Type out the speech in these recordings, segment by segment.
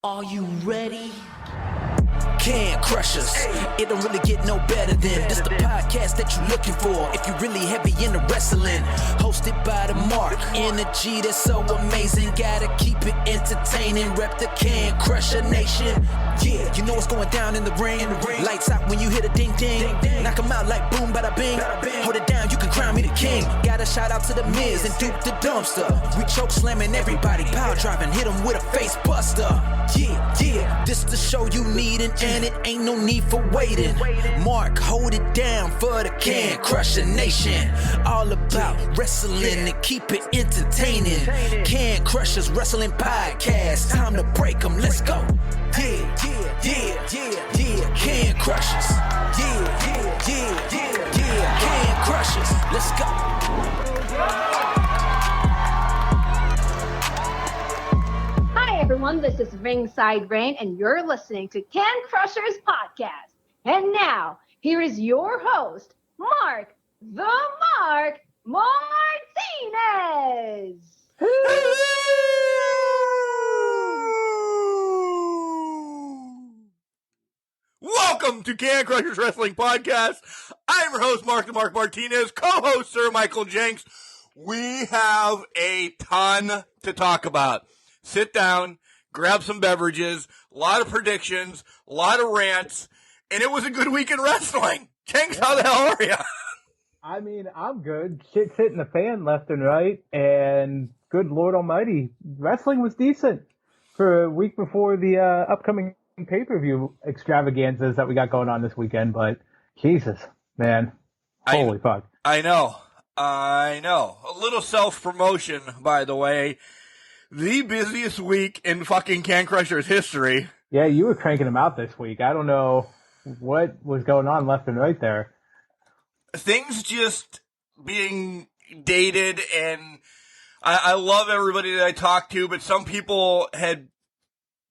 Are you ready? Can Crush Us. It don't really get no better than this the podcast that you're looking for if you're really heavy into wrestling. Hosted by the Mark. Energy that's so amazing. Gotta keep it entertaining. Rep the Can Crusher Nation. Yeah, you know what's going down in the ring. Lights out when you hit a ding ding. Knock 'em out like boom bada bing. Hold it down, you can crown me the king. Gotta shout out to the Miz and Duke the Dumpster. We choke slamming everybody. Power driving, hit 'em with a face buster. Yeah, this the show you need and it ain't no need for waiting. Mark, hold it down for the Can Crusher Nation. All about wrestling and keep it entertaining. Can Crushers Wrestling Podcast. Time to break 'em, let's go. Yeah. Can Crushers. Yeah. Can Crushers, let's go. Hi everyone, this is Ringside Rain and you're listening to Can Crushers Podcast. And now, here is your host, Mark the Mark Martinez. Welcome to Can Crushers Wrestling Podcast. I'm your host, Mark the Mark Martinez, co-host Sir Michael Jenks. We have a ton to talk about. Sit down, grab some beverages, a lot of predictions, a lot of rants, and it was a good week in wrestling. Jenks, how the hell are you? I mean, I'm good. Shit's hitting the fan left and right, and good Lord Almighty, wrestling was decent for a week before the upcoming pay-per-view extravaganzas that we got going on this weekend, but Jesus, man. Holy fuck. I know. A little self-promotion, by the way. The busiest week in fucking Can Crushers history. Yeah, you were cranking them out this week. I don't know what was going on left and right there. Things just being dated, and I love everybody that I talked to, but some people had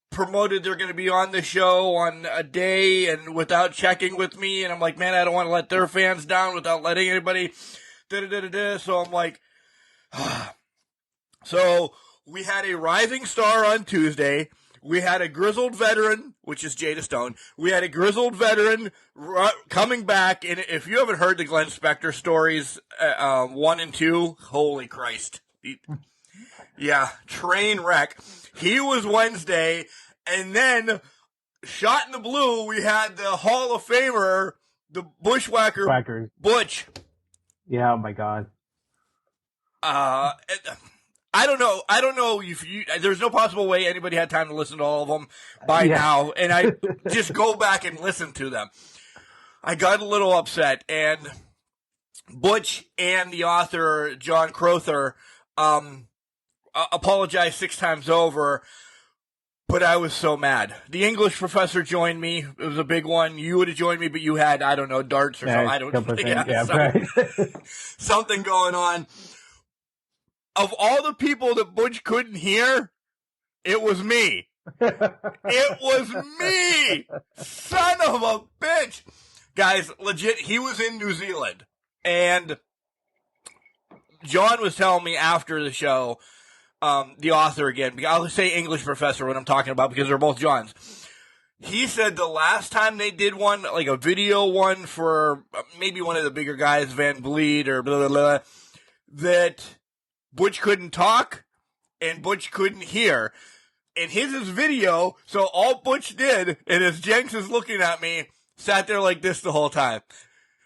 promoted they're going to be on the show on a day and without checking with me, and I'm like, man, I don't want to let their fans down without letting anybody so I'm like, So we had a rising star on Tuesday. We had a grizzled veteran, which is Jada Stone. We had a grizzled veteran coming back, and if you haven't heard the Glenn Spector stories 1 and 2, holy Christ. Yeah, train wreck. He was Wednesday, and then shot in the blue, we had the Hall of Famer, the Bushwhacker, Butch. Yeah, oh my God. I don't know if there's no possible way anybody had time to listen to all of them by now, and I just go back and listen to them. I got a little upset, and Butch and the author, John Crowther, apologized 6 times over, but I was so mad. The English professor joined me. It was a big one. You would have joined me, but you had, I don't know, darts or something. I don't know. Right. Something going on. Of all the people that Butch couldn't hear, it was me. It was me! Son of a bitch! Guys, legit, he was in New Zealand. And John was telling me after the show, the author again, I'll say English professor when I'm talking about because they're both Johns. He said the last time they did one, like a video one for maybe one of the bigger guys, Van Vliet or blah, blah, blah, that Butch couldn't talk and Butch couldn't hear. And his is video, so all Butch did, and as Jenks is looking at me, sat there like this the whole time.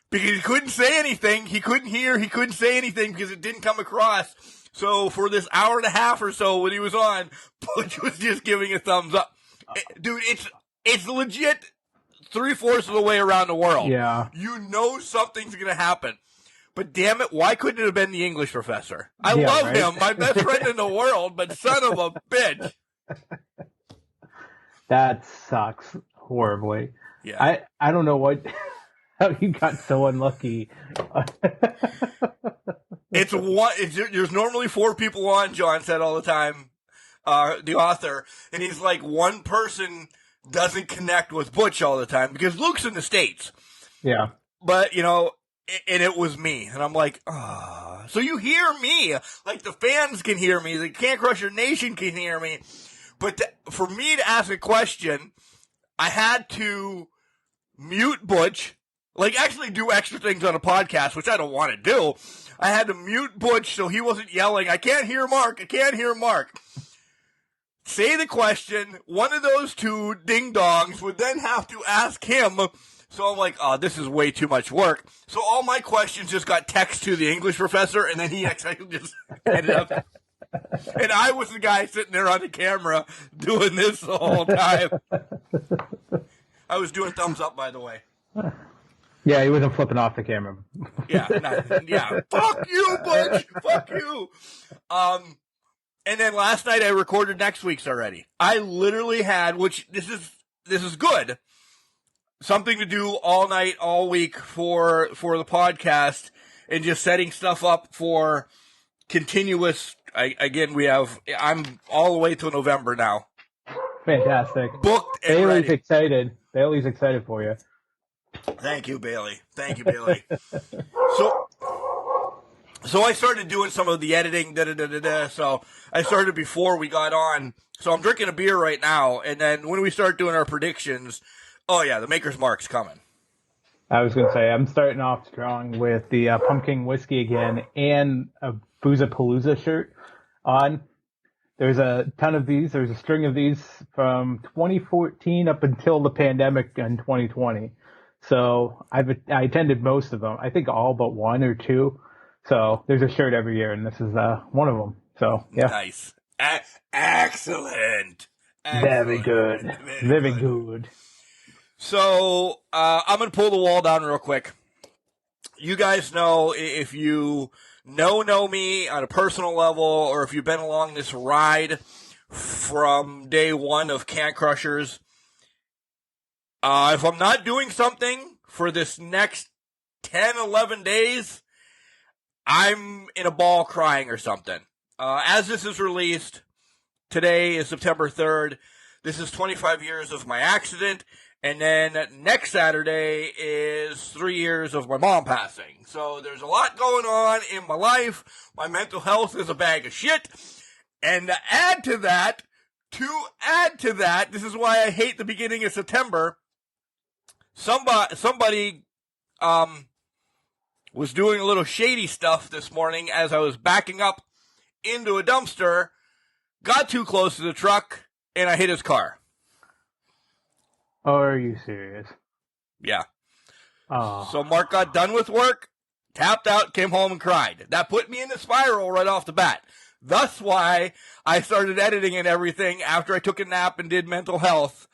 Because he couldn't say anything, he couldn't hear, he couldn't say anything because it didn't come across. So for this hour and a half or so when he was on, Butch was just giving a thumbs up. Dude, it's legit 3/4 of the way around the world. Yeah. You know something's going to happen. But damn it, why couldn't it have been the English professor? I love him, my best friend in the world, but son of a bitch. That sucks horribly. Yeah. I don't know how you got so unlucky. There's normally 4 people on, John said all the time, the author, and he's like, one person doesn't connect with Butch all the time because Luke's in the States. Yeah. But, and it was me. And I'm like, ah. So you hear me. Like, the fans can hear me. The Can Crusher Nation can hear me. But for me to ask a question, I had to mute Butch, like actually do extra things on a podcast, which I don't want to do. I had to mute Butch so he wasn't yelling, I can't hear Mark, I can't hear Mark. Say the question, one of those two ding-dongs would then have to ask him. So I'm like, oh, this is way too much work. So all my questions just got text to the English professor, and then he actually just ended up. And I was the guy sitting there on the camera doing this the whole time. I was doing thumbs up, by the way. Yeah, he wasn't flipping off the camera. Yeah. Fuck you, Butch. Fuck you. And then last night I recorded next week's already. I literally had, which this is good, something to do all night, all week for the podcast, and just setting stuff up for continuous. I'm all the way till November now. Fantastic. Booked and Bailey's ready. excited. Bailey's excited for you. Thank you, Bailey. So I started doing some of the editing, so I started before we got on. So I'm drinking a beer right now, and then when we start doing our predictions, oh yeah, the Maker's Mark's coming. I was going to say, I'm starting off strong with the pumpkin whiskey again and a Boozapalooza shirt on. There's a ton of these. There's a string of these from 2014 up until the pandemic in 2020. So I attended most of them. I think all but one or two. So there's a shirt every year, and this is one of them. So yeah, Nice, excellent, very good, very good. So I'm gonna pull the wall down real quick. You guys know, if you know me on a personal level, or if you've been along this ride from day one of Can Crushers, if I'm not doing something for this next 10, 11 days, I'm in a ball crying or something. As this is released, today is September 3rd. This is 25 years of my accident. And then next Saturday is 3 years of my mom passing. So there's a lot going on in my life. My mental health is a bag of shit. And to add to that, this is why I hate the beginning of September. Somebody was doing a little shady stuff this morning as I was backing up into a dumpster, got too close to the truck, and I hit his car. Oh, are you serious? Yeah. Oh. So Mark got done with work, tapped out, came home and cried. That put me in the spiral right off the bat. Thus why I started editing and everything after I took a nap and did mental health.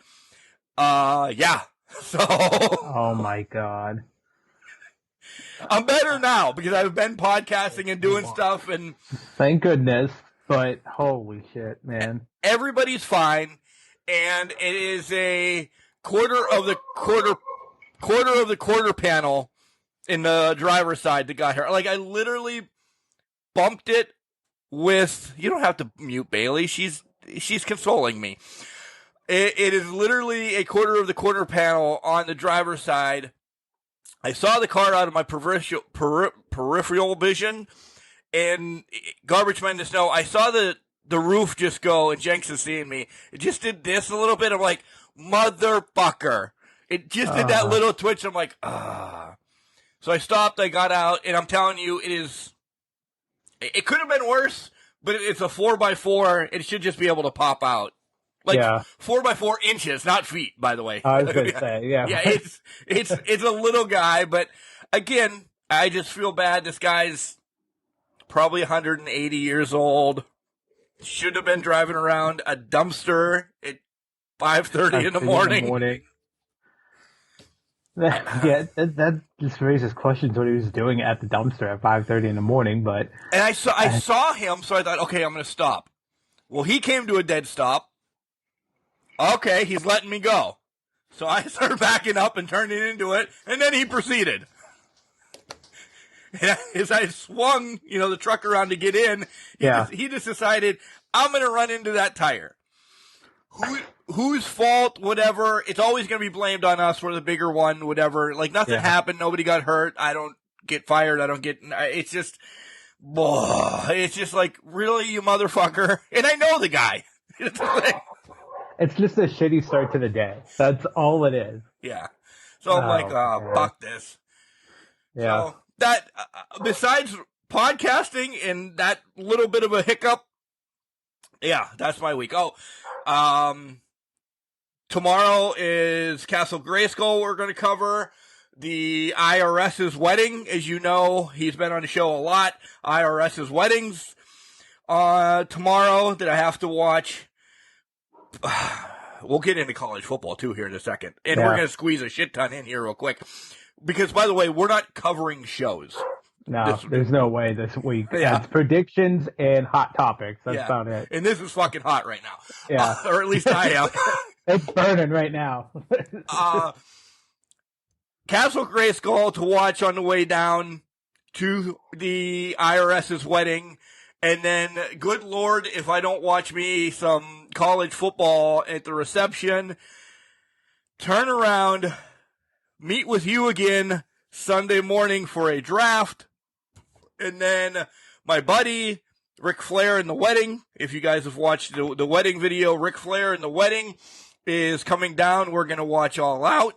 Yeah. So. Oh my God. I'm better now because I've been podcasting and doing stuff, and Thank goodness. But holy shit, man. everybody's fine. And it is a quarter of the quarter panel in the driver's side that got her. Like, I literally bumped it with. You don't have to mute Bailey. She's consoling me. It is literally a quarter of the quarter panel on the driver's side. I saw the car out of my peripheral vision, and Garbage Men just know I saw the roof just go, and Jenks is seeing me. It just did this a little bit. I'm like, motherfucker. It just did that little twitch. I'm like, ah. So I stopped, I got out, and I'm telling you, it could have been worse, but it's a 4x4. It should just be able to pop out. Like, Yeah. 4x4 inches, not feet, by the way. I was going to say, yeah. Yeah, it's a little guy, but again, I just feel bad. This guy's probably 180 years old. Should have been driving around a dumpster at 5:30 in the morning. That just raises questions what he was doing at the dumpster at 5:30 in the morning. But And I saw him, so I thought, okay, I'm going to stop. Well, he came to a dead stop. Okay, he's letting me go. So I started backing up and turning into it, and then he proceeded. And as I swung, the truck around to get in, he just decided, I'm going to run into that tire. Whose fault, whatever. It's always going to be blamed on us for the bigger one, whatever. Like, nothing happened. Nobody got hurt. I don't get fired. It's just like, really, you motherfucker? And I know the guy. It's just a shitty start to the day. That's all it is. Yeah. So I'm like, man. fuck this. Yeah. So that, besides podcasting and that little bit of a hiccup, yeah, that's my week. Tomorrow is Castle Grayskull we're going to cover. The IRS's wedding, as you know, he's been on the show a lot. IRS's weddings tomorrow that I have to watch. We'll get into college football, too, here in a second. And we're going to squeeze a shit ton in here real quick. Because, by the way, we're not covering shows. No, there's no way this week. Yeah. It's predictions and hot topics. That's about it. And this is fucking hot right now. Yeah. Or at least I am. It's burning right now. Castle Grayskull to watch on the way down to the IRS's wedding. And then, good Lord, if I don't watch me some college football at the reception, turn around, meet with you again Sunday morning for a draft. And then my buddy, Ric Flair in the wedding. If you guys have watched the wedding video, Ric Flair in the wedding is coming down. We're going to watch All Out.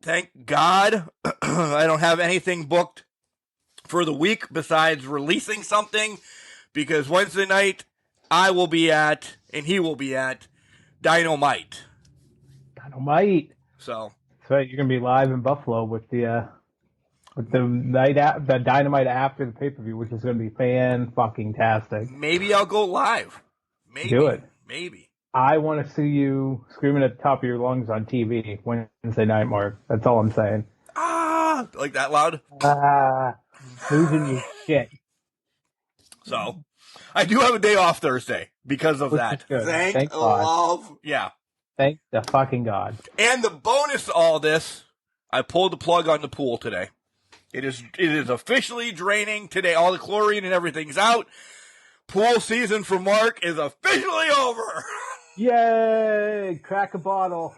Thank God I don't have anything booked for the week besides releasing something, because Wednesday night I will be at, and he will be at, Dynamite. So you're going to be live in Buffalo with the the Dynamite after the pay-per-view, which is going to be fan-fucking-tastic. Maybe I'll go live. Maybe. Do it. Maybe. I want to see you screaming at the top of your lungs on TV Wednesday night, Mark. That's all I'm saying. Like that loud? Losing your shit. So, I do have a day off Thursday because of that. Thank God. Yeah. Thank the fucking God. And the bonus to all this, I pulled the plug on the pool today. It is officially draining today. All the chlorine and everything's out. Pool season for Mark is officially over. Yay! Crack a bottle.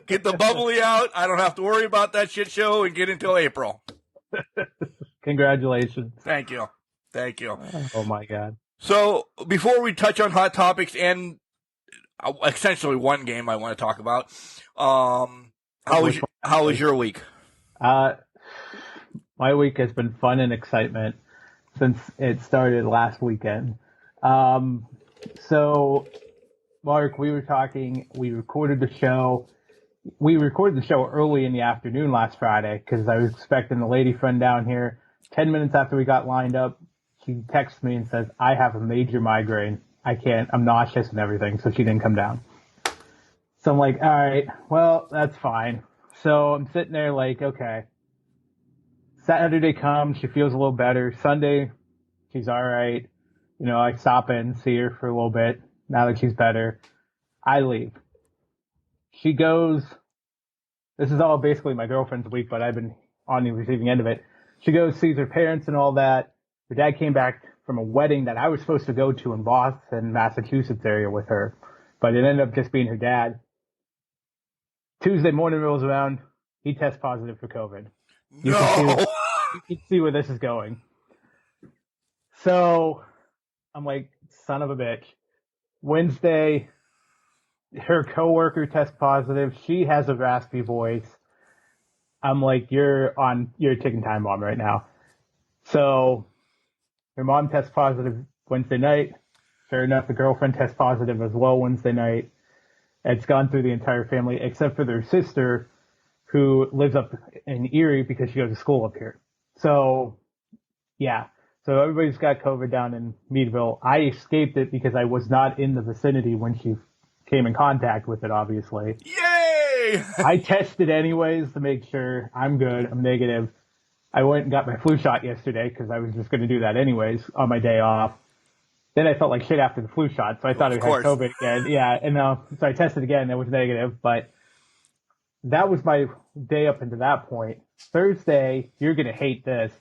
Get the bubbly out. I don't have to worry about that shit show and get until April. Congratulations. Thank you. Oh my God. So before we touch on hot topics and essentially one game I want to talk about, how was your week? My week has been fun and excitement since it started last weekend. So, Mark, we recorded the show. We recorded the show early in the afternoon last Friday because I was expecting the lady friend down here. 10 minutes after we got lined up, she texts me and says, I have a major migraine. I'm nauseous and everything, so she didn't come down. So I'm like, all right, well, that's fine. So I'm sitting there like, okay. Saturday comes, she feels a little better. Sunday, she's all right. I stop in, see her for a little bit. Now that she's better, I leave. She goes, this is all basically my girlfriend's week, but I've been on the receiving end of it. She goes, sees her parents and all that. Her dad came back from a wedding that I was supposed to go to in Boston, Massachusetts area with her, but it ended up just being her dad. Tuesday morning rolls around, he tests positive for COVID. You can see where this is going. So I'm like, son of a bitch. Wednesday, her coworker tests positive. She has a raspy voice. I'm like, you're a ticking time bomb right now. So her mom tests positive Wednesday night. Sure enough, the girlfriend tests positive as well Wednesday night. It's gone through the entire family except for their sister, who lives up in Erie because she goes to school up here. So, yeah. So everybody's got COVID down in Meadville. I escaped it because I was not in the vicinity when she came in contact with it, obviously. Yay! I tested anyways to make sure I'm good. I'm negative. I went and got my flu shot yesterday because I was just going to do that anyways on my day off. Then I felt like shit after the flu shot, so I thought I had COVID again. Yeah, and so I tested again. It was negative, but that was my day up until that point. Thursday, you're going to hate this.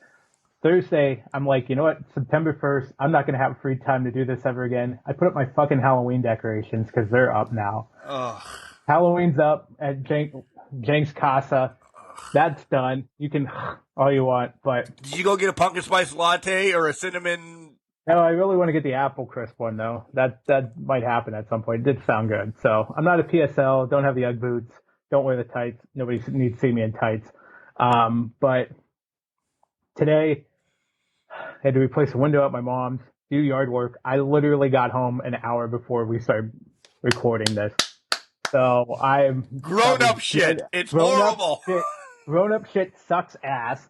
Thursday, I'm like, you know what? September 1st, I'm not going to have free time to do this ever again. I put up my fucking Halloween decorations because they're up now. Ugh. Halloween's up at Jenks Casa. That's done. You can all you want, but... Did you go get a pumpkin spice latte or a cinnamon No, I really want to get the apple crisp one though. That might happen at some point. It did sound good. So I'm not a PSL. Don't have the UGG boots. Don't wear the tights. Nobody needs to see me in tights. But today I had to replace a window at my mom's, do yard work. I literally got home an hour before we started recording this. So I'm Grown up shit. It's horrible. Grown up shit sucks ass.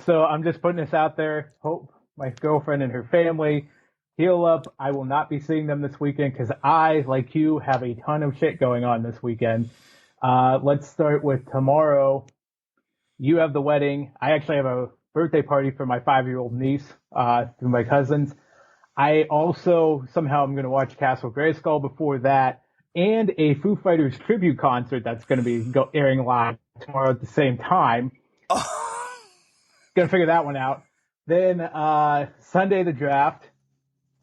So I'm just putting this out there. Hope my girlfriend and her family heal up. I will not be seeing them this weekend because I, like you, have a ton of shit going on this weekend. Let's start with tomorrow. You have the wedding. I actually have a birthday party for my 5-year-old niece through my cousins. I also somehow I'm going to watch Castle Grayskull before that, and a Foo Fighters tribute concert that's going to be airing live tomorrow at the same time. Gonna figure that one out. Then Sunday the draft.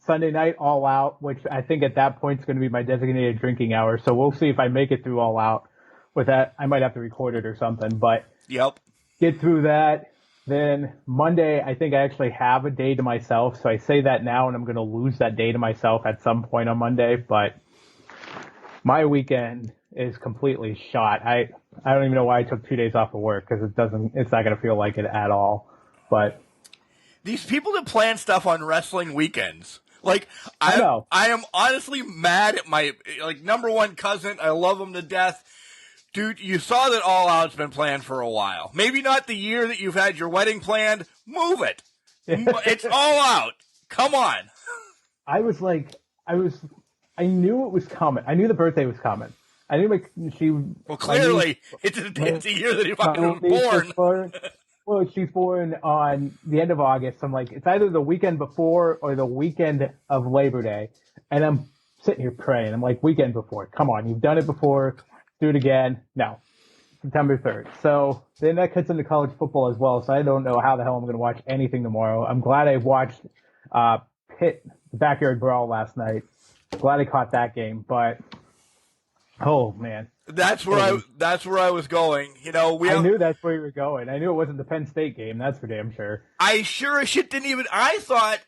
Sunday night All Out, which I think at that point is going to be my designated drinking hour. So we'll see if I make it through All Out. With that, I might have to record it or something. But yep, get through that. Then Monday, I think I actually have a day to myself. So I say that now, and I'm going to lose that day to myself at some point on Monday. But my weekend is completely shot. I don't even know why I took 2 days off of work because it's not going to feel like it at all. But these people that plan stuff on wrestling weekends, like I know. I am honestly mad at my number one cousin. I love him to death. Dude, you saw that All Out's been planned for a while. Maybe not the year that you've had your wedding planned. Move it. It's All Out. Come on. I knew it was coming. I knew the birthday was coming. I knew Well, clearly, it's a year that he fucking was born. Well, she's born on the end of August. I'm like, it's either the weekend before or the weekend of Labor Day. And I'm sitting here praying. I'm like, weekend before. Come on, you've done it before. Do it again. No. September 3rd. So then that cuts into college football as well. So I don't know how the hell I'm going to watch anything tomorrow. I'm glad I watched Pitt Backyard Brawl last night. Glad I caught that game. But, oh, man. That's where I was going. You know, I knew that's where you were going. I knew it wasn't the Penn State game. That's for damn sure. I sure as shit didn't even. I thought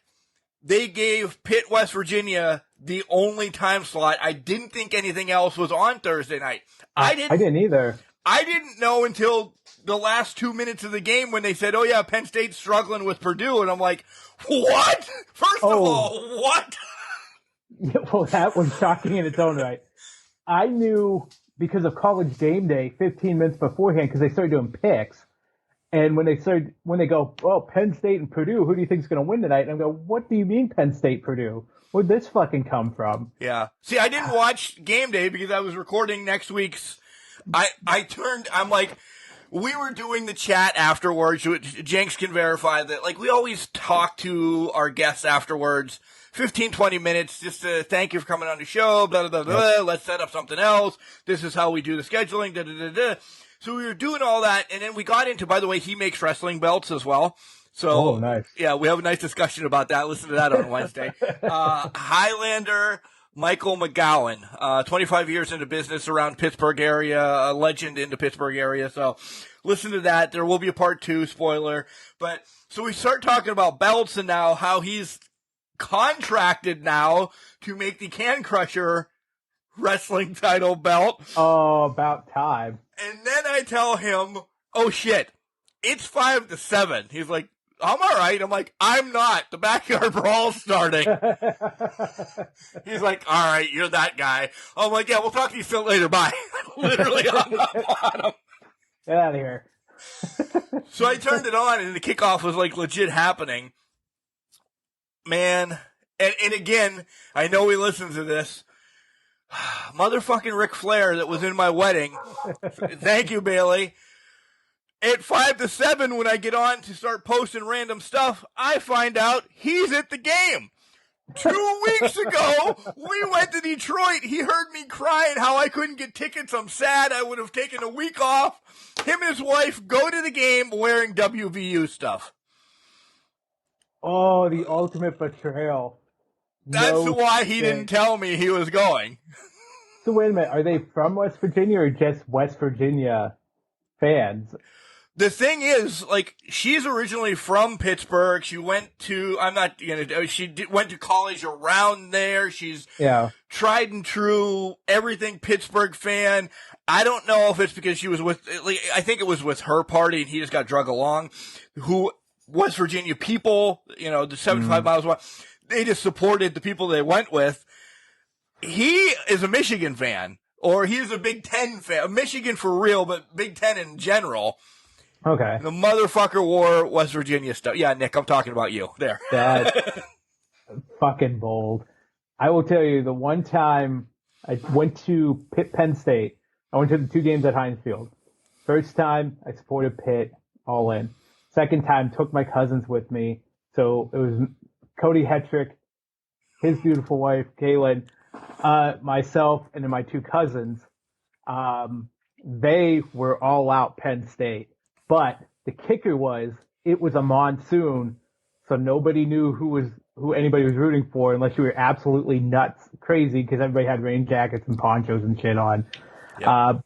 they gave Pitt, West Virginia, the only time slot. I didn't think anything else was on Thursday night. I didn't either. I didn't know until the last 2 minutes of the game when they said, "Oh yeah, Penn State's struggling with Purdue," and I'm like, "What? First of all, what?" Yeah, well, that was shocking in its own right. I knew because of College Game Day 15 minutes beforehand because they started doing picks. And when they go, oh, Penn State and Purdue, who do you think is going to win tonight? And I go, what do you mean Penn State, Purdue? Where'd this fucking come from? Yeah. See, I didn't watch Game Day because I was recording next week's. I'm like, we were doing the chat afterwards. Jenks can verify that. Like, we always talk to our guests afterwards. 15, 20 minutes just to thank you for coming on the show, blah, blah, blah, blah. Let's set up something else. This is how we do the scheduling, da, da, da, da. So we were doing all that, and then we got into, by the way, he makes wrestling belts as well. So, nice. Yeah, we have a nice discussion about that. Listen to that on Wednesday. Highlander Michael McGowan, 25 years into business around Pittsburgh area, a legend in the Pittsburgh area. So listen to that. There will be a part 2, spoiler. But so we start talking about belts and now how he's contracted now to make the Can Crusher wrestling title belt. Oh, about time. And then I tell him, oh shit, it's 5-7. He's like, I'm all right. I'm like, I'm not. The Backyard Brawl's starting. He's like, all right, you're that guy. I'm like, yeah, we'll talk to you still later. Bye. Literally hung up on him. Get out of here. So I turned it on, and the kickoff was like legit happening. Man, and again, I know he listens to this. Motherfucking Ric Flair that was in my wedding. Thank you, Bailey. At 5-7, when I get on to start posting random stuff, I find out he's at the game. 2 weeks ago, we went to Detroit. He heard me crying how I couldn't get tickets. I'm sad. I would have taken a week off. Him and his wife go to the game wearing WVU stuff. Oh, the ultimate betrayal. That's why he didn't tell me he was going. So wait a minute. Are they from West Virginia or just West Virginia fans? The thing is, like, she's originally from Pittsburgh. She went to, went to college around there. She's tried and true, everything Pittsburgh fan. I don't know if it's because she was I think it was with her party and he just got drug along, who West Virginia people, the 75 miles away, they just supported the people they went with. He is a Michigan fan, or he's a Big Ten fan, Michigan for real, but Big Ten in general. Okay. The motherfucker wore West Virginia stuff. Yeah, Nick, I'm talking about you. There. That's fucking bold. I will tell you, the one time I went to Penn State, I went to the 2 games at Heinz Field. First time, I supported Pitt, all in. Second time, took my cousins with me. So it was Cody Hetrick, his beautiful wife, Kaylin, myself, and then my 2 cousins. They were all out Penn State. But the kicker was, it was a monsoon, so nobody knew who anybody was rooting for unless you were absolutely nuts, crazy, because everybody had rain jackets and ponchos and shit on. Yep.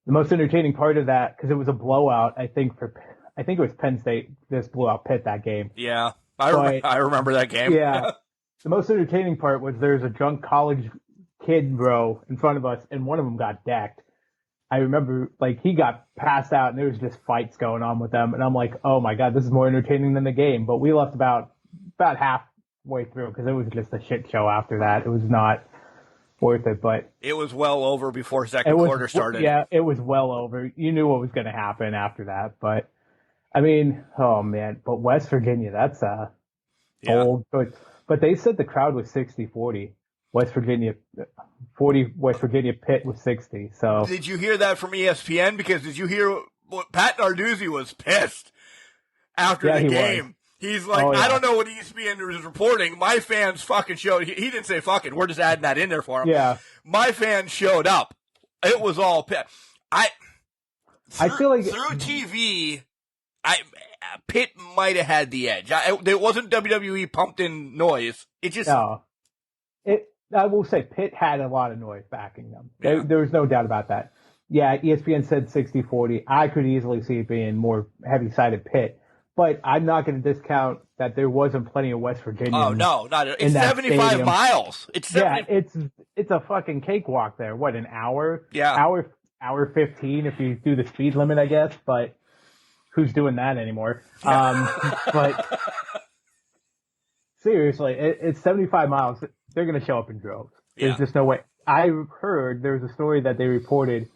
The most entertaining part of that, because it was a blowout, I think it was Penn State just blew out Pitt that game. Yeah, I remember that game. Yeah. The most entertaining part was there was a drunk college kid, bro, in front of us, and one of them got decked. I remember, he got passed out, and there was just fights going on with them, and I'm like, oh my god, this is more entertaining than the game. But we left about halfway through, because it was just a shit show after that. It was not worth it, but... It was well over before second quarter started. Yeah, it was well over. You knew what was going to happen after that, but, I mean, oh man, but West Virginia, that's old. But they said the crowd was 60-40. West Virginia, 40, West Virginia, Pitt was 60. So did you hear that from ESPN? Because did you hear Pat Narduzzi was pissed after the game? He's like, I don't know what ESPN was reporting. My fans fucking showed. He didn't say fucking. We're just adding that in there for him. Yeah. My fans showed up. It was all Pitt. I feel like through TV, Pitt might have had the edge. It wasn't WWE pumped in noise. It just I will say Pitt had a lot of noise backing them. Yeah. There was no doubt about that. Yeah, ESPN said 60-40. I could easily see it being more heavy-sided Pitt, but I'm not going to discount that there wasn't plenty of West Virginia. Oh no, not it's 75 miles. It's 70... it's a fucking cakewalk there. What, an hour? Yeah, hour 15 if you do the speed limit, I guess. But who's doing that anymore? But seriously, it's 75 miles. They're going to show up in droves. There's just no way. I heard there was a story that they reported.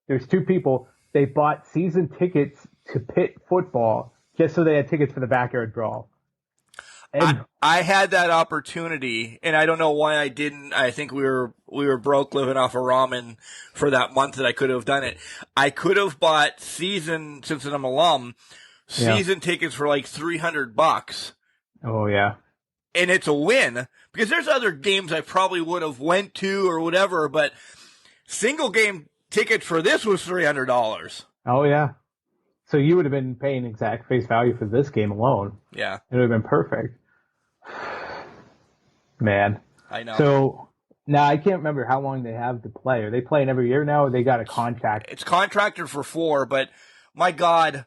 There's 2 people. They bought season tickets to Pitt football just so they had tickets for the backyard brawl. And I had that opportunity, and I don't know why I didn't. I think we were broke living off of ramen for that month that I could have done it. I could have bought since I'm an alum, season tickets for like $300. Oh yeah. And it's a win because there's other games I probably would have went to or whatever, but single game ticket for this was $300. Oh yeah. So you would have been paying exact face value for this game alone. Yeah. It would have been perfect. Man. I know. So now I can't remember how long they have to play. Are they playing every year now or they got a contract? It's contracted for 4, but my God,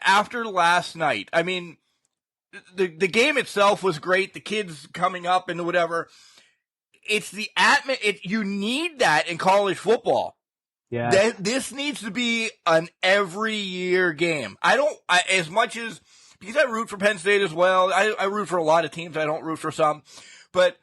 after last night, I mean, the game itself was great. The kids coming up and whatever. It's the you need that in college football. Yeah. This needs to be an every year game. As much as, because I root for Penn State as well. I root for a lot of teams. I don't root for some, but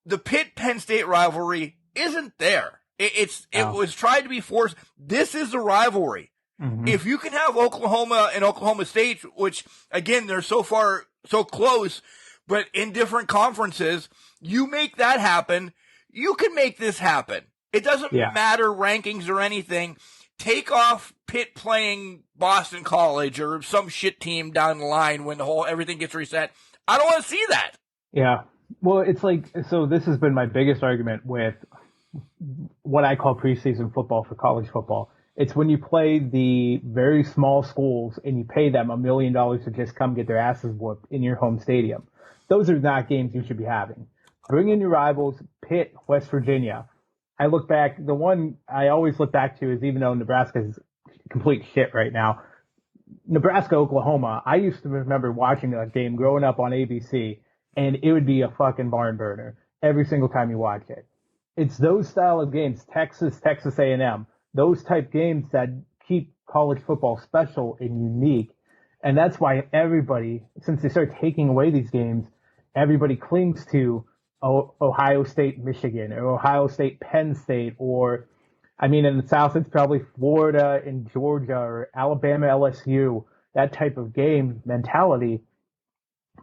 the Pitt-Penn State rivalry isn't there. It was tried to be forced. This is the rivalry. Mm-hmm. If you can have Oklahoma and Oklahoma State, which again, they're so close, but in different conferences, you make that happen. You can make this happen. It doesn't matter rankings or anything. Take off Pitt playing Boston College or some shit team down the line when everything gets reset. I don't want to see that. Yeah. Well, it's like, so this has been my biggest argument with what I call preseason football for college football. It's when you play the very small schools and you pay them $1 million to just come get their asses whooped in your home stadium. Those are not games you should be having. Bring in your rivals, Pitt, West Virginia. I look back, the one I always look back to is, even though Nebraska is complete shit right now, Nebraska, Oklahoma, I used to remember watching that game growing up on ABC, and it would be a fucking barn burner every single time you watch it. It's those style of games, Texas A&M, those type games that keep college football special and unique. And that's why everybody, since they start taking away these games, everybody clings to Ohio State, Michigan, or Ohio State, Penn State, or, I mean, in the South, it's probably Florida and Georgia or Alabama, LSU, that type of game mentality.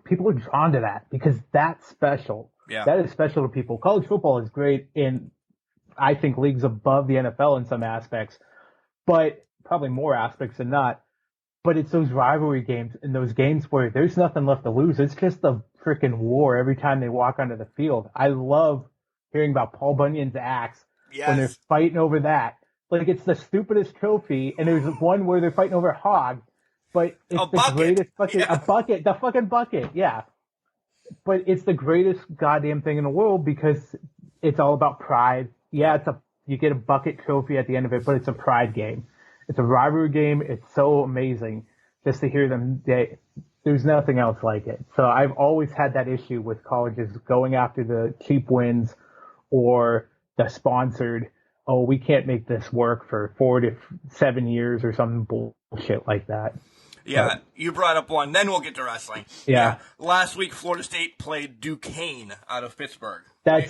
People are drawn to that because that's special. Yeah. That is special to people. College football is great in, I think, leagues above the NFL in some aspects, but probably more aspects than not. But it's those rivalry games and those games where there's nothing left to lose. It's just a freaking war every time they walk onto the field. I love hearing about Paul Bunyan's axe when they're fighting over that. Like, it's the stupidest trophy, and there's one where they're fighting over a hog, but it's the greatest fucking a bucket, the fucking bucket, yeah. But it's the greatest goddamn thing in the world because it's all about pride. Yeah, you get a bucket trophy at the end of it, but it's a pride game. It's a rivalry game. It's so amazing just to hear them. There's nothing else like it. So I've always had that issue with colleges going after the cheap wins or the sponsored, oh, we can't make this work for 4 to 7 years or some bullshit like that. Yeah, you brought up one. Then we'll get to wrestling. Yeah. Last week, Florida State played Duquesne out of Pittsburgh. I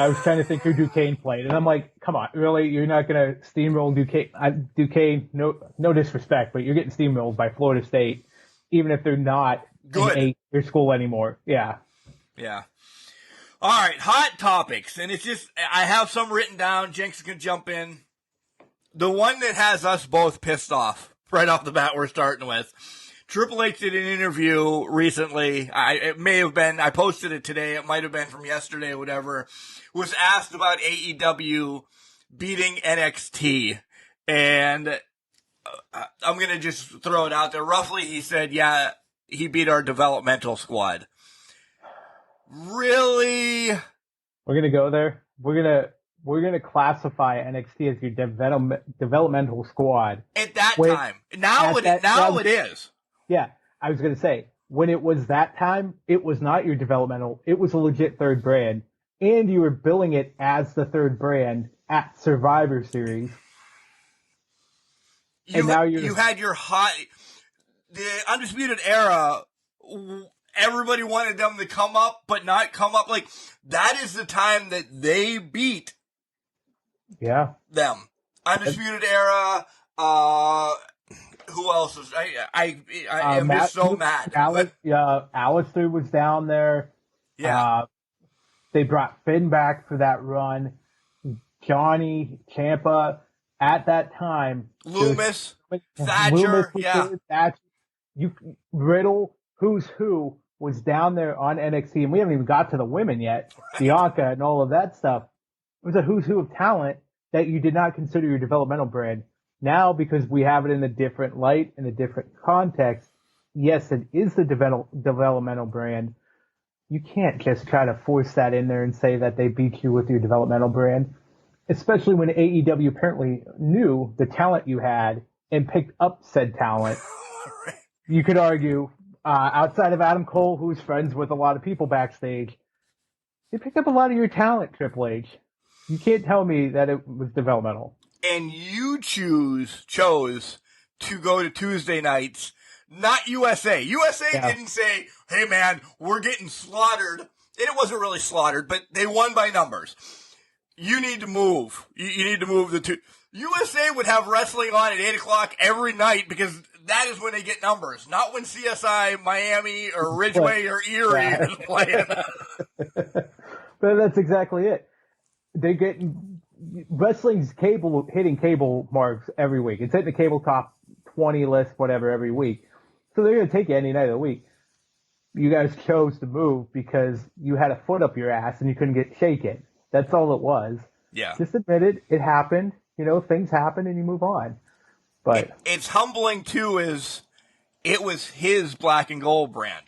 was trying to think who Duquesne played, and I'm like, come on, really? You're not going to steamroll Duquesne? Duquesne, no disrespect, but you're getting steamrolled by Florida State, even if they're not in your school anymore. Yeah. Yeah. All right, hot topics, and it's just, I have some written down. Jenks can jump in. The one that has us both pissed off, right off the bat, we're starting with. Triple H did an interview recently. It may have been, I posted it today. It might have been from yesterday or whatever. Was asked about AEW beating NXT. And I'm going to just throw it out there. Roughly, he said, yeah, he beat our developmental squad. Really? We're going to go there. We're gonna classify NXT as your developmental squad. At that time. Now it is. Yeah, I was going to say, when it was that time, it was not your developmental. It was a legit third brand. And you were billing it as the third brand at Survivor Series. You had your the Undisputed Era, everybody wanted them to come up, but not come up. Like, that is the time that they beat them. Undisputed Era, who else was? I am just so mad. Alistair was down there. Yeah. They brought Finn back for that run. Johnny, Ciampa, at that time. Loomis, Thatcher, Thatcher. Riddle, who's who, was down there on NXT, and we haven't even got to the women yet. Bianca and all of that stuff. It was a who's who of talent that you did not consider your developmental brand. Now, because we have it in a different light, in a different context, yes, it is the developmental brand. You can't just try to force that in there and say that they beat you with your developmental brand, especially when AEW apparently knew the talent you had and picked up said talent. You could argue, outside of Adam Cole, who's friends with a lot of people backstage, they picked up a lot of your talent, Triple H. You can't tell me that it was developmental. And you chose to go to Tuesday nights, not USA. USA didn't say, hey man, we're getting slaughtered. And it wasn't really slaughtered, but they won by numbers. You need to move. You need to move the two. USA would have wrestling on at 8 o'clock every night because that is when they get numbers, not when CSI, Miami, or Ridgeway, or Erie is playing. But that's exactly it. They get wrestling's hitting cable marks every week. It's hitting the cable top 20 list, whatever, every week. So they're going to take you any night of the week. You guys chose to move because you had a foot up your ass and you couldn't get shaken. That's all it was. Yeah. Just admit it. It happened. You know, things happen and you move on. But it's humbling too, is it was his black and gold brand.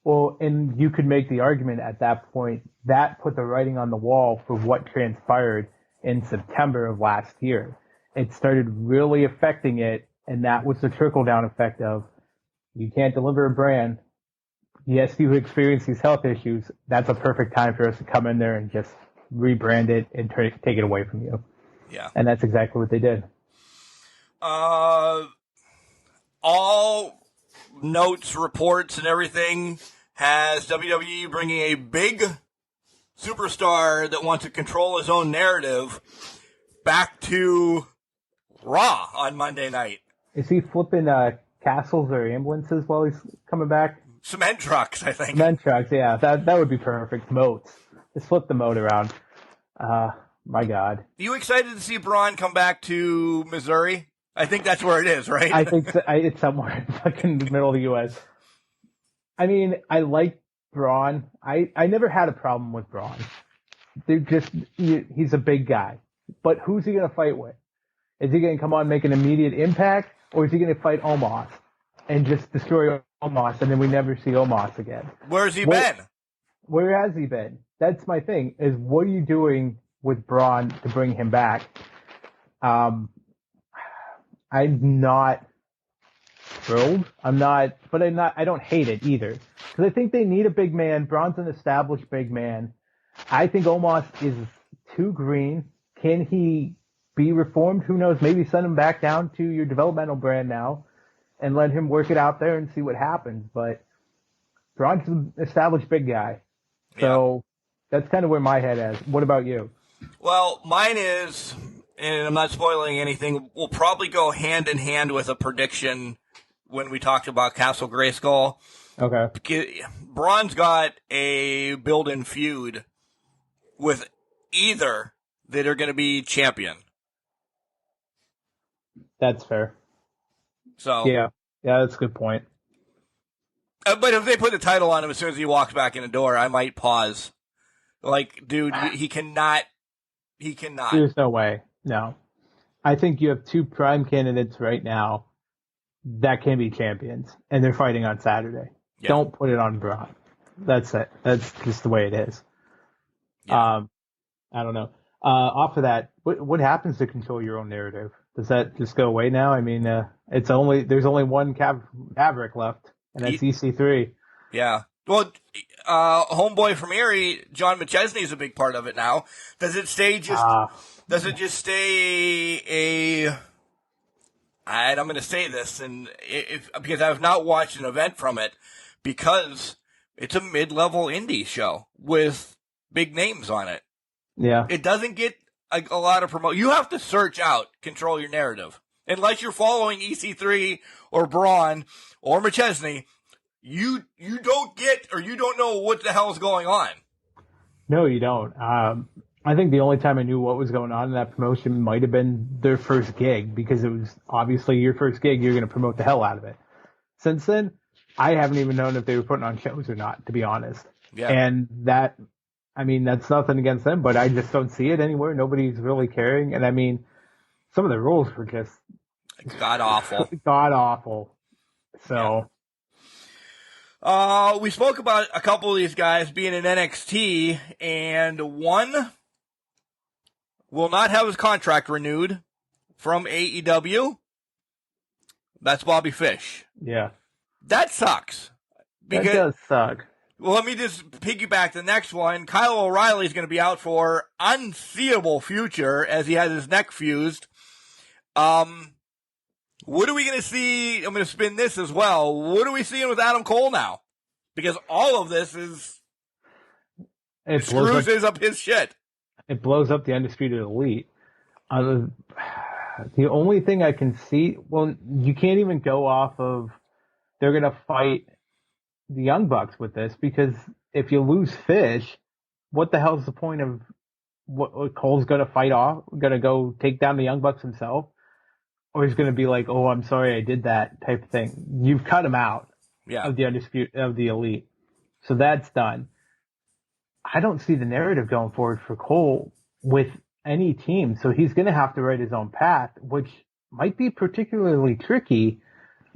Well, and you could make the argument at that point that put the writing on the wall for what transpired in September of last year. It started really affecting it, And that was the trickle-down effect of you can't deliver a brand. Yes, you experience these health issues. That's a perfect time for us to come in there and just rebrand it and take it away from you. Yeah. And that's exactly what they did. All notes, reports, and everything has WWE bringing a big superstar that wants to control his own narrative back to Raw on Monday night. Is he flipping castles or ambulances while he's coming back? Cement trucks, I think. Cement trucks, yeah. That would be perfect. Moats. Just flip the moat around. My God. You excited to see Braun come back to Missouri? I think that's where it is, right? I think it's somewhere in the middle of the U.S. I mean, I like Braun. I never had a problem with Braun. He's a big guy. But who's he going to fight with? Is he going to come on and make an immediate impact? Or is he going to fight Omos and just destroy Omos and then we never see Omos again? Where's he been? Where has he been? That's my thing, is what are you doing with Braun to bring him back? I'm not thrilled. I don't hate it either. Because I think they need a big man. Braun's an established big man. I think Omos is too green. Can he be reformed? Who knows? Maybe send him back down to your developmental brand now and let him work it out there and see what happens. But Braun's an established big guy. So that's kind of where my head is. What about you? Well, mine is, and I'm not spoiling anything, will probably go hand in hand with a prediction when we talked about Castle Grayskull. Okay. Braun's got a built-in feud with either that are going to be champion. That's fair. So yeah, that's a good point. But if they put the title on him as soon as he walks back in the door, I might pause. Like, dude, he cannot. He cannot. There's no way. No. I think you have two prime candidates right now that can be champions, and they're fighting on Saturday. Yeah. Don't put it on Braun. That's it. That's just the way it is. Yeah. I don't know. Off of that, what happens to control your own narrative? Does that just go away now? I mean, there's only one Maverick left, and that's EC3. Yeah. Well, homeboy from Erie, John McChesney, is a big part of it now. Does it stay just? Does it just stay a? And I'm going to say this, and because I've not watched an event from it, because it's a mid-level indie show with big names on it. Yeah. It doesn't get a lot of promotion. You have to search out Control Your Narrative. Unless you're following EC3 or Braun or McChesney, you don't get, or you don't know what the hell is going on. No, you don't. I think the only time I knew what was going on in that promotion might have been their first gig, because it was obviously your first gig, you're going to promote the hell out of it. Since then, I haven't even known if they were putting on shows or not, to be honest. Yeah. And that's nothing against them, but I just don't see it anywhere. Nobody's really caring. And I mean, some of the rules were just god awful. God awful. So. Yeah. We spoke about a couple of these guys being in NXT, and one will not have his contract renewed from AEW. That's Bobby Fish. Yeah. That sucks. That does suck. Well, let me just piggyback the next one. Kyle O'Reilly is going to be out for unseeable future as he has his neck fused. What are we going to see? I'm going to spin this as well. What are we seeing with Adam Cole now? Because all of this screws up his shit. It blows up the Undisputed Elite. The only thing I can see, well, you can't even go off of they're going to fight the Young Bucks with this, because if you lose Fish, what the hell's the point of what Cole's going to fight off? Going to go take down the Young Bucks himself? Or he's going to be like, oh, I'm sorry I did that type of thing. You've cut him out of the Elite. So that's done. I don't see the narrative going forward for Cole with any team. So he's going to have to write his own path, which might be particularly tricky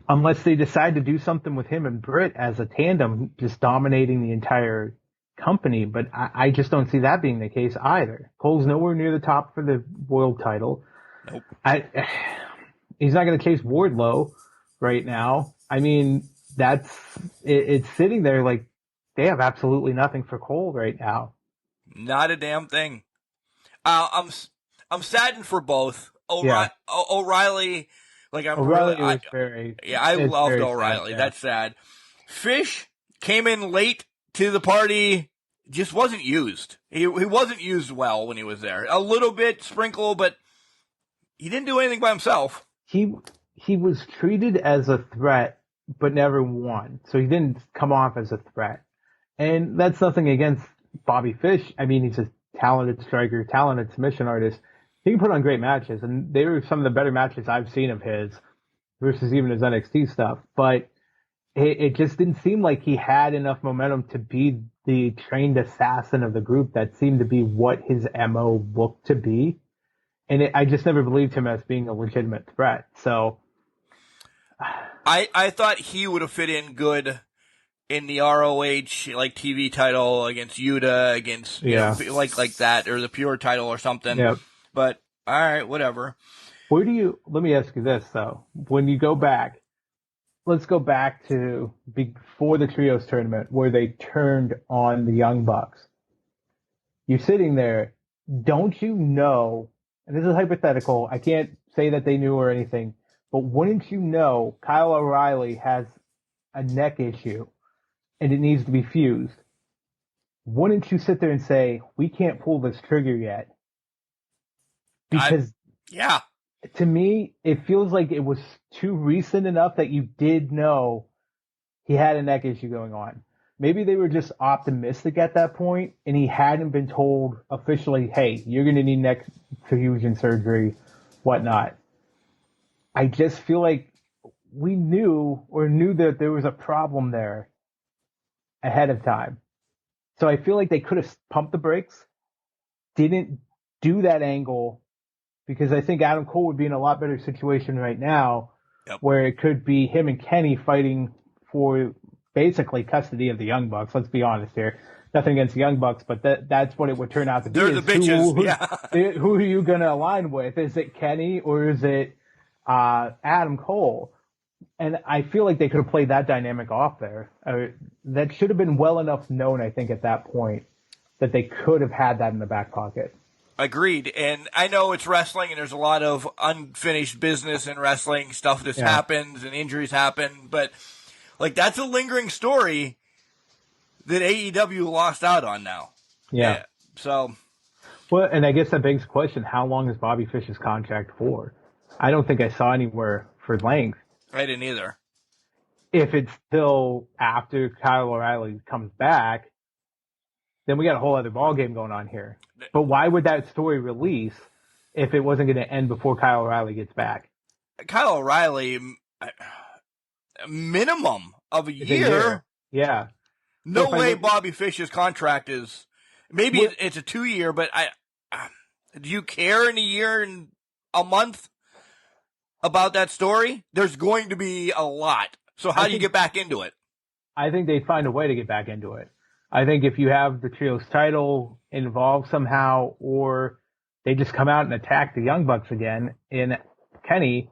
unless they decide to do something with him and Britt as a tandem, just dominating the entire company. But I just don't see that being the case either. Cole's nowhere near the top for the world title. Nope. He's not going to chase Wardlow right now. I mean, it's sitting there like they have absolutely nothing for Cole right now. Not a damn thing. I'm saddened for both. O'Reilly, like I'm O'Reilly really, was very. I it's loved very O'Reilly. sad, yeah. That's sad. Fish came in late to the party, just wasn't used. He wasn't used well when he was there. A little bit sprinkle, but he didn't do anything by himself. He was treated as a threat, but never won. So he didn't come off as a threat. And that's nothing against Bobby Fish. I mean, he's a talented striker, talented submission artist. He can put on great matches, and they were some of the better matches I've seen of his versus even his NXT stuff. But it just didn't seem like he had enough momentum to be the trained assassin of the group. That seemed to be what his MO looked to be. And I just never believed him as being a legitimate threat. So I thought he would have fit in good in the ROH like TV title against Yuta, against you know, like that, or the Pure title or something. Yep. But all right, whatever. Let me ask you this though. When you go back, let's go back to before the Trios tournament where they turned on the Young Bucks. You're sitting there, don't you know, and this is hypothetical, I can't say that they knew or anything, but wouldn't you know Kyle O'Reilly has a neck issue and it needs to be fused? Wouldn't you sit there and say, we can't pull this trigger yet? Because to me, it feels like it was too recent enough that you did know he had a neck issue going on. Maybe they were just optimistic at that point, and he hadn't been told officially, hey, you're going to need neck fusion surgery, whatnot. I just feel like we knew that there was a problem there ahead of time. So I feel like they could have pumped the brakes, didn't do that angle, because I think Adam Cole would be in a lot better situation right now, where it could be him and Kenny fighting for basically custody of the Young Bucks. Let's be honest here. Nothing against the Young Bucks, but that's what it would turn out to be. They're the bitches. Who are you going to align with? Is it Kenny or is it Adam Cole? And I feel like they could have played that dynamic off there. That should have been well enough known, I think, at that point, that they could have had that in the back pocket. Agreed. And I know it's wrestling and there's a lot of unfinished business in wrestling. Stuff just happens and injuries happen. But, like, that's a lingering story that AEW lost out on now. Yeah. So. Well, and I guess that begs the question, how long is Bobby Fish's contract for? I don't think I saw anywhere for length. I didn't either. If it's till after Kyle O'Reilly comes back, then we got a whole other ballgame going on here. But why would that story release if it wasn't going to end before Kyle O'Reilly gets back? Kyle O'Reilly, minimum of a year. Yeah. No way Bobby Fish's contract is. Maybe it's a 2-year, but do you care in a year and a month about that story? There's going to be a lot. So how do you get back into it? I think they'd find a way to get back into it. I think if you have the Trios title involved somehow, or they just come out and attack the Young Bucks again in Kenny,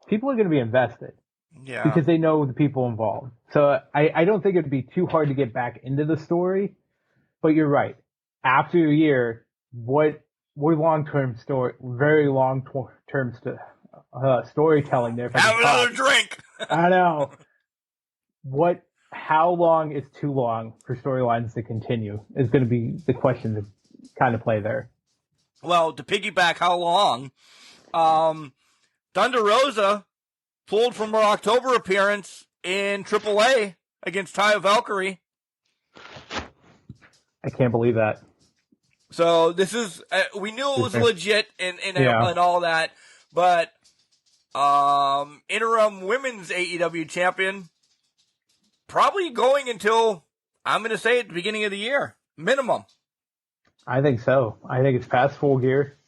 people are going to be invested. Yeah. Because they know the people involved. So I don't think it'd be too hard to get back into the story. But you're right. After a year, what long-term story, very long-term storytelling there. Have another drink. I know. How long is too long for storylines to continue is going to be the question to kind of play there. Well, to piggyback how long, Thunder Rosa pulled from her October appearance in AAA against Taya Valkyrie. I can't believe that. So this is, we knew it was legit and all that, but interim women's AEW champion, probably going until, I'm going to say at the beginning of the year, minimum. I think so. I think it's past Full Gear,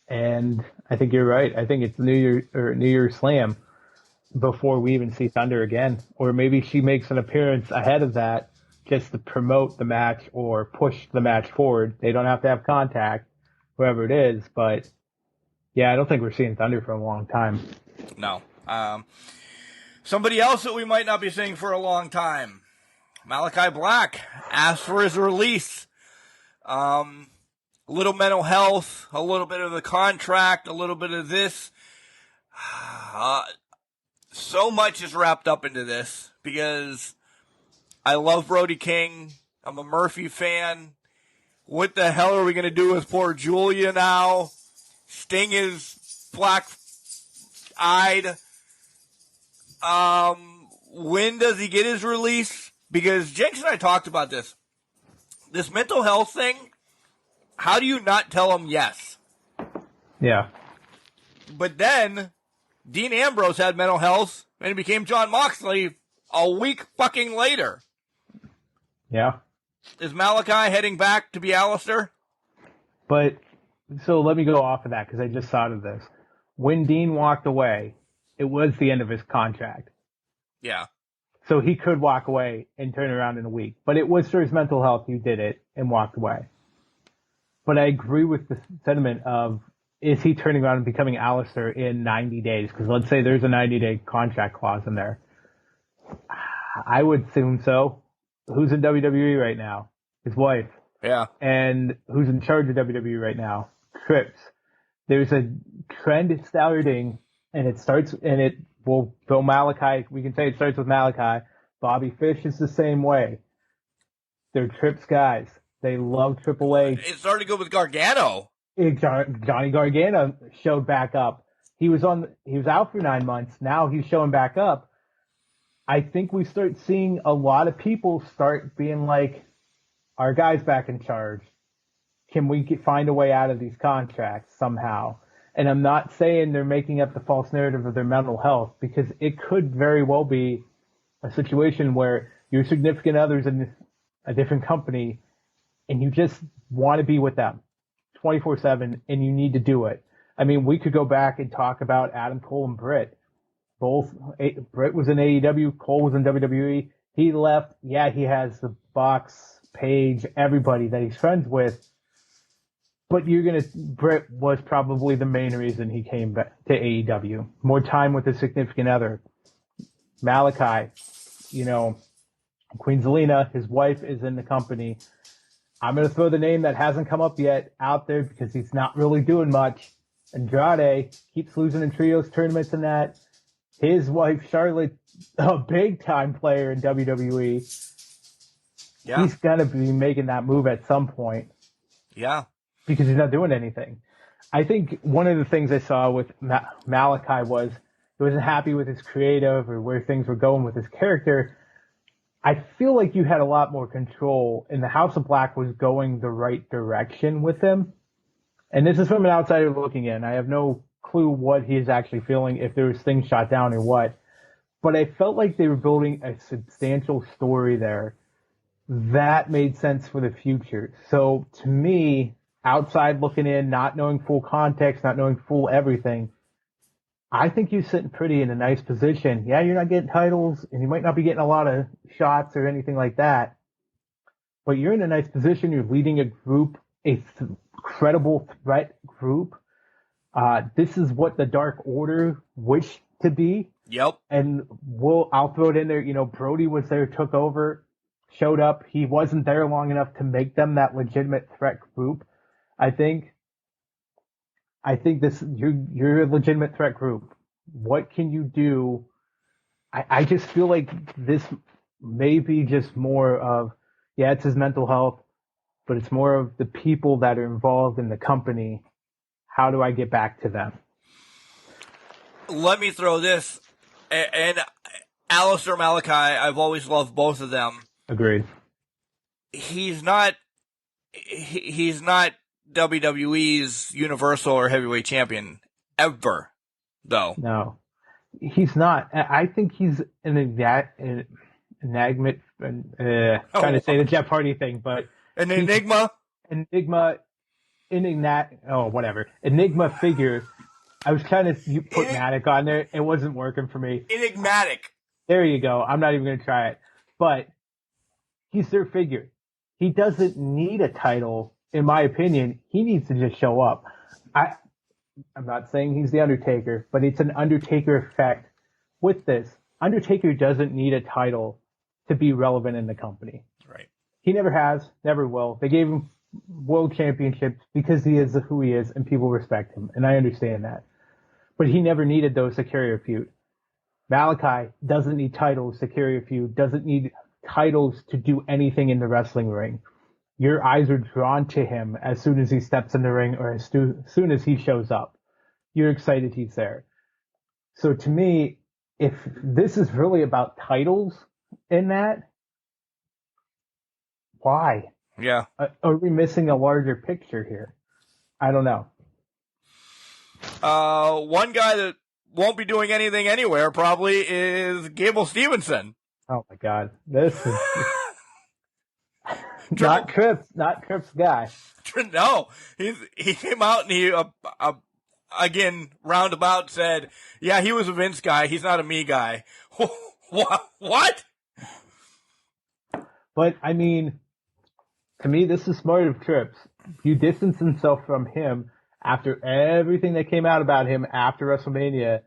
and I think you're right. I think it's New Year's Slam before we even see Thunder again. Or maybe she makes an appearance ahead of that just to promote the match or push the match forward. They don't have to have contact, whoever it is, but Yeah, I don't think we're seeing Thunder for a long time. No. Somebody else that we might not be seeing for a long time, Malachi Black, asked for his release. A little mental health, a little bit of the contract, a little bit of this. So much is wrapped up into this because I love Brody King. I'm a Murphy fan. What the hell are we going to do with poor Julia now? Sting is black-eyed. When does he get his release? Because Jenks and I talked about this. This mental health thing, how do you not tell him yes? Yeah. But then, Dean Ambrose had mental health, and he became Jon Moxley a week fucking later. Yeah. Is Malachi heading back to be Alistair? But, so let me go off of that because I just thought of this. When Dean walked away, it was the end of his contract. Yeah. So he could walk away and turn around in a week. But it was for his mental health he did it and walked away. But I agree with the sentiment of, is he turning around and becoming Alistair in 90 days? Because let's say there's a 90-day contract clause in there. I would assume so. Who's in WWE right now? His wife. Yeah. And who's in charge of WWE right now? Trips. There's a trend starting, and it starts, and it will go Malachi. We can say it starts with Malachi. Bobby Fish is the same way. They're Trips guys. They love Triple H. It started to go with Gargano. Johnny Gargano showed back up. He was out for 9 months. Now he's showing back up. I think we start seeing a lot of people start being like, our guy's back in charge. Can we find a way out of these contracts somehow? And I'm not saying they're making up the false narrative of their mental health, because it could very well be a situation where your significant other's in a different company and you just want to be with them 24/7 and you need to do it. I mean, we could go back and talk about Adam Cole and Britt. Britt was in AEW, Cole was in WWE. He left. Yeah, he has the Box, Page, everybody that he's friends with. But Britt was probably the main reason he came back to AEW. More time with his significant other. Malachi, Queen Zelina, his wife is in the company. I'm going to throw the name that hasn't come up yet out there because he's not really doing much. Andrade keeps losing in trios tournaments and that. His wife, Charlotte, a big-time player in WWE. Yeah. He's going to be making that move at some point. Yeah. Because he's not doing anything. I think one of the things I saw with Malachi was he wasn't happy with his creative or where things were going with his character. I feel like you had a lot more control, and the House of Black was going the right direction with him. And this is from an outsider looking in. I have no clue what he is actually feeling, if there was things shot down or what. But I felt like they were building a substantial story there that made sense for the future. So to me, outside looking in, not knowing full context, not knowing full everything, I think you're sitting pretty in a nice position. Yeah, you're not getting titles, and you might not be getting a lot of shots or anything like that, but you're in a nice position. You're leading a group, credible threat group. This is what the Dark Order wished to be. Yep. And I'll throw it in there. Brody was there, took over, showed up. He wasn't there long enough to make them that legitimate threat group. I think you're a legitimate threat group. What can you do? I just feel like this may be just more of, yeah, it's his mental health, but it's more of the people that are involved in the company. How do I get back to them? Let me throw this. And Alistair, Malachi, I've always loved both of them. Agreed. He's not WWE's Universal or Heavyweight Champion ever, though. No, he's not. I think he's an enigma. Trying to say the Jeff Hardy thing, but an enigma. Enigma figure. I was trying to put Matic on there. It wasn't working for me. Enigmatic. There you go. I'm not even going to try it. But he's their figure. He doesn't need a title, in my opinion. He needs to just show up. I'm not saying he's the Undertaker, but it's an Undertaker effect with this. Undertaker doesn't need a title to be relevant in the company. Right. He never has, never will. They gave him world championships because he is who he is and people respect him, and I understand that. But he never needed those to carry a feud. Malachi doesn't need titles to carry a feud, doesn't need titles to do anything in the wrestling ring. Your eyes are drawn to him as soon as he steps in the ring or as soon as he shows up. You're excited he's there. So to me, if this is really about titles in that, why? Yeah. Are we missing a larger picture here? I don't know. One guy that won't be doing anything anywhere probably is Gable Stevenson. Oh my God. This is not Tripp's guy. No, he came out and he again roundabout said, "Yeah, he was a Vince guy. He's not a me guy." What? But I mean, to me, this is smart of Tripp's. You distance himself from him after everything that came out about him after WrestleMania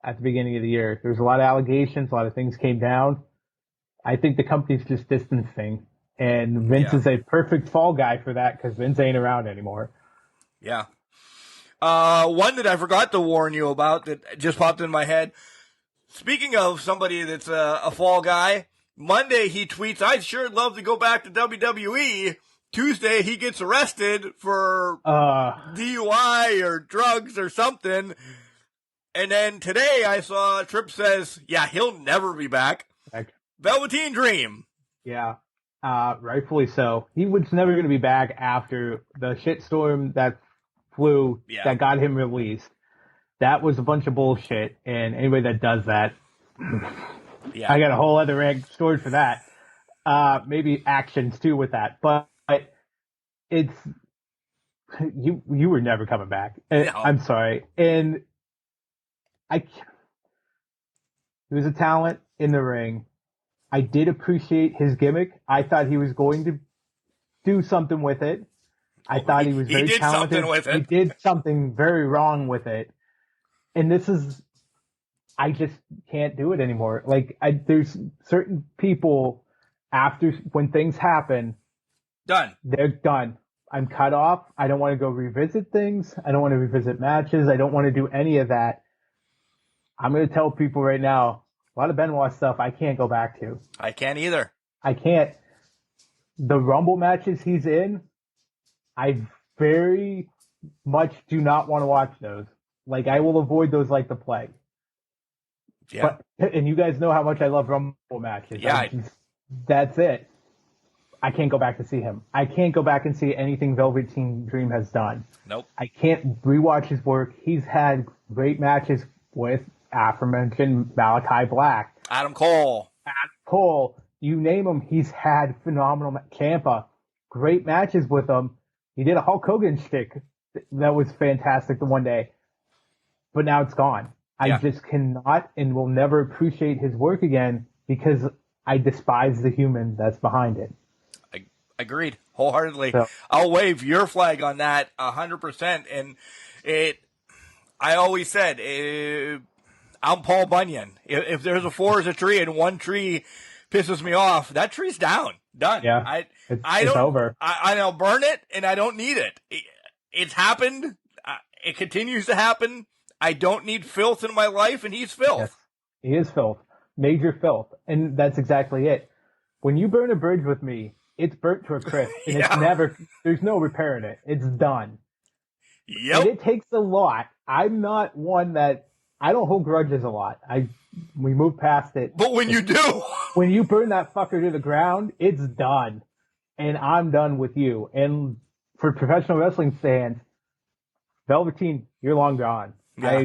at the beginning of the year. There was a lot of allegations, a lot of things came down. I think the company's just distancing. And Vince is a perfect fall guy for that because Vince ain't around anymore. Yeah. One that I forgot to warn you about that just popped in my head. Speaking of somebody that's a fall guy, Monday he tweets, "I'd sure love to go back to WWE." Tuesday he gets arrested for DUI or drugs or something. And then today I saw Tripp says, "Yeah, he'll never be back." Velveteen Dream. Yeah. Rightfully so. He was never going to be back after the shitstorm that flew that got him released. That was a bunch of bullshit, and anybody that does that, I got a whole other story for that. Maybe actions too with that, but it's you were never coming back. No. I'm sorry, and he was a talent in the ring. I did appreciate his gimmick. I thought he was going to do something with it. I thought he was very talented. He did something very wrong with it. And I just can't do it anymore. Like, there's certain people after, when things happen. Done. They're done. I'm cut off. I don't want to go revisit things. I don't want to revisit matches. I don't want to do any of that. I'm going to tell people right now, a lot of Benoit stuff I can't go back to. I can't either. I can't. The Rumble matches he's in, I very much do not want to watch those. Like, I will avoid those like the plague. Yeah. And you guys know how much I love Rumble matches. Yeah. That's it. I can't go back to see him. I can't go back and see anything Velveteen Dream has done. Nope. I can't rewatch his work. He's had great matches with aforementioned Malachi Black. Adam Cole, you name him, he's had phenomenal Ciampa, great matches with him. He did a Hulk Hogan shtick that was fantastic the one day, but now it's gone. I just cannot and will never appreciate his work again because I despise the human that's behind it. Agreed, wholeheartedly. So, I'll wave your flag on that 100%. And I always said, I'm Paul Bunyan. If there's a forest, a tree, and one tree pisses me off, that tree's down. Done. Yeah, it's over. I'll burn it, and I don't need it. It's happened. It continues to happen. I don't need filth in my life, and he's filth. Yes, he is filth. Major filth. And that's exactly it. When you burn a bridge with me, it's burnt to a crisp, and there's no repairing it. It's done. Yep. And it takes a lot. I'm not one that, I don't hold grudges a lot. We move past it. But when you do, when you burn that fucker to the ground, it's done. And I'm done with you. And for professional wrestling fans, Velveteen, you're long gone. Yeah.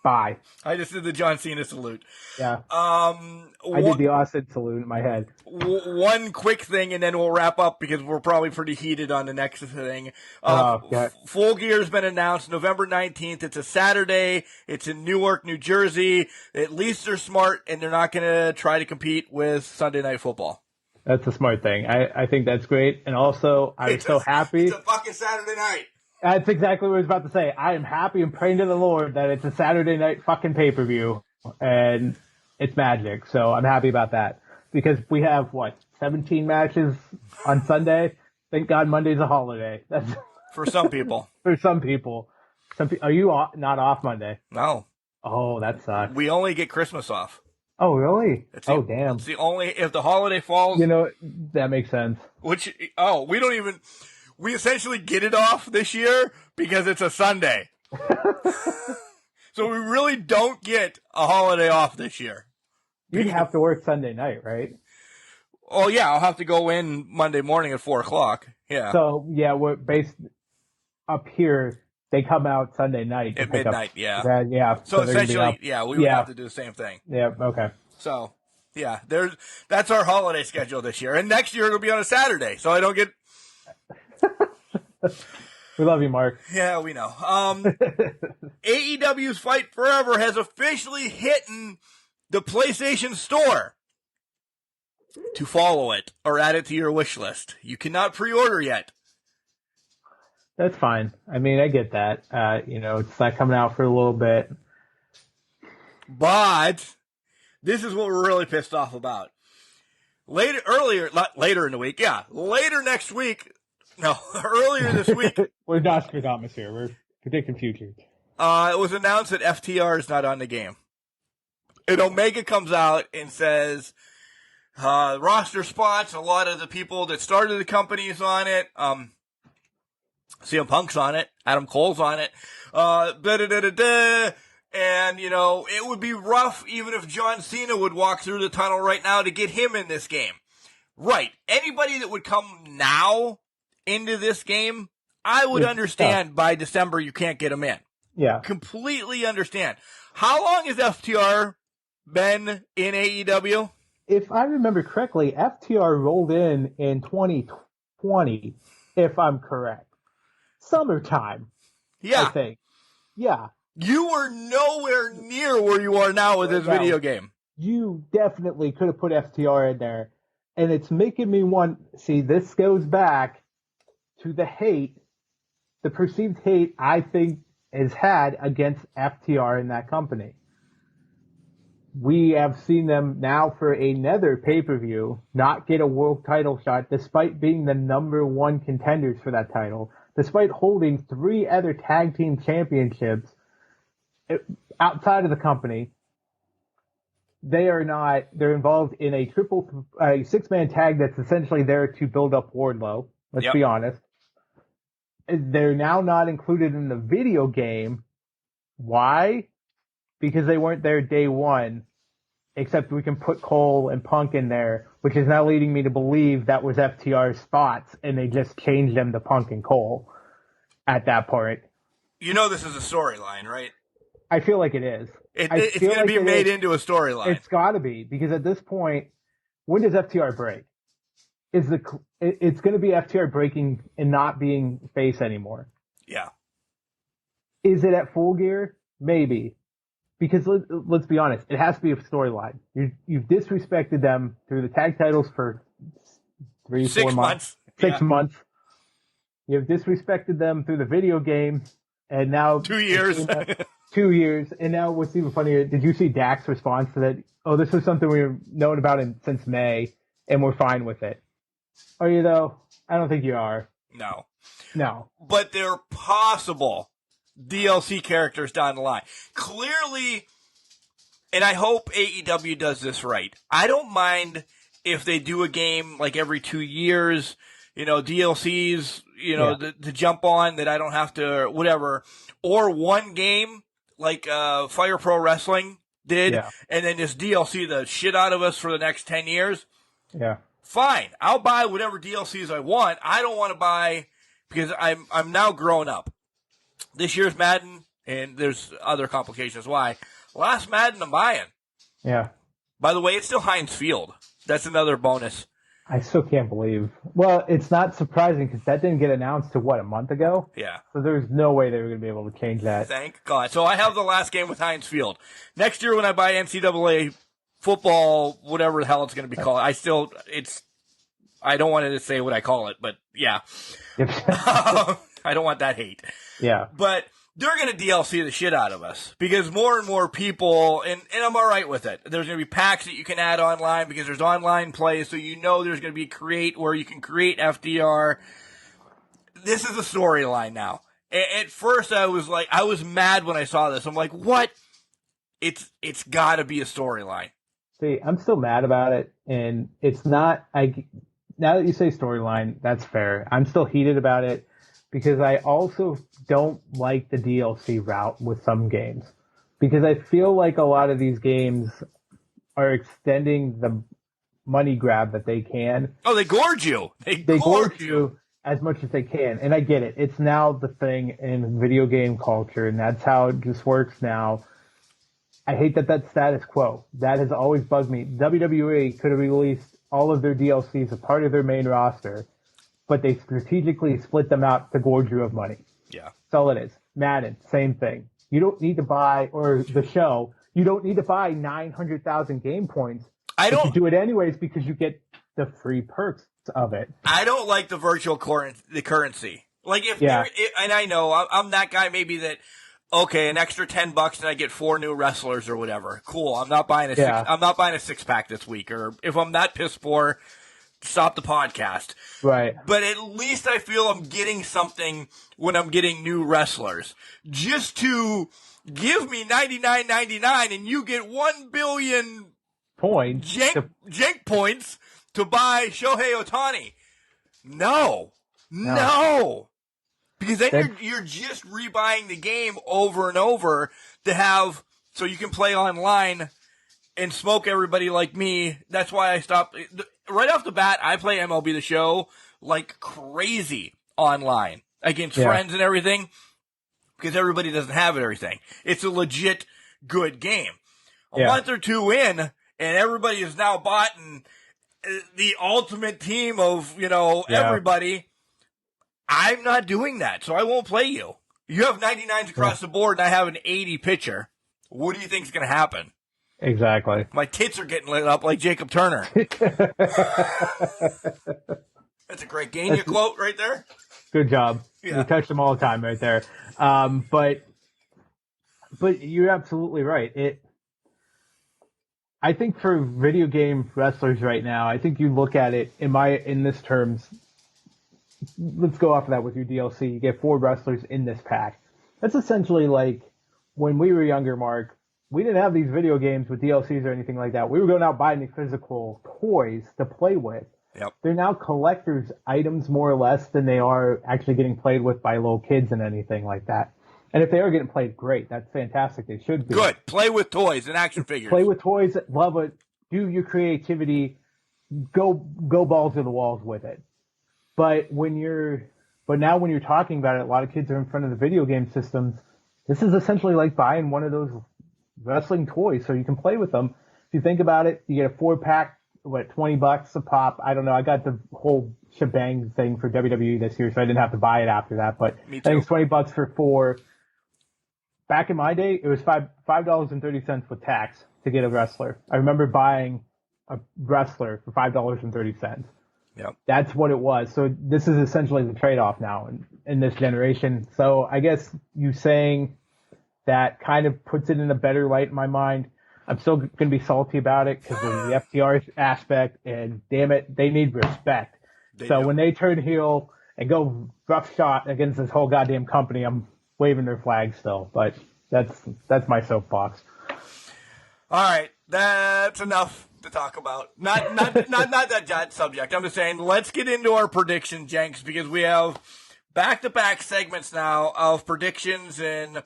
Bye. I just did the John Cena salute. Yeah. I did the Austin salute in my head. One quick thing, and then we'll wrap up because we're probably pretty heated on the next thing. Full Gear's been announced November 19th. It's a Saturday. It's in Newark, New Jersey. At least they're smart, and they're not going to try to compete with Sunday Night Football. That's a smart thing. I think that's great. And also, I was so happy. It's a fucking Saturday night. That's exactly what I was about to say. I am happy and praying to the Lord that it's a Saturday night fucking pay-per-view and it's magic. So I'm happy about that because we have 17 matches on Sunday. Thank God Monday's a holiday. That's For some people. for some people. Are you not off Monday? No. Oh, that sucks. We only get Christmas off. Oh, really? Damn. It's the only, if the holiday falls. That makes sense. We essentially get it off this year because it's a Sunday. So we really don't get a holiday off this year. You'd have to work Sunday night, right? Oh, yeah, I'll have to go in Monday morning at 4 o'clock. Yeah. So, yeah, we're based up here. They come out Sunday night. At midnight, yeah. Yeah. So essentially, we would have to do the same thing. Yeah, okay. So, yeah, that's our holiday schedule this year. And next year it'll be on a Saturday, so I don't get... We love you, Mark. Yeah, we know. AEW's Fight Forever has officially hit the PlayStation Store. To follow it or add it to your wish list. You cannot pre-order yet. That's fine. I mean, I get that. It's not coming out for a little bit. But this is what we're really pissed off about. Later next week. No, earlier this week. We're Nostradamus here. We're predicting futures. It was announced that FTR is not on the game. And Omega comes out and says, roster spots, a lot of the people that started the company is on it. CM Punk's on it. Adam Cole's on it. And, it would be rough even if John Cena would walk through the tunnel right now to get him in this game. Right. Anybody that would come now into this game, I would understand by December you can't get him in. Yeah. Completely understand. How long has FTR been in AEW? If I remember correctly, FTR rolled in 2020, if I'm correct. Summertime. Yeah. I think. Yeah. You were nowhere near where you are now with this video game. You definitely could have put FTR in there. And it's making me see, this goes back to the perceived hate I think is had against FTR in that company. We have seen them now for another pay-per-view not get a world title shot despite being the number one contenders for that title, despite holding 3 other tag team championships outside of the company. They're involved in a 6-man tag that's essentially there to build up Wardlow. Let's be honest. They're now not included in the video game. Why? Because they weren't there day one, except we can put Cole and Punk in there, which is now leading me to believe that was FTR's spots, and they just changed them to Punk and Cole at that point. This is a storyline, right? I feel like it is. It's going to be made into a storyline. It's got to be, because at this point, when does FTR break? It's going to be FTR breaking and not being face anymore. Yeah. Is it at Full Gear? Maybe. Because let's be honest, it has to be a storyline. You've disrespected them through the tag titles for 4 months. 6 months. You've disrespected them through the video game, and now 2 years. 2 years, and now what's even funnier? Did you see Dak's response to that? Oh, this is something we've known about since May, and we're fine with it. Are you though? I don't think you are. No. But they're possible DLC characters down the line. Clearly, and I hope AEW does this right. I don't mind if they do a game like every 2 years, DLCs, to jump on that I don't have to, whatever, or one game like Fire Pro Wrestling did, and then just DLC the shit out of us for the next 10 years. Yeah. Fine. I'll buy whatever DLCs I want. I don't want to buy, because I'm now grown up. This year's Madden, and there's other complications why. Last Madden I'm buying. Yeah. By the way, it's still Heinz Field. That's another bonus. I still can't believe. Well, it's not surprising because that didn't get announced to a month ago? Yeah. So there's no way they were going to be able to change that. Thank God. So I have the last game with Heinz Field. Next year when I buy NCAA football, whatever the hell it's going to be called, I don't want to say what I call it, but yeah. I don't want that hate. Yeah. But they're going to DLC the shit out of us because more and more people, and I'm all right with it. There's going to be packs that you can add online because there's online play, so you know there's going to be create where you can create FDR. This is a storyline now. At first, I was mad when I saw this. I'm like, what? It's got to be a storyline. See, I'm still mad about it, and it's not. Now that you say storyline, that's fair. I'm still heated about it because I also don't like the DLC route with some games because I feel like a lot of these games are extending the money grab that they can. Oh, they gorge you. They gorge you as much as they can, and I get it. It's now the thing in video game culture, and that's how it just works now. I hate that that's status quo. That has always bugged me. WWE could have released all of their DLCs as part of their main roster, but they strategically split them out to gorge you of money. Yeah. That's all it is. Madden, same thing. You don't need to buy, or the show, you don't need to buy 900,000 game points. You do it anyways because you get the free perks of it. I don't like the virtual currency. Like and I know I'm that guy maybe that, okay, an extra $10 and I get 4 new wrestlers or whatever. Cool. I'm not buying a 6-pack this week, or if I'm that pissed poor, stop the podcast. Right. But at least I feel I'm getting something when I'm getting new wrestlers. Just to give me $99.99 and you get 1 billion points, jank points to buy Shohei Ohtani. No. Because then you're just rebuying the game over and over to have, so you can play online and smoke everybody like me. That's why I stopped. Right off the bat, I play MLB The Show like crazy online against friends and everything because everybody doesn't have everything. It's a legit good game. A month or two in, and everybody is now bought the ultimate team of, everybody. I'm not doing that, so I won't play you. You have 99s across the board, and I have an 80 pitcher. What do you think is going to happen? Exactly. My tits are getting lit up like Jacob Turner. That's a great Gainey quote right there. Good job. Yeah. You touch them all the time right there. But you're absolutely right. I think for video game wrestlers right now, I think you look at it in this terms. Let's go off of that with your DLC. You get 4 wrestlers in this pack. That's essentially like when we were younger, Mark. We didn't have these video games with DLCs or anything like that. We were going out buying these physical toys to play with. Yep. They're now collector's items more or less than they are actually getting played with by little kids and anything like that. And if they are getting played, great. That's fantastic. They should be. Good. Play with toys and action figures. Play with toys. Love it. Do your creativity. Go balls to the walls with it. But now when you're talking about it, a lot of kids are in front of the video game systems. This is essentially like buying one of those wrestling toys so you can play with them. If you think about it, you get a 4-pack, $20 a pop. I don't know. I got the whole shebang thing for WWE this year, so I didn't have to buy it after that. But I think it's $20 for 4. Back in my day, it was $5.30 with tax to get a wrestler. I remember buying a wrestler for $5.30. Yep. That's what it was. So this is essentially the trade-off now in this generation. So I guess you saying that kind of puts it in a better light in my mind. I'm still going to be salty about it because of the FTR aspect, and damn it, they need respect. When they turn heel and go rough shot against this whole goddamn company, I'm waving their flag still. But that's my soapbox. All right, that's enough to talk about. Not that subject. I'm just saying, let's get into our predictions, Jenks, because we have back-to-back segments now of predictions and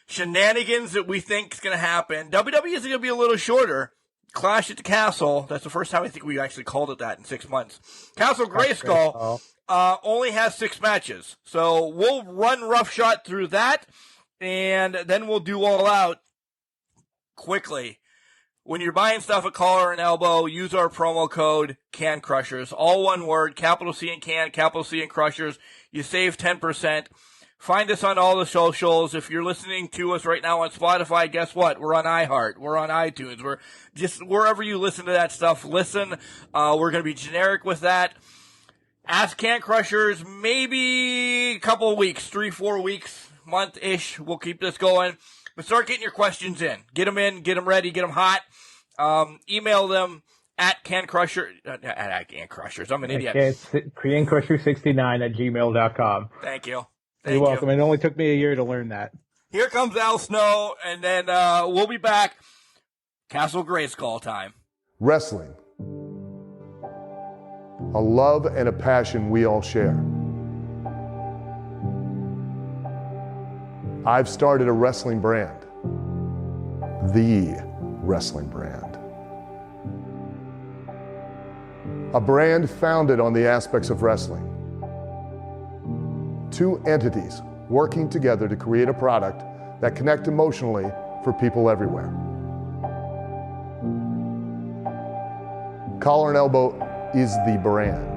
shenanigans that we think is going to happen. WWE is going to be a little shorter. Clash at the Castle. That's the first time I think we actually called it that in 6 months. Castle Grayskull only has 6 matches. So we'll run roughshod through that, and then we'll do All Out quickly. When you're buying stuff at Collar and Elbow, use our promo code CANCRUSHERS. All one word, capital C and Can, capital C and Crushers. You save 10%. Find us on all the socials. If you're listening to us right now on Spotify, guess what? We're on iHeart. We're on iTunes. We're just wherever you listen to that stuff, listen. We're going to be generic with that. Ask Can Crushers, maybe a couple of weeks, 3-4 weeks, month-ish. We'll keep this going. But start getting your questions in. Get them in, get them ready, get them hot. Email them at Can Crusher. At Can Crushers. I'm an idiot. CanCrusher69@gmail.com. Thank you. You're welcome. It only took me a year to learn that. Here comes Al Snow, and then we'll be back. Castle Grayskull time. Wrestling. A love and a passion we all share. I've started a wrestling brand. The wrestling brand. A brand founded on the aspects of wrestling. Two entities working together to create a product that connect emotionally for people everywhere. Collar and Elbow is the brand.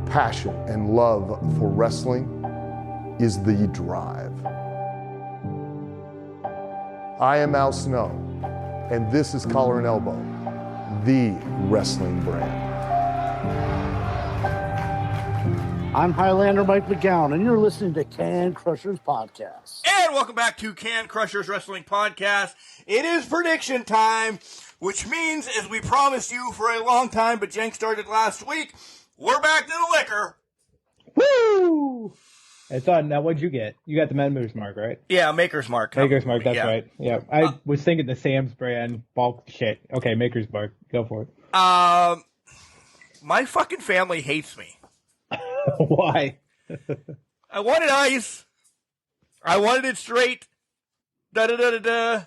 Passion and love for wrestling is the drive. I am Al Snow, and this is Collar and Elbow, the wrestling brand. I'm Highlander Mike McGowan, and you're listening to Can Crushers Podcast. And welcome back to Can Crushers Wrestling Podcast. It is prediction time, which means, as we promised you for a long time, but Jenk started last week, we're back to the liquor. Woo! It's on. Now, what'd you get? You got the Members Mark, right? Yeah, Maker's Mark. Maker's Mark, that's right. Yeah, I was thinking the Sam's brand bulk shit. Okay, Maker's Mark. Go for it. My fucking family hates me. Why? I wanted ice. I wanted it straight. Da-da-da-da-da.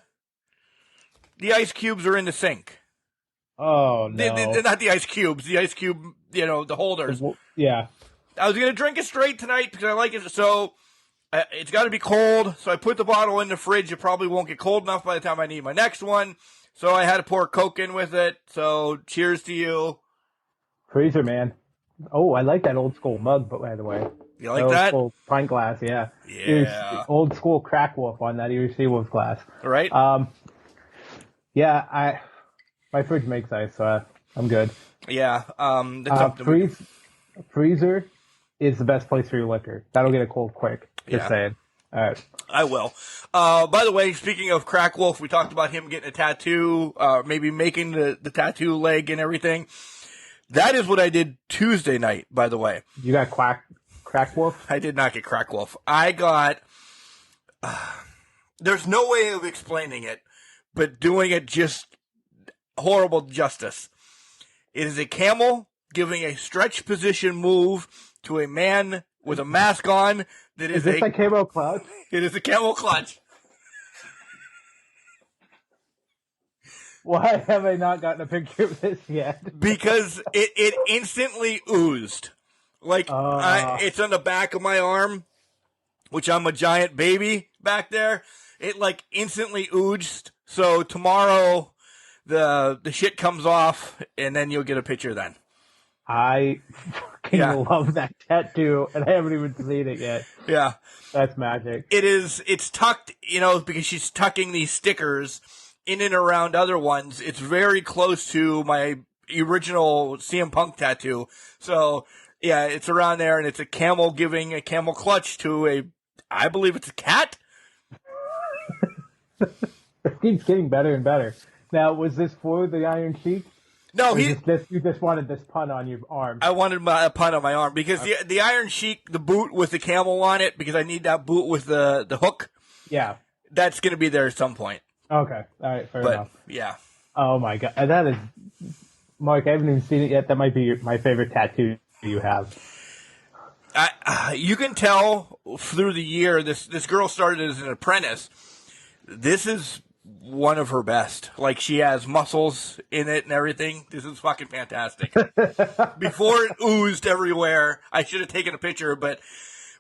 The ice cubes are in the sink. Oh, no. They're not the ice cubes. The ice cube, the holders. Yeah. I was going to drink it straight tonight because I like it. So it's got to be cold. So I put the bottle in the fridge. It probably won't get cold enough by the time I need my next one. So I had to pour Coke in with it. So cheers to you. Freezer, man. Oh, I like that old school mug, but by the way. You like that? Old school pint glass, yeah. Yeah. Old school crack wolf on that Erie Seawolf glass. All right. Yeah, my fridge makes ice, so I'm good. Yeah. That's freezer is the best place for your liquor. That'll get it cold quick. Just saying. All right. I will. By the way, speaking of Crack Wolf, we talked about him getting a tattoo, maybe making the tattoo leg and everything. That is what I did Tuesday night, by the way. You got Crack Wolf? I did not get Crack Wolf. I got... there's no way of explaining it, but doing it just horrible justice. It is a camel giving a stretch position move to a man with a mask on. Is this a camel clutch? It is a camel clutch. Why have I not gotten a picture of this yet? Because it instantly oozed. Like, it's on the back of my arm, which I'm a giant baby back there. It, like, instantly oozed. So tomorrow, the shit comes off, and then you'll get a picture then. I fucking love that tattoo, and I haven't even seen it yet. Yeah. That's magic. It's tucked, because she's tucking these stickers in and around other ones. It's very close to my original CM Punk tattoo. So, yeah, it's around there, and it's a camel giving a camel clutch to I believe it's a cat. It keeps getting better and better. Now, was this for the Iron Sheik? No, you just wanted this pun on your arm. I wanted a pun on my arm because the Iron Sheik, the boot with the camel on it, because I need that boot with the hook. Yeah. That's going to be there at some point. Okay. All right. Fair enough. Yeah. Oh my God. That is, Mark, I haven't even seen it yet. That might be my favorite tattoo you have. You can tell through the year, this girl started as an apprentice. This is one of her best. Like, she has muscles in it and everything. This is fucking fantastic. Before it oozed everywhere, I should have taken a picture, but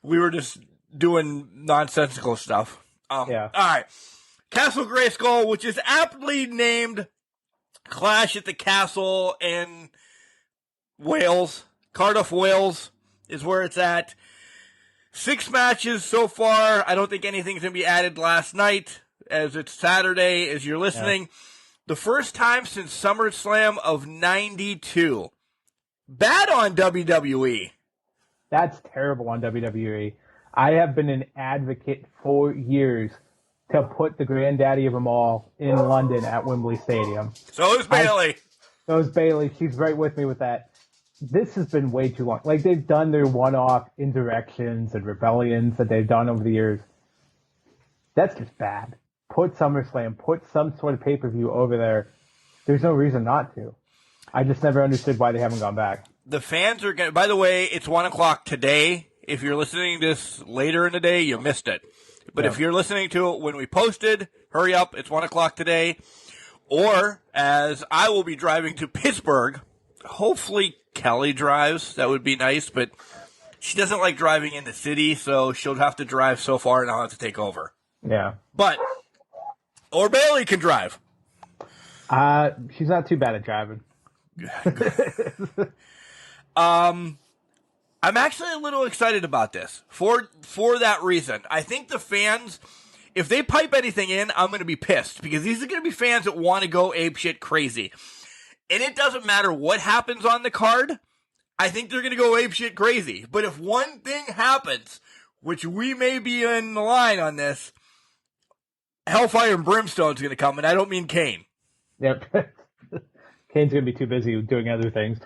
we were just doing nonsensical stuff. Yeah. All right. Castle Grayskull, which is aptly named Clash at the Castle in Wales. Cardiff, Wales is where it's at. 6 matches so far. I don't think anything's going to be added last night, as it's Saturday as you're listening. Yeah. The first time since SummerSlam of 92 Bad on WWE. That's terrible on WWE. I have been an advocate for years to put the granddaddy of them all in London at Wembley Stadium. So is Bailey. So is Bailey. She's right with me with that. This has been way too long. Like, they've done their one-off insurrections and rebellions that they've done over the years. That's just bad. Put SummerSlam, put some sort of pay-per-view over there. There's no reason not to. I just never understood why they haven't gone back. The fans are going to, by the way, it's 1 o'clock today. If you're listening to this later in the day, you missed it. But if you're listening to it when we posted, hurry up, it's 1 o'clock today. Or, as I will be driving to Pittsburgh, hopefully Kelly drives. That would be nice, but she doesn't like driving in the city, so she'll have to drive so far and I'll have to take over. Yeah. But, or Bailey can drive. She's not too bad at driving. I'm actually a little excited about this for that reason. I think the fans, if they pipe anything in, I'm going to be pissed because these are going to be fans that want to go apeshit crazy. And it doesn't matter what happens on the card. I think they're going to go apeshit crazy. But if one thing happens, which we may be in the line on this, Hellfire and Brimstone's going to come, and I don't mean Kane. Yep. Kane's going to be too busy doing other things.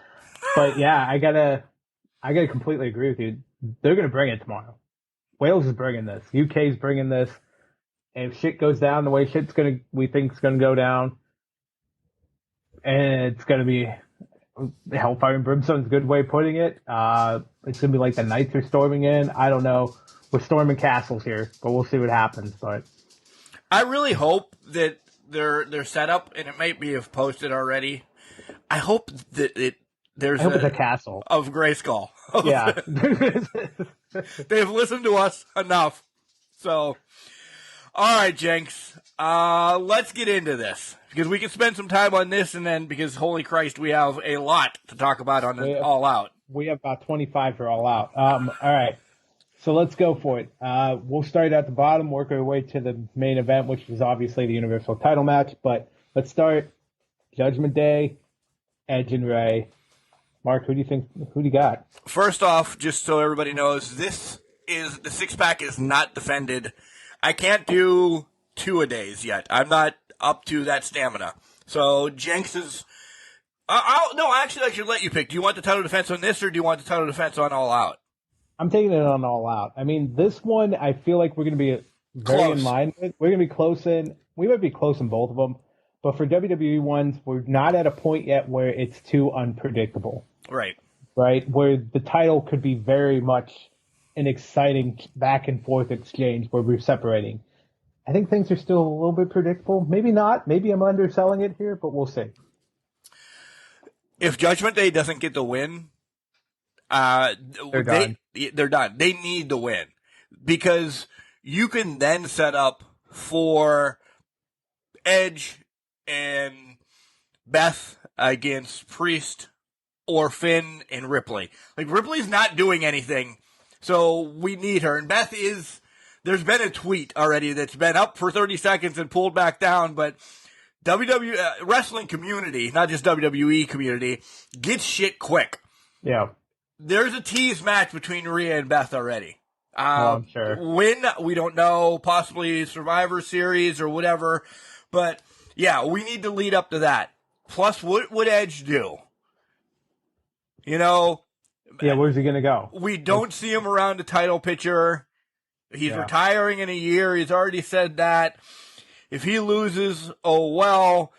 But yeah, I gotta completely agree with you. They're going to bring it tomorrow. Wales is bringing this. UK's bringing this. And if shit goes down the way we think it's going to go down, and it's going to be Hellfire and Brimstone's a good way of putting it. It's going to be like the Knights are storming in. I don't know. We're storming castles here, but we'll see what happens. But I really hope that their setup, and it might be have posted already. I hope that there's it's a castle of Grayskull. Yeah. They've listened to us enough. So, all right, Jenks, let's get into this because we can spend some time on this, and then because holy Christ, we have a lot to talk about on All Out. We have about 25 for All Out. All right. So let's go for it. We'll start at the bottom, work our way to the main event, which is obviously the Universal title match. But let's start Judgment Day, Edge and Rey. Mark, who do you got? First off, just so everybody knows, the 6-pack is not defended. I can't do 2-a-days yet. I'm not up to that stamina. So Jenks is... I should let you pick. Do you want the title defense on this, or do you want the title defense on All Out? I'm taking it on All Out. I mean, this one, I feel like we're going to be very in line with. We're going to be close in. We might be close in both of them. But for WWE ones, we're not at a point yet where it's too unpredictable. Right. Right? Where the title could be very much an exciting back and forth exchange where we're separating. I think things are still a little bit predictable. Maybe not. Maybe I'm underselling it here, but we'll see. If Judgment Day doesn't get the win, they're done. They're done. They need the win because you can then set up for Edge and Beth against Priest or Finn and Ripley. Like, Ripley's not doing anything, so we need her. And Beth is, there's been a tweet already that's been up for 30 seconds and pulled back down, but wrestling community, not just WWE community, gets shit quick. Yeah. There's a tease match between Rhea and Beth already. I'm sure. When, we don't know, possibly Survivor Series or whatever, but yeah, we need to lead up to that. Plus, what would Edge do? You know? Yeah, where's he going to go? We don't see him around the title picture. He's retiring in a year. He's already said that. If he loses, oh well.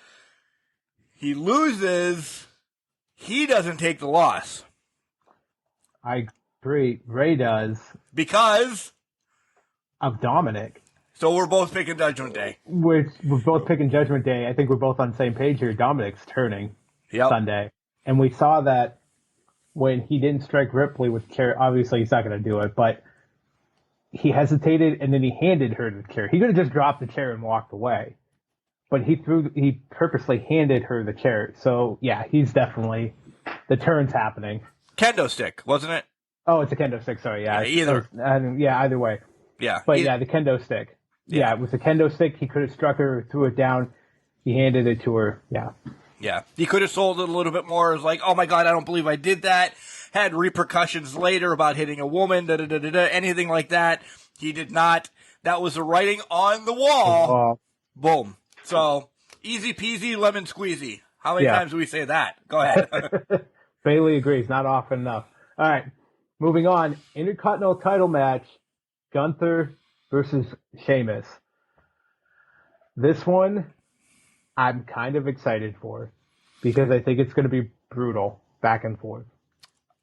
He loses, he doesn't take the loss. I agree. Rey does. Because? Of Dominic. So we're both picking Judgment Day. We're both picking Judgment Day. I think we're both on the same page here. Dominic's turning Sunday. And we saw that when he didn't strike Ripley with the chair. Obviously, he's not going to do it, but he hesitated, and then he handed her the chair. He could have just dropped the chair and walked away. But he purposely handed her the chair. So, yeah, he's definitely... The turn's happening. Kendo stick, wasn't it? Oh, it's a kendo stick. Sorry, yeah. Either. Either way. Yeah. But the kendo stick. Yeah, it was a kendo stick. He could have struck her, threw it down. He handed it to her. Yeah. Yeah, he could have sold it a little bit more. It was like, oh my God, I don't believe I did that. Had repercussions later about hitting a woman, anything like that. He did not. That was the writing on the wall. Boom. So, easy peasy, lemon squeezy. How many times do we say that? Go ahead. Bailey agrees, not often enough. All right, moving on. Intercontinental title match, Gunther versus Sheamus. This one, I'm kind of excited for because I think it's going to be brutal back and forth.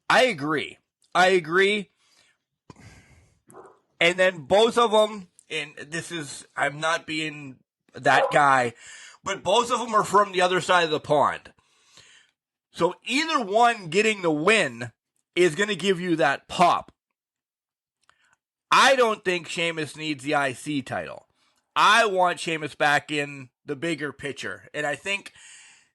I agree. And then both of them, and I'm not being that guy, but both of them are from the other side of the pond. So either one getting the win is going to give you that pop. I don't think Sheamus needs the IC title. I want Sheamus back in the bigger picture. And I think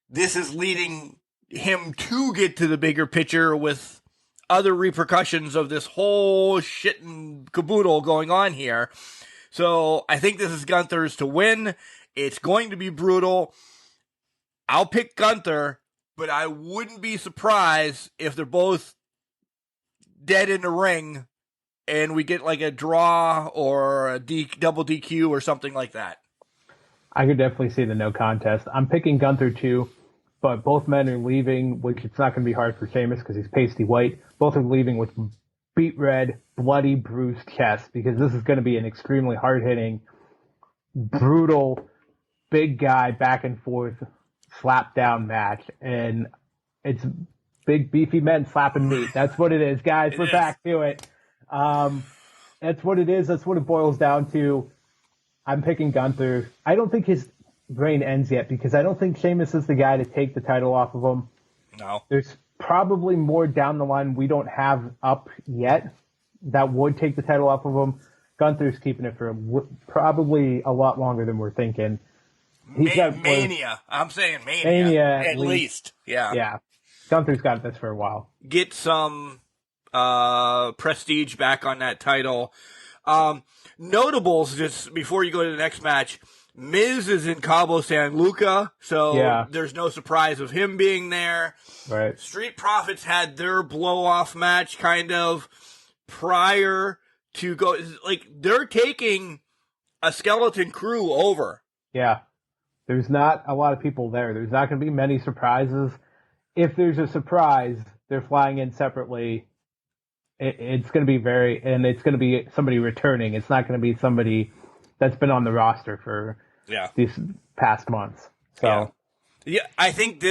this is leading him to get to the bigger picture with other repercussions of this whole shit and caboodle going on here. So I think this is Gunther's to win. It's going to be brutal. I'll pick Gunther, but I wouldn't be surprised if they're both dead in the ring and we get like a draw or a double DQ or something like that. I could definitely see the no contest. I'm picking Gunther too, but both men are leaving, which it's not going to be hard for Sheamus because he's pasty white. Both are leaving with beet red, bloody, bruised chest because this is going to be an extremely hard-hitting, brutal, big guy back and forth slap down match. And it's big, beefy men slapping meat. That's what it is, guys. We're back to it. That's what it is. That's what it boils down to. I'm picking Gunther. I don't think his reign ends yet because I don't think Sheamus is the guy to take the title off of him. No. There's probably more down the line we don't have up yet that would take the title off of him. Gunther's keeping it for probably a lot longer than we're thinking. Mania. I'm saying Mania. Mania at least. Yeah. Yeah. Gunther's got this for a while. Get some prestige back on that title. Notables, just before you go to the next match, Miz is in Cabo San Luca, so there's no surprise of him being there. Right. Street Profits had their blow-off match kind of prior to go. Like, they're taking a skeleton crew over. Yeah. There's not a lot of people there. There's not going to be many surprises. If there's a surprise, they're flying in separately. It's going to be and it's going to be somebody returning. It's not going to be somebody that's been on the roster for these past months. So, yeah, I think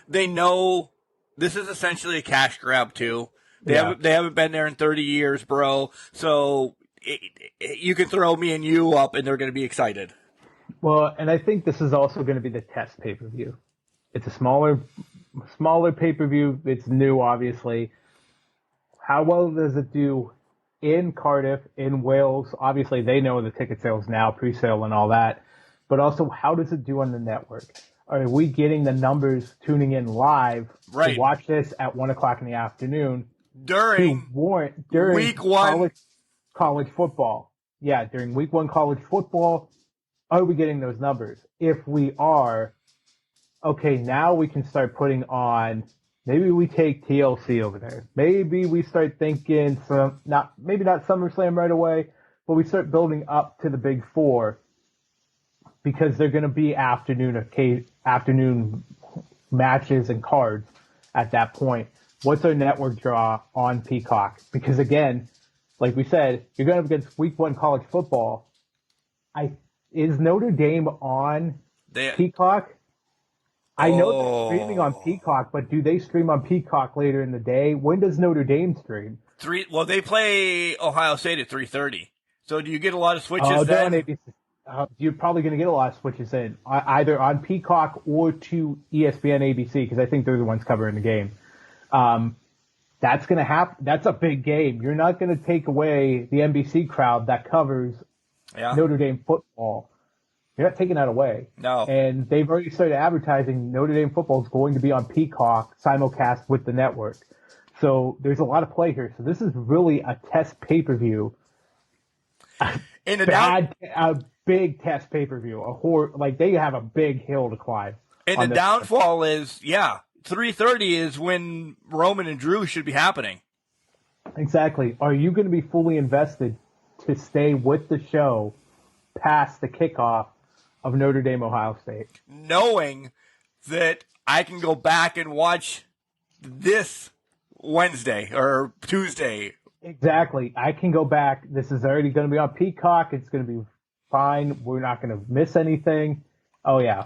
they know this is essentially a cash grab too. They haven't been there in 30 years, bro. So you can throw me and you up, and they're going to be excited. Well, and I think this is also going to be the test pay-per-view. It's a smaller pay-per-view. It's new, obviously. How well does it do in Cardiff, in Wales? Obviously, they know the ticket sales now, pre-sale and all that. But also, how does it do on the network? Are we getting the numbers tuning in live to watch this at 1 o'clock in the afternoon during week one college football? Yeah, during week one college football, are we getting those numbers? If we are, okay, now we can start putting on. Maybe we take TLC over there. Maybe we start thinking maybe not SummerSlam right away, but we start building up to the big four because they're going to be afternoon matches and cards at that point. What's our network draw on Peacock? Because again, like we said, you're going up against week one college football. Is Notre Dame on Peacock? I know they're streaming on Peacock, but do they stream on Peacock later in the day? When does Notre Dame stream? Well, they play Ohio State at 3:30. So do you get a lot of switches then? You're probably going to get a lot of switches in, either on Peacock or to ESPN ABC, because I think they're the ones covering the game. That's going to happen. That's a big game. You're not going to take away the NBC crowd that covers Notre Dame football. You're not taking that away. No. And they've already started advertising Notre Dame football is going to be on Peacock, simulcast with the network. So there's a lot of play here. So this is really a test pay-per-view. A big test pay-per-view. They have a big hill to climb. And the downfall is, 3:30 is when Roman and Drew should be happening. Exactly. Are you going to be fully invested to stay with the show past the kickoff of Notre Dame, Ohio State? Knowing that I can go back and watch this Wednesday or Tuesday. Exactly. I can go back. This is already going to be on Peacock. It's going to be fine. We're not going to miss anything. Oh, yeah.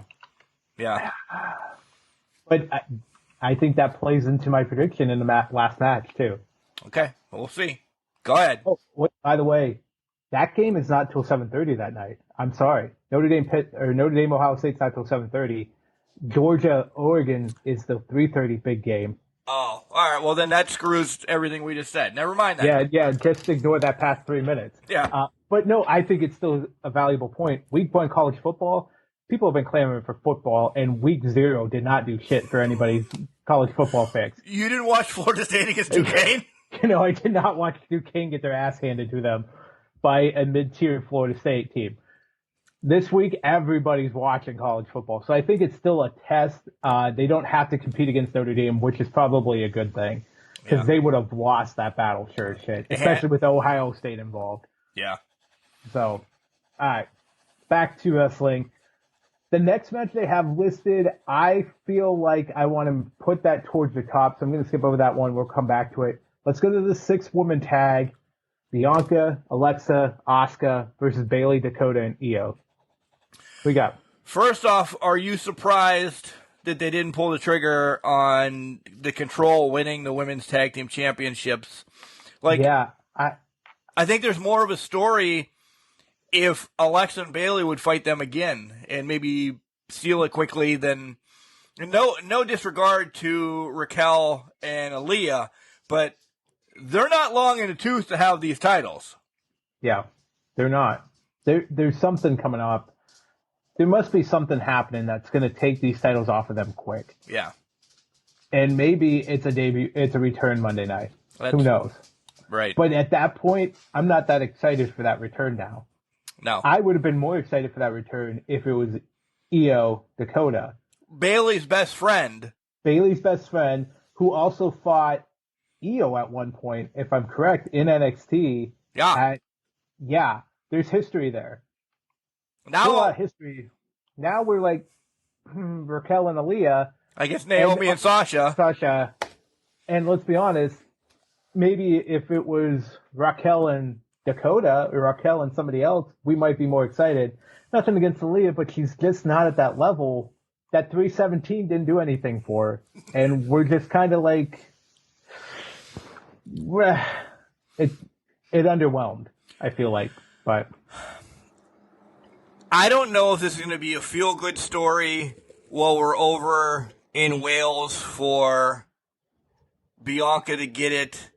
Yeah. But I think that plays into my prediction in the last match, too. Okay. We'll see. Go ahead. Oh, by the way, that game is not till 7:30 that night. I'm sorry. Notre Dame, Ohio State's not till 7:30. Georgia, Oregon is the 3:30 big game. Oh, all right. Well, then that screws everything we just said. Never mind that. Yeah. Just ignore that past 3 minutes. Yeah. But no, I think it's still a valuable point. Week 1 college football, people have been clamoring for football, and week 0 did not do shit for anybody's college football fix. You didn't watch Florida State against Duquesne? I did not watch Duquesne get their ass handed to them by a mid-tier Florida State team. This week, everybody's watching college football, so I think it's still a test. They don't have to compete against Notre Dame, which is probably a good thing, because they would have lost that battle, sure as shit, especially with Ohio State involved. Yeah. So, all right, back to wrestling. The next match they have listed, I feel like I want to put that towards the top, so I'm going to skip over that one. We'll come back to it. Let's go to the 6-woman tag. Bianca, Alexa, Asuka versus Bayley, Dakota, and Io. We got. First off, are you surprised that they didn't pull the trigger on the Control winning the women's tag team championships? I think there's more of a story if Alexa and Bayley would fight them again and maybe steal it quickly. Then no disregard to Raquel and Aaliyah, but they're not long in the tooth to have these titles. Yeah, they're not. There's something coming up. There must be something happening that's going to take these titles off of them quick. Yeah. And maybe it's a return Monday night. Who knows? Right. But at that point, I'm not that excited for that return now. No. I would have been more excited for that return if it was Io, Dakota. Bayley's best friend, who also fought Io at one point, if I'm correct, in NXT. Yeah. There's history there. Now, a lot of history. Now we're like Raquel and Aaliyah. I guess Naomi and Sasha. And let's be honest, maybe if it was Raquel and Dakota or Raquel and somebody else, we might be more excited. Nothing against Aaliyah, but she's just not at that level. That 317 didn't do anything for her. And we're just kind of like, it underwhelmed, I feel like. But I don't know if this is going to be a feel-good story while we're over in Wales for Bianca to get it.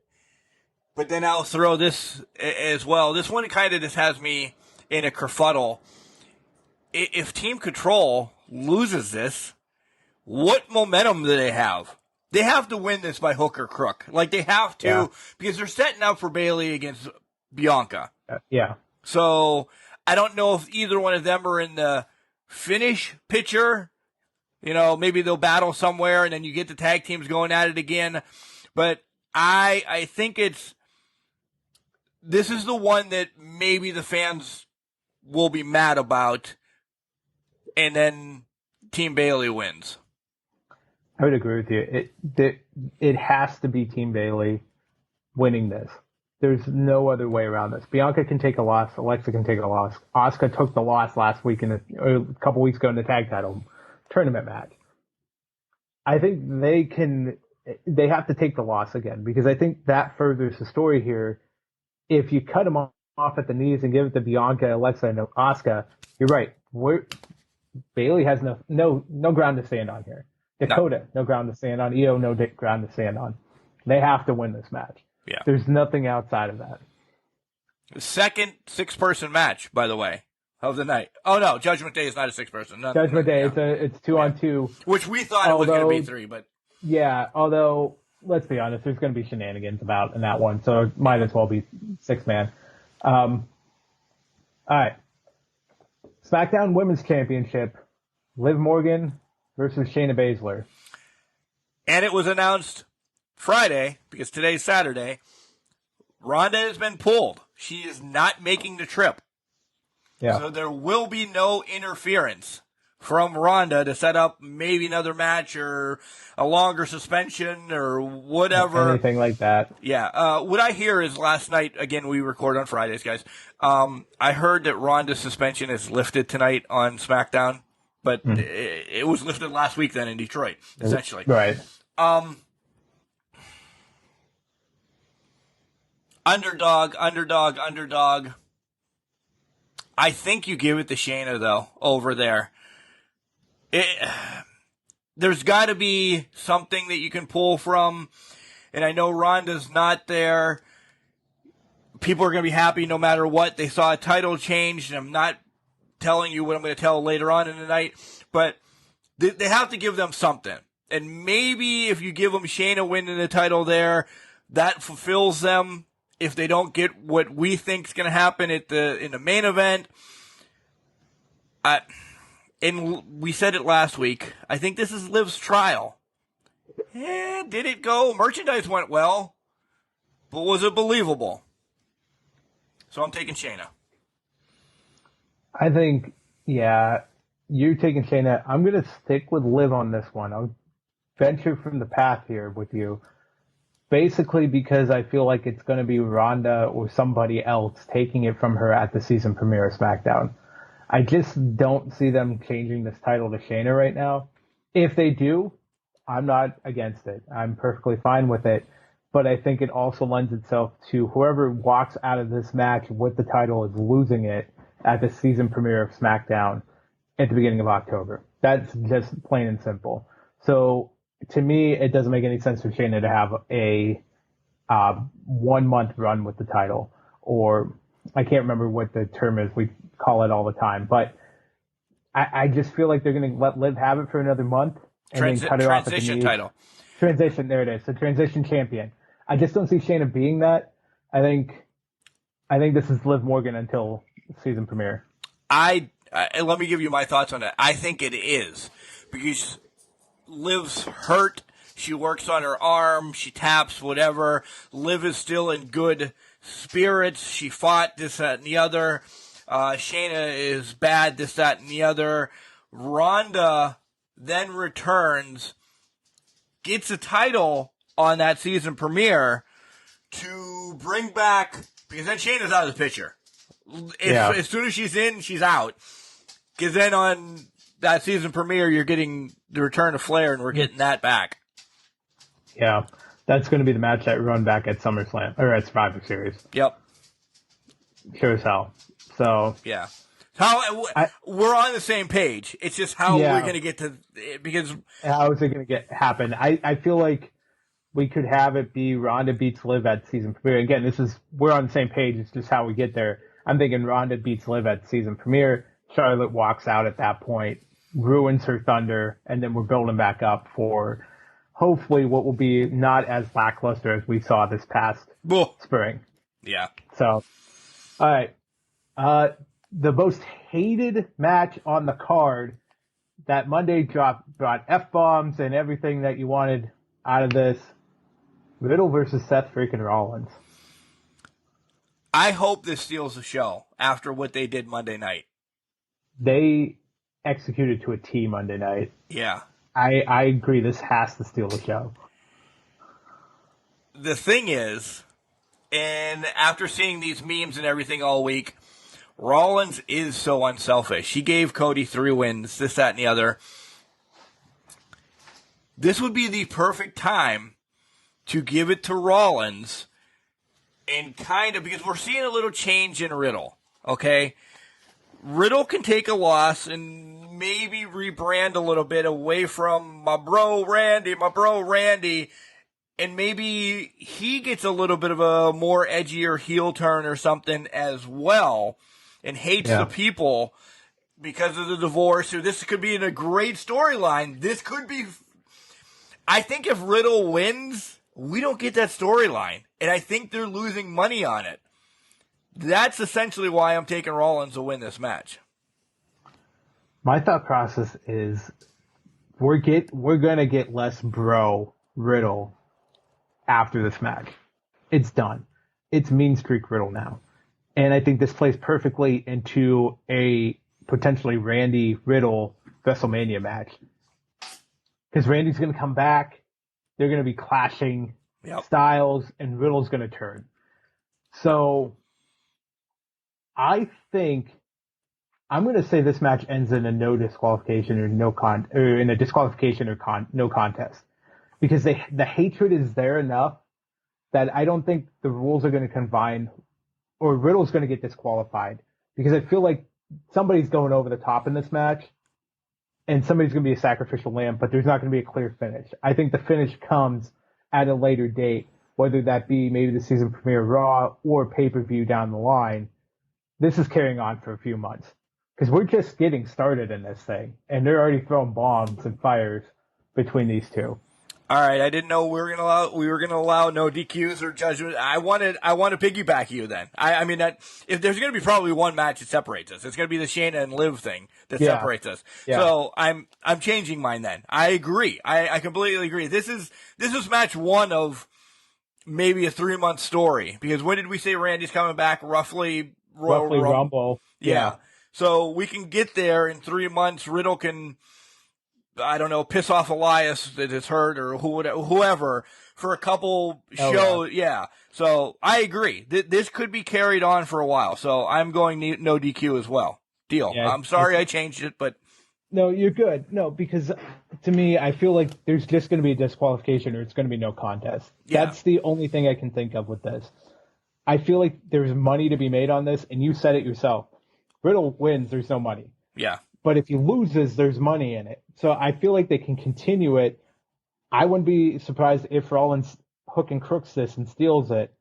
But then I'll throw this as well. This one kind of just has me in a kerfuddle. If Team Control loses this, what momentum do they have? They have to win this by hook or crook. Like, they have to, because they're setting up for Bayley against Bianca. Yeah. So I don't know if either one of them are in the finish picture. Maybe they'll battle somewhere and then you get the tag teams going at it again. But I think this is the one that maybe the fans will be mad about, and then Team Bayley wins. I would agree with you. It has to be Team Bayley winning this. There's no other way around this. Bianca can take a loss. Alexa can take a loss. Asuka took the loss last week a couple weeks ago in the tag title tournament match. I think they have to take the loss again, because I think that furthers the story here. If you cut them off at the knees and give it to Bianca, Alexa, and Asuka, you're right. Bayley has no ground to stand on here. Dakota, no ground to stand on. Io, no ground to stand on. They have to win this match. Yeah. There's nothing outside of that. The second 6-person match, by the way, of the night. Oh, no, Judgment Day is not a 6-person. Judgment Day, it's 2-on-2. Which we thought it was going to be 3, but... Yeah, although, let's be honest, there's going to be shenanigans about in that one, so it might as well be 6-man. All right. SmackDown Women's Championship. Liv Morgan versus Shayna Baszler. And it was announced Friday, because today's Saturday, Ronda has been pulled. She is not making the trip. Yeah. So there will be no interference from Ronda to set up maybe another match or a longer suspension or whatever. Anything like that. Yeah. What I hear is last night, again, we record on Fridays, guys. I heard that Ronda's suspension is lifted tonight on SmackDown, but it was lifted last week then in Detroit, essentially. Right. Underdog. I think you give it to Shayna, though, over there. There's got to be something that you can pull from, and I know Ronda's not there. People are going to be happy no matter what. They saw a title change, and I'm not telling you what I'm going to tell later on in the night, but they have to give them something. And maybe if you give them Shayna winning the title there, that fulfills them. If they don't get what we think is going to happen in the main event, and we said it last week, I think this is Liv's trial. Did it go? Merchandise went well, but was it believable? So I'm taking Shayna. I think, yeah, you're taking Shayna. I'm going to stick with Liv on this one. I'll venture from the path here with you. Basically because I feel like it's going to be Ronda or somebody else taking it from her at the season premiere of SmackDown. I just don't see them changing this title to Shayna right now. If they do, I'm not against it. I'm perfectly fine with it. But I think it also lends itself to whoever walks out of this match with the title is losing it at the season premiere of SmackDown at the beginning of October. That's just plain and simple. So to me, it doesn't make any sense for Shayna to have a 1 month run with the title, or I can't remember what the term is. We call it all the time, but I just feel like they're going to let Liv have it for another month and then cut her off at the transition knees. title. Transition, there it is. So transition champion. I just don't see Shayna being that. I think this is Liv Morgan until season premiere. Let me give you my thoughts on that. I think it is because Liv's hurt. She works on her arm. She taps, whatever. Liv is still in good spirits. She fought this, that, and the other. Shayna is bad, this, that, and the other. Ronda then returns, gets a title on that season premiere to bring back, because then Shayna's out of the picture. As soon as she's in, she's out. Because then on that season premiere, you're getting the return of Flair, and we're getting that back. Yeah, that's going to be the match that run back at SummerSlam, or at Survivor Series. Yep. Sure as hell. So yeah. We're on the same page. It's just how we're going to get to, because how is it going to happen? I feel like we could have it be Ronda beats Liv at season premiere. Again, we're on the same page. It's just how we get there. I'm thinking Ronda beats Liv at season premiere. Charlotte walks out at that point, ruins her thunder, and then we're building back up for hopefully what will be not as lackluster as we saw this past spring. Yeah. So, all right. The most hated match on the card that Monday brought F-bombs and everything that you wanted out of this. Riddle versus Seth freaking Rollins. I hope this steals the show after what they did Monday night. They executed to a T Monday night. Yeah. I agree. This has to steal the show. The thing is, and after seeing these memes and everything all week, Rollins is so unselfish. He gave Cody 3 wins, this, that, and the other. This would be the perfect time to give it to Rollins and kind of, because we're seeing a little change in Riddle, okay? Riddle can take a loss and maybe rebrand a little bit away from my bro Randy, and maybe he gets a little bit of a more edgier heel turn or something as well, and hates the people because of the divorce. Or this could be in a great storyline. This could be. I think if Riddle wins, we don't get that storyline, and I think they're losing money on it. That's essentially why I'm taking Rollins to win this match. My thought process is we're gonna get less bro Riddle after this match. It's done. It's Mean Streak Riddle now. And I think this plays perfectly into a potentially Randy Riddle WrestleMania match. Because Randy's going to come back. They're going to be clashing styles, and Riddle's going to turn. So I think I'm going to say this match ends in a no disqualification or in a disqualification or no contest. Because the hatred is there enough that I don't think the rules are going to combine, or Riddle's going to get disqualified, because I feel like somebody's going over the top in this match, and somebody's going to be a sacrificial lamb, but there's not going to be a clear finish. I think the finish comes at a later date, whether that be maybe the season premiere Raw or pay-per-view down the line. This is carrying on for a few months, because we're just getting started in this thing, and they're already throwing bombs and fires between these two. All right, I didn't know we were gonna allow no DQs or judgment. I want to piggyback you then. I mean that if there's gonna be probably one match that separates us, it's gonna be the Shayna and Liv thing that separates us. Yeah. So I'm changing mine then. I agree. I completely agree. This is match one of maybe a 3-month story, because when did we say Randy's coming back? Roughly Rumble. Yeah. So we can get there in 3 months. Riddle can, I don't know, piss off Elias that is hurt or whoever for a couple shows. Yeah. So I agree. This could be carried on for a while. So I'm going no DQ as well. Deal. Yeah, I'm sorry I changed it, but. No, you're good. No, because to me, I feel like there's just going to be a disqualification or it's going to be no contest. Yeah. That's the only thing I can think of with this. I feel like there's money to be made on this, and you said it yourself. Riddle wins, there's no money. Yeah. But if he loses, there's money in it. So I feel like they can continue it. I wouldn't be surprised if Rollins hook and crooks this and steals it.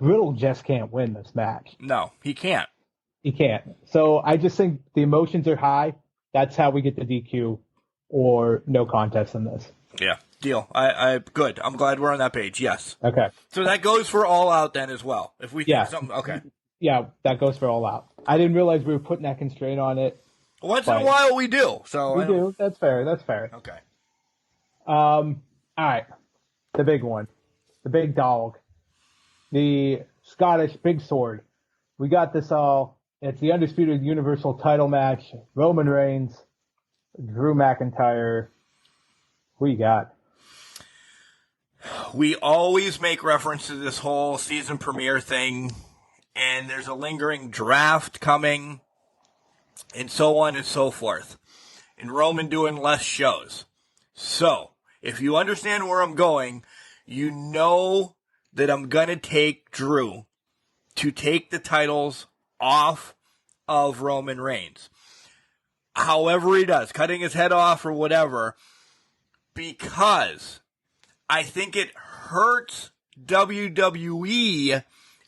Riddle just can't win this match. No, he can't. He can't. So I just think the emotions are high. That's how we get the DQ or no contest in this. Yeah, deal. I good. I'm glad we're on that page. Yes. Okay. So that goes for All Out then as well. If we think something, okay. Yeah, that goes for All Out. I didn't realize we were putting that constraint on it. Once in a while we do. So we do. That's fair. Okay. All right. The big one. The big dog. The Scottish Big Sword. We got this all. It's the Undisputed Universal title match. Roman Reigns, Drew McIntyre. Who you got? We always make reference to this whole season premiere thing, and there's a lingering draft coming, and so on and so forth. And Roman doing less shows. So, if you understand where I'm going, you know that I'm going to take Drew to take the titles off of Roman Reigns. However he does, cutting his head off or whatever, because I think it hurts WWE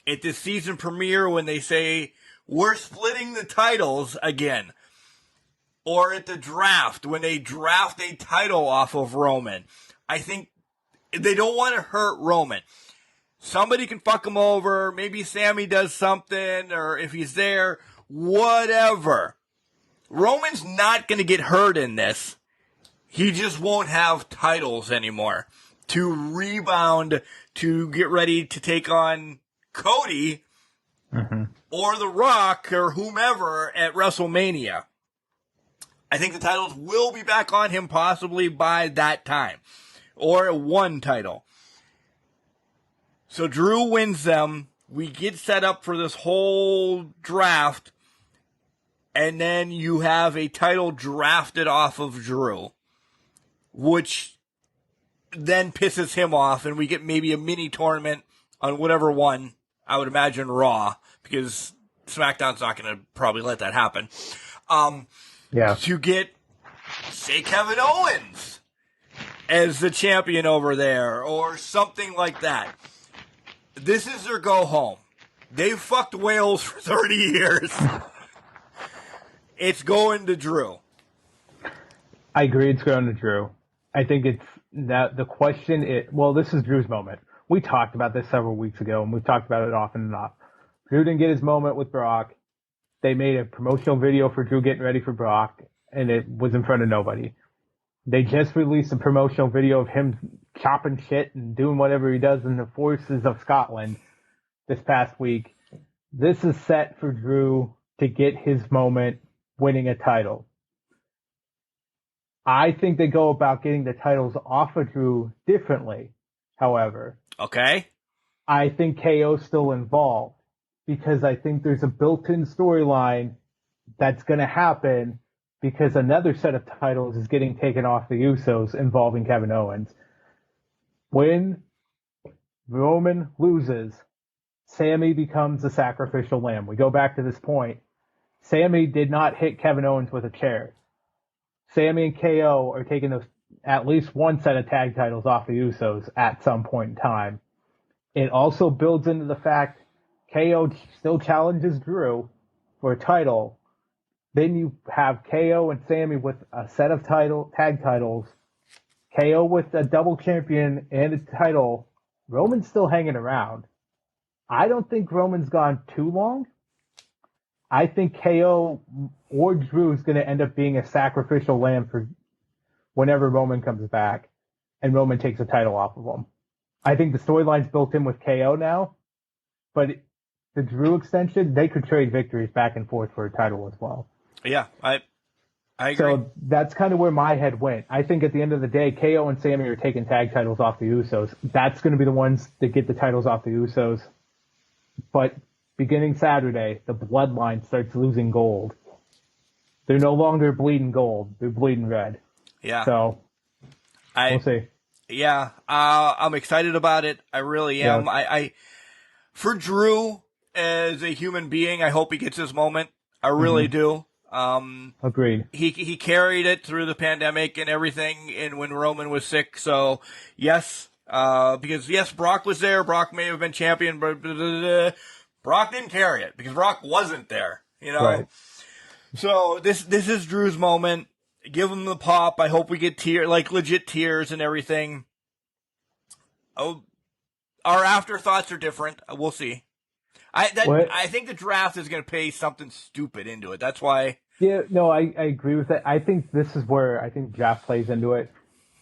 at the season premiere when they say, we're splitting the titles again. Or at the draft, when they draft a title off of Roman. I think they don't want to hurt Roman. Somebody can fuck him over. Maybe Sammy does something, or if he's there, whatever. Roman's not going to get hurt in this. He just won't have titles anymore to rebound to get ready to take on Cody or The Rock or whomever at WrestleMania. I think the titles will be back on him possibly by that time. Or one title. So Drew wins them. We get set up for this whole draft. And then you have a title drafted off of Drew. Which then pisses him off. And we get maybe a mini tournament on whatever one. I would imagine Raw. Because SmackDown's not going to probably let that happen. To get, say, Kevin Owens as the champion over there, or something like that. This is their go home. They've fucked Wales for 30 years. It's going to Drew. I agree it's going to Drew. I think it's that the question is, well, this is Drew's moment. We talked about this several weeks ago, and we've talked about it off and off. Drew didn't get his moment with Brock. They made a promotional video for Drew getting ready for Brock, and it was in front of nobody. They just released a promotional video of him chopping shit and doing whatever he does in the forces of Scotland this past week. This is set for Drew to get his moment winning a title. I think they go about getting the titles off of Drew differently, however. Okay. I think KO's still involved because I think there's a built-in storyline that's going to happen because another set of titles is getting taken off the Usos involving Kevin Owens. When Roman loses, Sammy becomes a sacrificial lamb. We go back to this point. Sammy did not hit Kevin Owens with a chair. Sammy and KO are taking those at least one set of tag titles off the Usos at some point in time. It also builds into the fact KO still challenges Drew for a title. Then you have KO and Sammy with a set of tag titles. KO with a double champion and a title. Roman's still hanging around. I don't think Roman's gone too long. I think KO or Drew is going to end up being a sacrificial lamb for whenever Roman comes back and Roman takes a title off of him. I think the storyline's built in with KO now, but the Drew extension, they could trade victories back and forth for a title as well. Yeah, I agree. So that's kind of where my head went. I think at the end of the day, KO and Sammy are taking tag titles off the Usos. That's going to be the ones that get the titles off the Usos. But beginning Saturday, the Bloodline starts losing gold. They're no longer bleeding gold. They're bleeding red. Yeah. So we'll see. Yeah, I'm excited about it. I really am. Yeah. I for Drew as a human being, I hope he gets his moment. I really do. Agreed. He carried it through the pandemic and everything, and when Roman was sick. So yes, because yes, Brock was there. Brock may have been champion, but Brock didn't carry it because Brock wasn't there. You know. Right. So this is Drew's moment. Give him the pop. I hope we get legit tears and everything. Oh, our afterthoughts are different. We'll see. I think the draft is going to pay something stupid into it. That's why. Yeah, no, I agree with that. I think this is where I think draft plays into it.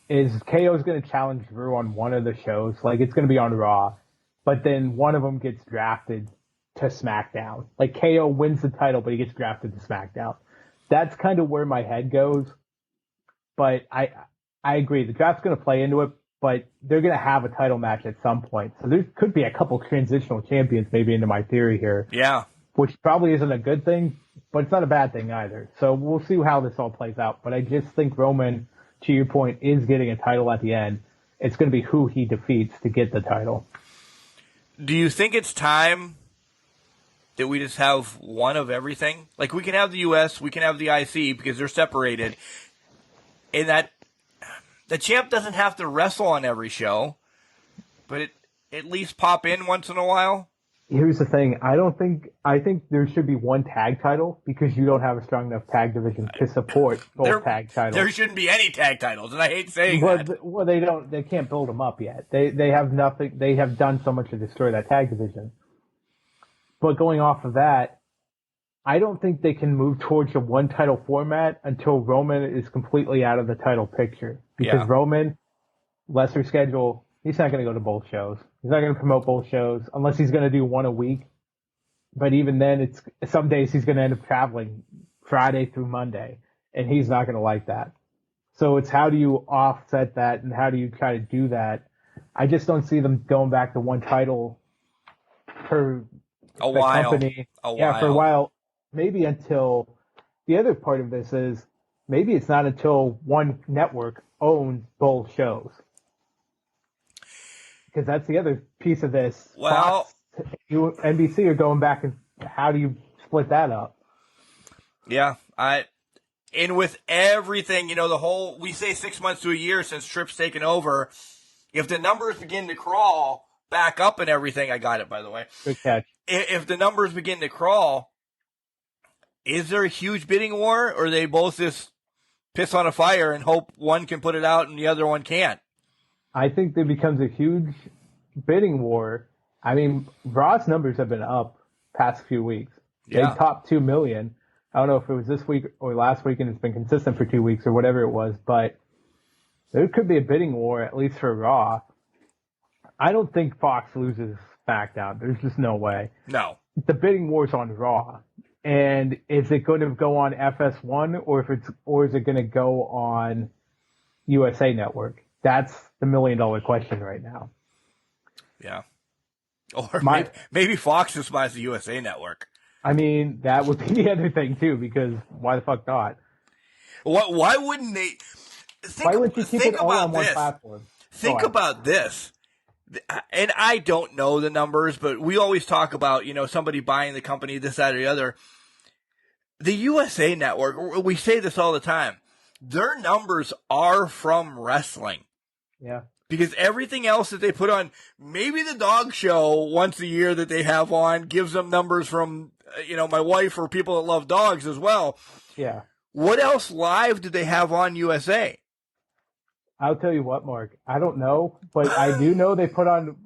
Is KO is going to challenge Drew on one of the shows. Like, it's going to be on Raw. But then one of them gets drafted to SmackDown. Like, KO wins the title, but he gets drafted to SmackDown. That's kind of where my head goes. But I agree. The draft's going to play into it, but they're going to have a title match at some point. So there could be a couple transitional champions maybe into my theory here. Yeah. Which probably isn't a good thing, but it's not a bad thing either. So we'll see how this all plays out. But I just think Roman, to your point, is getting a title at the end. It's going to be who he defeats to get the title. Do you think it's time that we just have one of everything? Like, we can have the US, we can have the IC because they're separated. And that the champ doesn't have to wrestle on every show, but at least pop in once in a while. Here's the thing. I think there should be one tag title because you don't have a strong enough tag division to support both tag titles. There shouldn't be any tag titles, and I hate saying that. Well, they can't build them up yet. They have nothing. They have done so much to destroy that tag division. But going off of that, I don't think they can move towards a one title format until Roman is completely out of the title picture. Because Roman, lesser schedule, he's not going to go to both shows. He's not going to promote both shows unless he's going to do one a week. But even then, some days he's going to end up traveling Friday through Monday, and he's not going to like that. So it's how do you offset that and how do you try to do that? I just don't see them going back to one title per company. Yeah, for a while. Maybe until the other part of this is maybe it's not until one network owns both shows. Because that's the other piece of this. Well, Fox, NBC are going back and how do you split that up? Yeah, and with everything, we say 6 months to a year since Tripp's taken over. If the numbers begin to crawl back up and everything, I got it, by the way. Good catch. If the numbers begin to crawl, is there a huge bidding war, or they both just piss on a fire and hope one can put it out and the other one can't? I think there becomes a huge bidding war. I mean, Raw's numbers have been up past few weeks. Yeah. They topped 2 million. I don't know if it was this week or last week, and it's been consistent for 2 weeks or whatever it was, but There could be a bidding war, at least for Raw. I don't think Fox loses SmackDown. There's just no way. No. The bidding war's on Raw. And is it going to go on FS1 or is it going to go on USA Network? That's the $1 million question right now. Yeah. Or maybe Fox just buys the USA Network. I mean, that would be the other thing too, because why the fuck not? Why wouldn't they? Why would you keep it all on one platform? Think about this. And I don't know the numbers, but we always talk about, somebody buying the company, this, that, or the other. The USA Network, we say this all the time, their numbers are from wrestling. Yeah. Because everything else that they put on, maybe the dog show once a year that they have on gives them numbers from, my wife or people that love dogs as well. Yeah. What else live did they have on USA? I'll tell you what, Mark. I don't know, but I do know they put on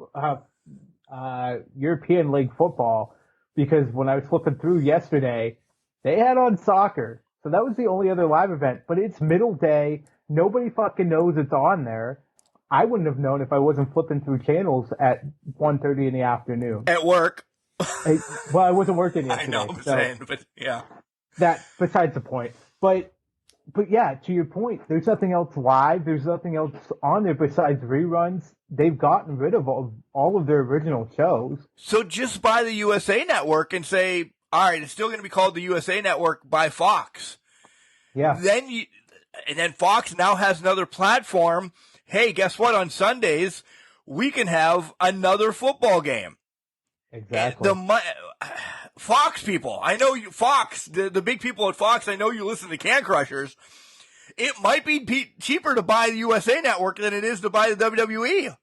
European League football because when I was flipping through yesterday, they had on soccer. So that was the only other live event. But it's middle day. Nobody fucking knows it's on there. I wouldn't have known if I wasn't flipping through channels at 1:30 in the afternoon. At work. I wasn't working yesterday. I know, I'm saying, but yeah. That, besides the point. But yeah, to your point, there's nothing else live. There's nothing else on there besides reruns. They've gotten rid of all of their original shows. So just buy the USA Network and say, all right, it's still going to be called the USA Network by Fox. Yeah. Then Fox now has another platform. Hey, guess what? On Sundays, we can have another football game. Exactly. Fox people, I know you, Fox, the big people at Fox, I know you listen to Can Crushers. It might be cheaper to buy the USA Network than it is to buy the WWE.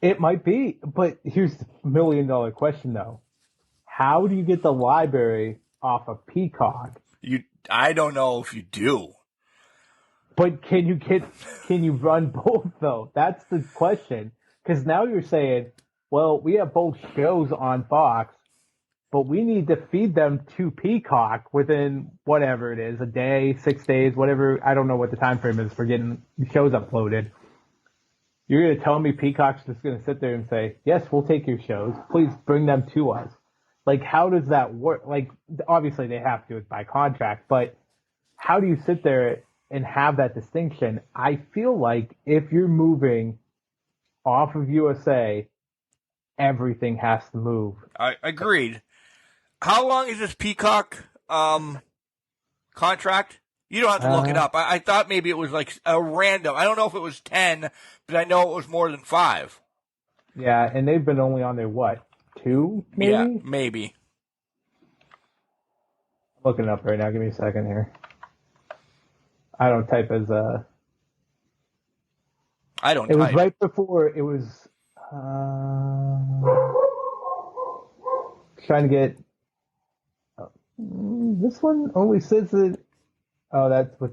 It might be, but here's the $1 million question though. How do you get the library off of Peacock? I don't know if you do. But can you run both though? That's the question. Because now you're saying, well, we have both shows on Fox, but we need to feed them to Peacock within whatever it is, a day, 6 days, whatever. I don't know what the time frame is for getting shows uploaded. You're going to tell me Peacock's just going to sit there and say, yes, we'll take your shows. Please bring them to us. Like, how does that work? Like, obviously they have to, it's by contract, but how do you sit there and have that distinction? I feel like if you're moving off of USA, everything has to move. I agreed. How long is this Peacock contract? You don't have to look it up. I thought maybe it was like a random. I don't know if it was 10, but I know it was more than 5. Yeah, and they've been only on there, what, 2 maybe? Yeah, maybe. I'm looking it up right now. Give me a second here. I don't type as I don't It type. was right before it was trying to get this one only says that that's with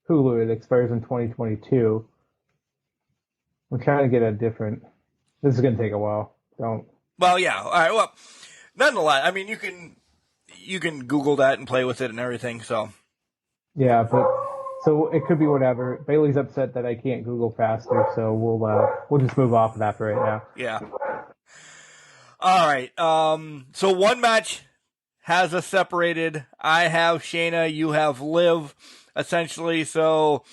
Hulu. It expires in 2022. I'm trying to get a different. This is going to take a while. Don't. Well, yeah. All right. Well, nonetheless, I mean, you can Google that and play with it and everything. So. Yeah, but so it could be whatever. Bailey's upset that I can't Google faster, so we'll just move off of that for right now. Yeah. All right. So one match has us separated. I have Shayna, you have Liv, essentially. So,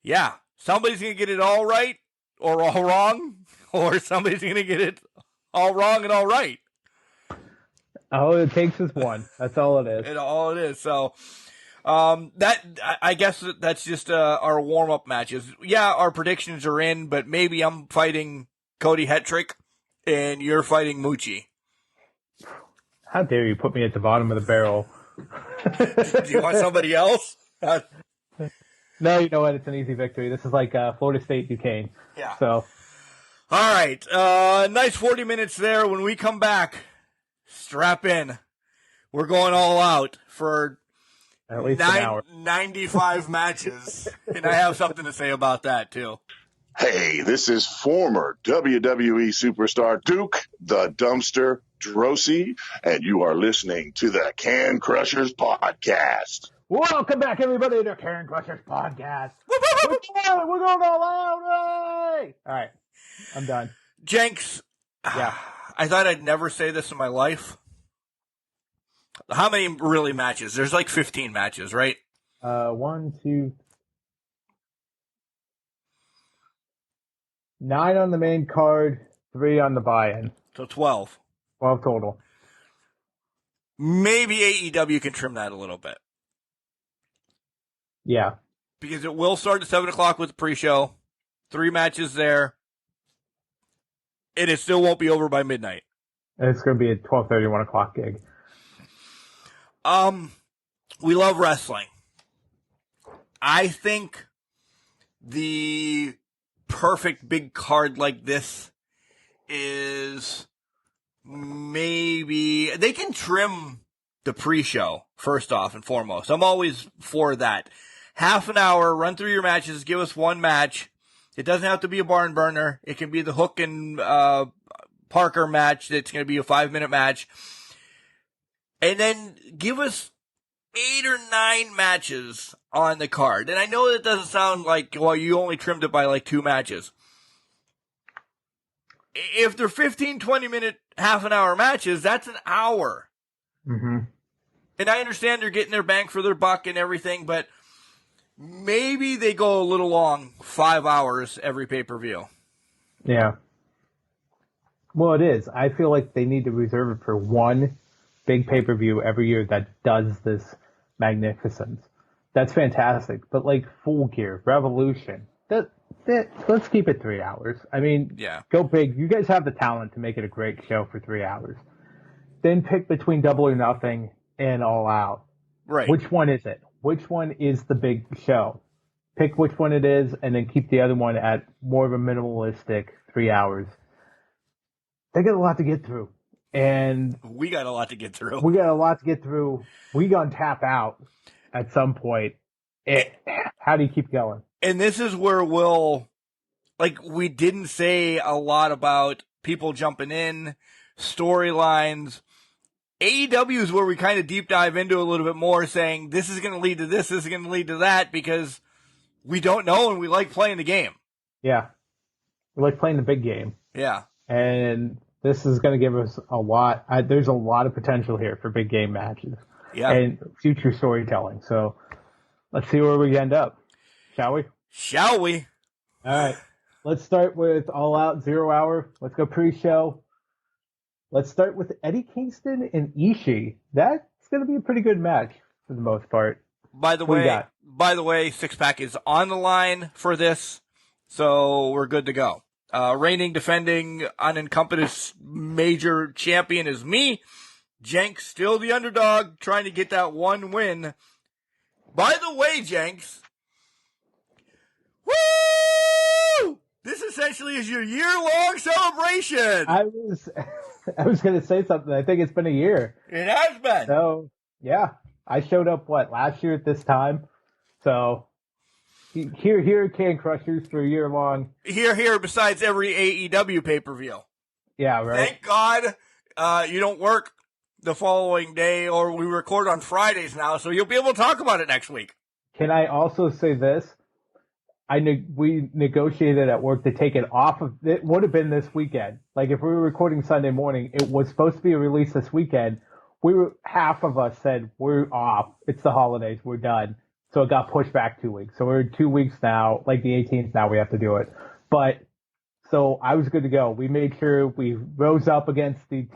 yeah, somebody's going to get it all right or all wrong, or somebody's going to get it all wrong and all right. All it takes is one. That's all it is. And all it is. So, I guess that's just our warm-up matches. Yeah, our predictions are in, but maybe I'm fighting Cody Hetrick and you're fighting Moochie. How dare you put me at the bottom of the barrel? Do you want somebody else? No, you know what? It's an easy victory. This is like Florida State Duquesne. Yeah. So. All right. Nice 40 minutes there. When we come back, strap in. We're going all out for at least an hour. 95 matches. And I have something to say about that, too. Hey, this is former WWE superstar Duke the Dumpster Droese, and you are listening to the Can Crushers Podcast. Welcome back, everybody, to Karen Crushers Podcast. We're going all out. All right, I'm done. Jenks, Yeah. I thought I'd never say this in my life. How many really matches? There's like 15 matches, right? 1, 2, 9 on the main card, 3 on the buy-in. So 12. 12 total. Maybe AEW can trim that a little bit. Yeah. Because it will start at 7 o'clock with the pre-show. 3 matches there. And it still won't be over by midnight. And it's going to be a 12:30, 1 o'clock gig. We love wrestling. I think the perfect big card like this is maybe they can trim the pre-show first off and foremost. I'm always for that. Half an hour, run through your matches, give us one match. It doesn't have to be a barn burner. It can be the Hook and Parker match. That's going to be a 5-minute match. And then give us 8 or 9 matches on the card. And I know that doesn't sound like, well, you only trimmed it by like 2 matches. If they're 15, 20-minute, half an hour matches, that's an hour. Mm-hmm. And I understand they're getting their bang for their buck and everything, but maybe they go a little long, 5 hours every pay-per-view. Yeah. Well, it is. I feel like they need to reserve it for one big pay-per-view every year that does this magnificence. That's fantastic. But like Full Gear, Revolution, let's keep it 3 hours. I mean, Yeah. Go big. You guys have the talent to make it a great show for 3 hours. Then pick between Double or Nothing and All Out. Right. Which one is it? Which one is the big show? Pick which one it is, and then keep the other one at more of a minimalistic 3 hours. They got a lot to get through. And we got a lot to get through. We gonna tap out at some point. How do you keep going? And this is where we didn't say a lot about people jumping in, storylines. AEW is where we kind of deep dive into a little bit more, saying this is going to lead to this is going to lead to that, because we don't know and we like playing the game. Yeah. We like playing the big game. Yeah. And this is going to give us a lot. There's a lot of potential here for big game matches. Yeah. And future storytelling. So let's see where we end up. Shall we? Shall we? All right. Let's start with All Out 0 Hour. Let's go pre-show. Let's start with Eddie Kingston and Ishii. That's going to be a pretty good match for the most part. By the way, Six Pack is on the line for this, so we're good to go. Reigning, defending, unencompassed major champion is me. Jenks, still the underdog, trying to get that one win. By the way, Jenks, woo! This essentially is your year-long celebration. I was going to say something. I think it's been a year. It has been. So, yeah. I showed up, last year at this time? So, here at Can Crushers for a year long. Here, besides every AEW pay-per-view. Yeah, right. Thank God you don't work the following day, or we record on Fridays now, so you'll be able to talk about it next week. Can I also say this? We negotiated at work to take it off of, it would have been this weekend. Like if we were recording Sunday morning, it was supposed to be a release this weekend. Half of us said, we're off. It's the holidays. We're done. So it got pushed back 2 weeks. So we're 2 weeks now, like the 18th now we have to do it. But so I was good to go. We made sure we rose up against the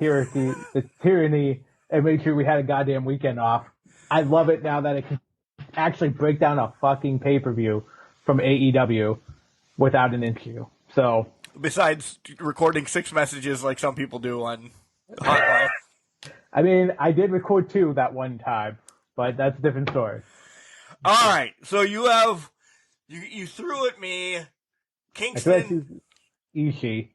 tyranny and made sure we had a goddamn weekend off. I love it now that it can actually break down a fucking pay-per-view from AEW without an issue. So besides recording 6 messages like some people do on Hotline. I mean, I did record 2 that one time, but that's a different story. All right, so you threw at me Kingston Ishii.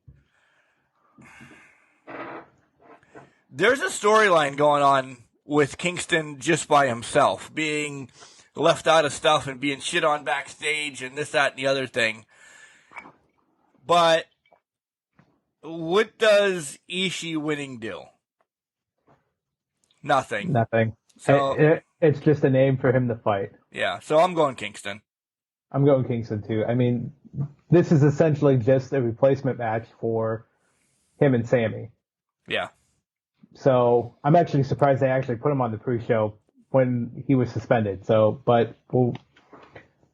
There's a storyline going on with Kingston just by himself, being left out of stuff and being shit on backstage and this, that, and the other thing. But what does Ishii winning do? Nothing. Nothing. So It's just a name for him to fight. Yeah, so I'm going Kingston. I'm going Kingston too. I mean, this is essentially just a replacement match for him and Sammy. Yeah. So I'm actually surprised they actually put him on the pre-show when he was suspended. So, but we'll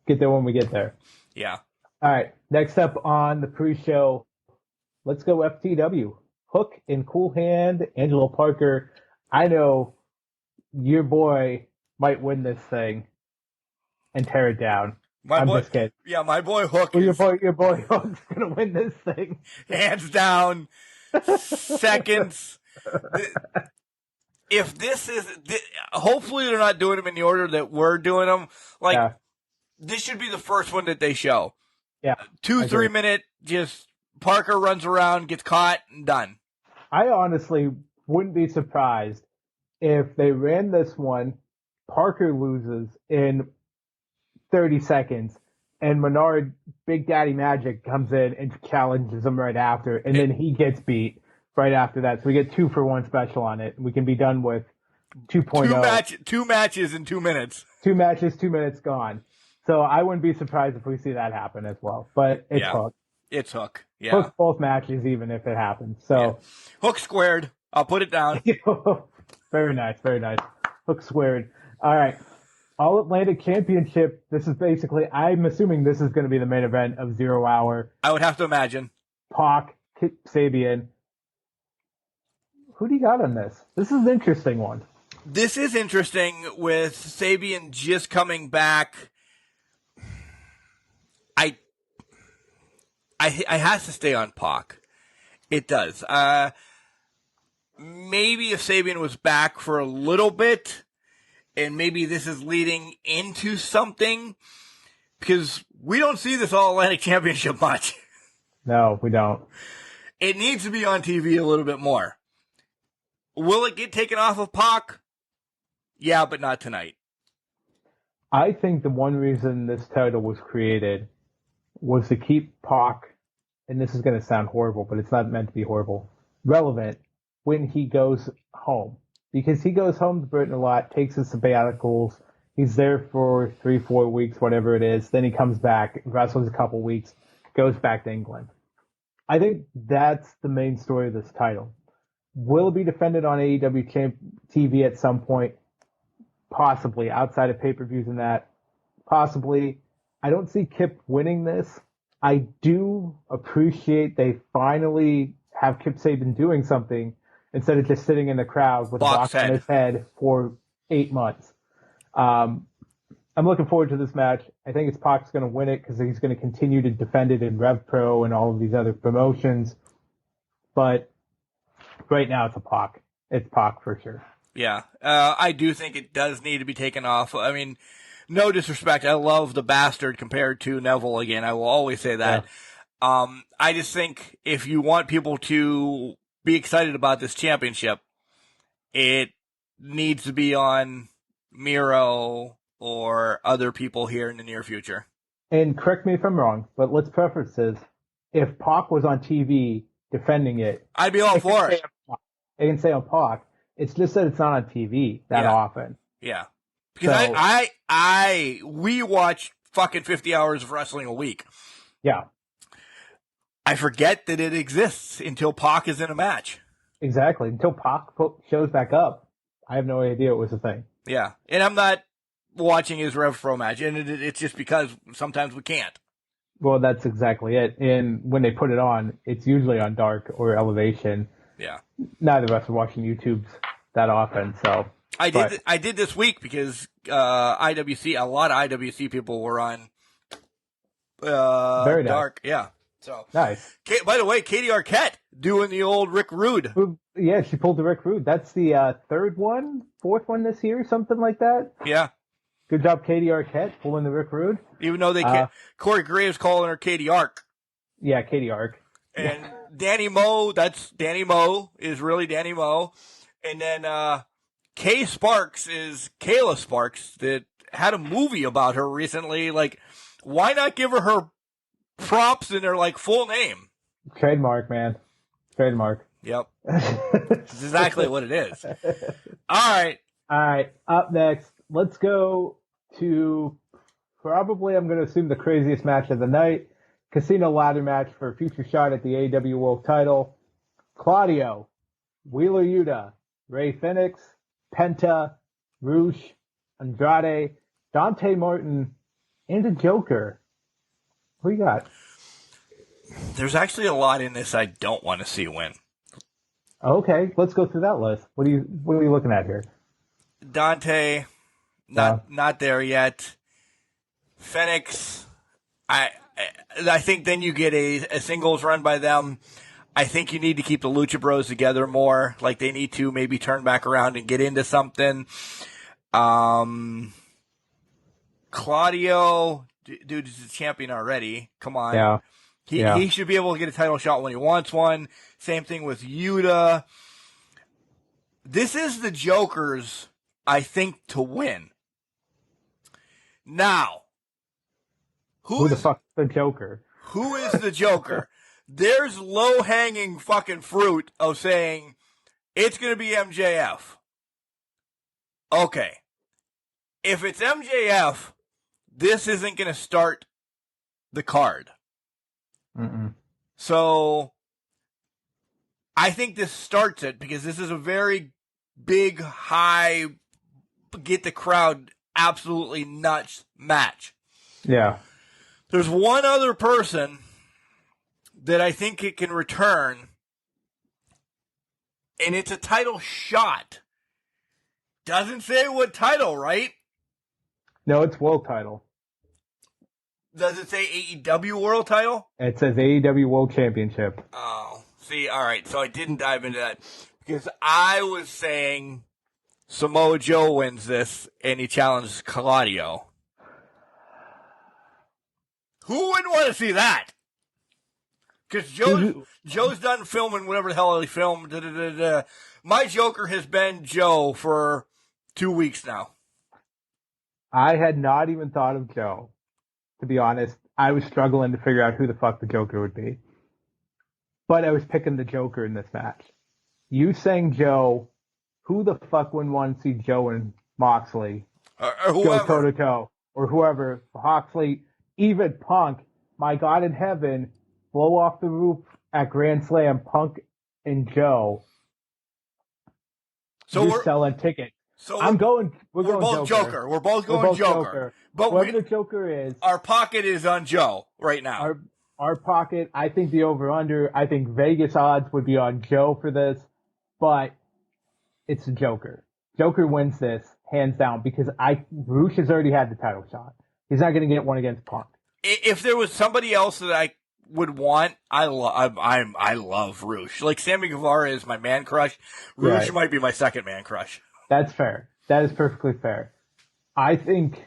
get there when we get there. Yeah. All right. Next up on the pre-show, let's go FTW. Hook and Cool Hand, Angelo Parker. I know your boy might win this thing and tear it down. I'm just kidding. Yeah, my boy Hook. Well, your boy Hook's gonna win this thing, hands down. Seconds. If this is, hopefully they're not doing them in the order that we're doing them. Like, yeah. This should be the first one that they show. Yeah. 2-3 minute, just Parker runs around, gets caught, and done. I honestly wouldn't be surprised if they ran this one, Parker loses in 30 seconds, and Menard, Big Daddy Magic, comes in and challenges him right after, and then he gets beat right after that. So we get 2-for-1 special on it. We can be done with 2.0. Two matches in 2 minutes. 2 matches, 2 minutes gone. So I wouldn't be surprised if we see that happen as well. But it's Hook. It's Hook. Yeah. Hook's both matches, even if it happens. So Hook squared. I'll put it down. Very nice, very nice. Hook squared. All right. All Atlantic Championship. This is basically, I'm assuming this is going to be the main event of 0 Hour. I would have to imagine. Pac, Kip Sabian. Who do you got on this? This is an interesting one. This is interesting with Sabian just coming back. I has to stay on Pac. It does. Maybe if Sabian was back for a little bit, and maybe this is leading into something, because we don't see this All Atlantic Championship much. No, we don't. It needs to be on TV a little bit more. Will it get taken off of Pac? Yeah, but not tonight. I think the one reason this title was created was to keep Pac, and this is going to sound horrible, but it's not meant to be horrible, relevant when he goes home. Because he goes home to Britain a lot, takes his sabbaticals, he's there for 3-4 weeks, whatever it is, then he comes back, wrestles a couple weeks, goes back to England. I think that's the main story of this title. Will it be defended on AEW TV at some point? Possibly, outside of pay-per-views and that. Possibly. I don't see Kip winning this. I do appreciate they finally have Kip Sabian doing something instead of just sitting in the crowd with a box on his head for 8 months. I'm looking forward to this match. I think it's Pac's going to win it because he's going to continue to defend it in Rev Pro and all of these other promotions. But right now it's a Pac. It's Pac for sure. Yeah, I do think it does need to be taken off. I mean, no disrespect. I love the Bastard compared to Neville again. I will always say that. Yeah. I just think if you want people to be excited about this championship, it needs to be on Miro or other people here in the near future. And correct me if I'm wrong, but let's preface this. If Pac was on TV defending it, I'd be all for it. I can say on Pac. It's just that it's not on TV that often. Yeah. Because we watch fucking 50 hours of wrestling a week. Yeah. I forget that it exists until Pac is in a match. Exactly. Until Pac shows back up, I have no idea it was a thing. Yeah. And I'm not watching his Rev Pro match, and it's just because sometimes we can't. Well, that's exactly it. And when they put it on, it's usually on Dark or Elevation. Yeah. Neither of us are watching YouTube's that often, so. I did this week because IWC, a lot of IWC people were on Very Dark. Nice. Yeah. So nice. By the way, Katie Arquette doing the old Rick Rude. Yeah, she pulled the Rick Rude. That's the fourth one this year, something like that. Yeah. Good job, Katie Arquette, pulling the Rick Rude. Even though they can't, Corey Graves calling her Katie Ark. Yeah, Katie Ark. And Danny Moe, that's Danny Moe, is really Danny Moe. And then Kay Sparks is Kayla Sparks that had a movie about her recently. Like, why not give her props in her, like, full name? Trademark, man. Trademark. Yep. That's exactly what it is. All right. Up next, let's go to probably, I'm going to assume, the craziest match of the night. Casino ladder match for a future shot at the AEW World title. Claudio, Wheeler Yuta, Ray Phoenix, Penta, Rush, Andrade, Dante Martin, and the Joker. Who you got? There's actually a lot in this I don't want to see win. Okay, let's go through that list. What are you looking at here? Dante, not there yet. Phoenix, I think then you get a singles run by them. I think you need to keep the Lucha Bros together more. Like, they need to maybe turn back around and get into something. Claudio, dude, is a champion already. Come on. Yeah. He should be able to get a title shot when he wants one. Same thing with Yuta. This is the Joker's, I think, to win. Now, who the fuck's the Joker? Who is the Joker? There's low-hanging fucking fruit of saying it's going to be MJF. Okay. If it's MJF, this isn't going to start the card. Mm-mm. So I think this starts it because this is a very big, high, get the crowd absolutely nuts match. Yeah. There's one other person that I think it can return, and it's a title shot. Doesn't say what title, right? No, it's world title. Does it say AEW world title? It says AEW World Championship. Oh, see, all right. So I didn't dive into that because I was saying Samoa Joe wins this and he challenges Claudio. Who wouldn't want to see that? Because Joe's done filming whatever the hell he filmed. My Joker has been Joe for 2 weeks now. I had not even thought of Joe, to be honest. I was struggling to figure out who the fuck the Joker would be. But I was picking the Joker in this match. You saying Joe, who the fuck wouldn't want to see Joe and Moxley or go toe-to-toe? Or whoever, Moxley, even Punk, my God in heaven, blow off the roof at Grand Slam, Punk and Joe. So you're selling tickets. So we're going both Joker. We're both going Joker. But whoever the Joker is, our pocket is on Joe right now. Our pocket, I think the over-under, I think Vegas odds would be on Joe for this, but it's the Joker. Joker wins this, hands down, because Rush has already had the title shot. He's not going to get one against Punk. If there was somebody else that I would want, I love Rush. Like, Sammy Guevara is my man crush. Rush might be my second man crush. That's fair. That is perfectly fair. I think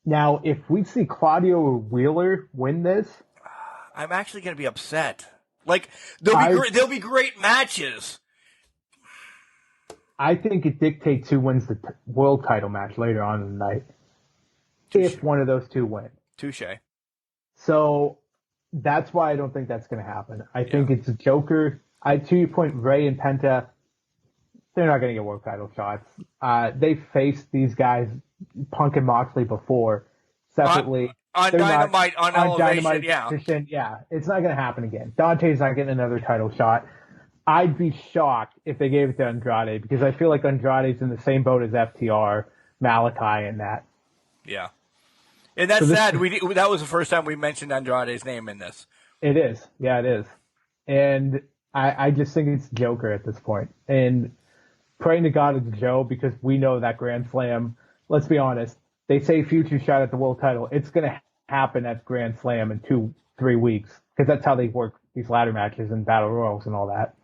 now if we see Claudio or Wheeler win this, I'm actually going to be upset. Like, there'll be great matches. I think it dictates who wins the world title match later on in the night. If one of those two win. Touche. So that's why I don't think that's going to happen. I think it's a Joker. To your point, Ray and Penta, they're not going to get world title shots. They faced these guys, Punk and Moxley, before separately. On Dynamite, on Elevation, yeah. It's not going to happen again. Dante's not getting another title shot. I'd be shocked if they gave it to Andrade because I feel like Andrade's in the same boat as FTR, Malachi, and that. Yeah. And that's sad. That was the first time we mentioned Andrade's name in this. It is. Yeah, it is. And I just think it's Joker at this point. And praying to God it's Joe because we know that Grand Slam, let's be honest, they say future shot at the world title. It's going to happen at Grand Slam in 2-3 weeks because that's how they work these ladder matches and battle royals and all that.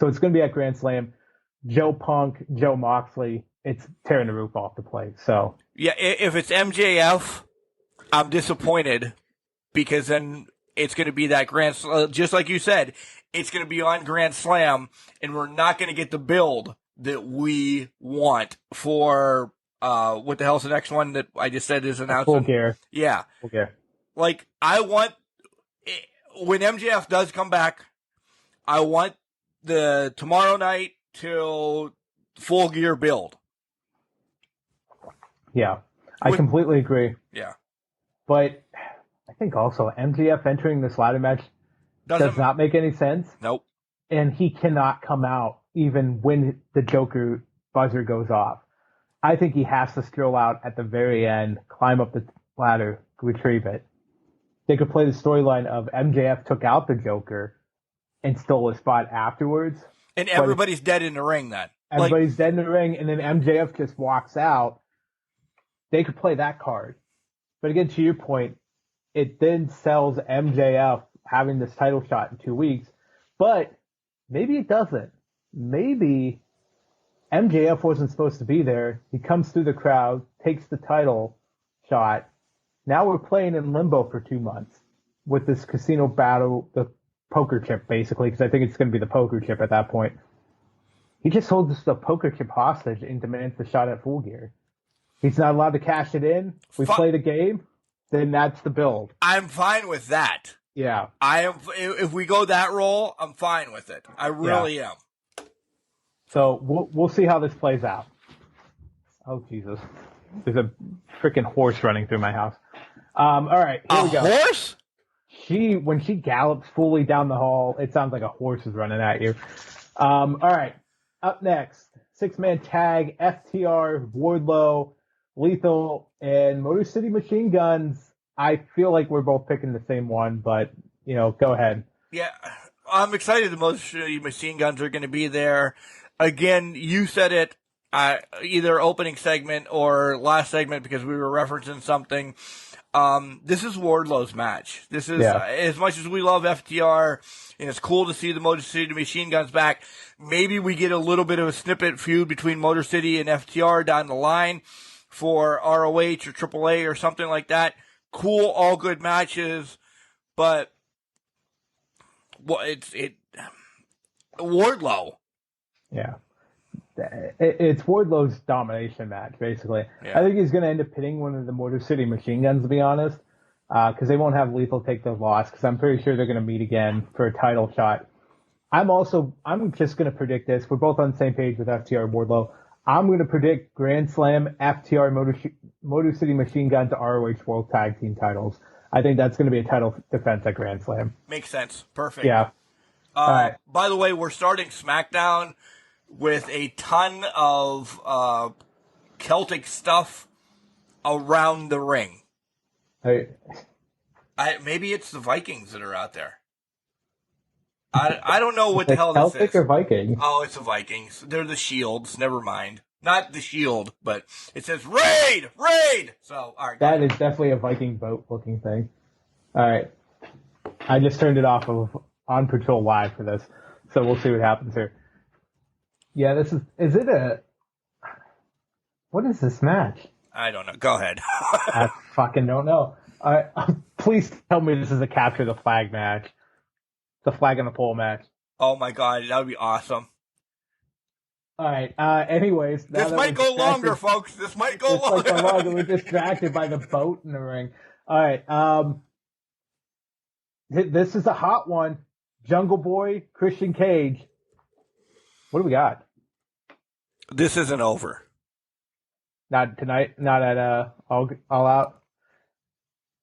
So it's going to be at Grand Slam. Joe Punk, Joe Moxley, it's tearing the roof off the place. So yeah, if it's MJF, I'm disappointed because then it's going to be that just like you said, it's going to be on Grand Slam, and we're not going to get the build that we want for what the hell's the next one that I just said is announced? Full Gear. Yeah. Full Gear. Like, I want when MJF does come back, I want the tomorrow night till Full Gear build. Yeah, I completely agree. Yeah. But I think also MJF entering this ladder match does not make any sense. Nope. And he cannot come out even when the Joker buzzer goes off. I think he has to stroll out at the very end, climb up the ladder, retrieve it. They could play the storyline of MJF took out the Joker and stole his spot afterwards. And everybody's dead in the ring then. Everybody's dead in the ring, and then MJF just walks out. They could play that card. But again, to your point, it then sells MJF having this title shot in 2 weeks. But maybe it doesn't. Maybe MJF wasn't supposed to be there. He comes through the crowd, takes the title shot. Now we're playing in limbo for 2 months with this casino battle, the poker chip, basically, because I think it's going to be the poker chip at that point. He just holds the poker chip hostage and demands the shot at Full Gear. He's not allowed to cash it in. We play the game, then that's the build. I'm fine with that. Yeah. I am. If we go that role, I'm fine with it. I really am. So we'll see how this plays out. Oh, Jesus. There's a freaking horse running through my house. All right, here we go. A horse? When she gallops fully down the hall, it sounds like a horse is running at you. All right, up next, 6-man tag, FTR, Wardlow, Lethal, and Motor City Machine Guns. I feel like we're both picking the same one, but, go ahead. Yeah, I'm excited the Motor City Machine Guns are going to be there. Again, you said it, either opening segment or last segment because we were referencing something. This is Wardlow's match. This is, as much as we love FTR, and it's cool to see the Motor City Machine Guns back, maybe we get a little bit of a snippet feud between Motor City and FTR down the line for ROH or AAA or something like that. Cool, all good matches, but Wardlow. Yeah. It's Wardlow's domination match, basically. Yeah. I think he's going to end up pitting one of the Motor City Machine Guns, to be honest, because they won't have Lethal take the loss, because I'm pretty sure they're going to meet again for a title shot. I'm just going to predict this. We're both on the same page with FTR and Wardlow. I'm going to predict Grand Slam, FTR, Motor City Machine Guns, ROH World Tag Team titles. I think that's going to be a title defense at Grand Slam. Makes sense. Perfect. Yeah. All right. By the way, we're starting SmackDown with a ton of Celtic stuff around the ring. Hey. Maybe it's the Vikings that are out there. I don't know what the hell Celtic this is. or Vikings? Oh, it's the Vikings. They're the Shields. Never mind. Not the Shield, but it says Raid! Raid! So, all right. That is definitely a Viking boat looking thing. All right. I just turned it off of On Patrol Live for this, so we'll see what happens here. Yeah, is it what is this match? I don't know. Go ahead. I fucking don't know. Please tell me this is a capture the flag match. The flag and the pole match. Oh my god, that would be awesome. All right. Anyways, this might go longer, folks. This might go longer. We're distracted by the boat in the ring. All right. This is a hot one. Jungle Boy, Christian Cage. What do we got? This isn't over. Not tonight. Not at All Out.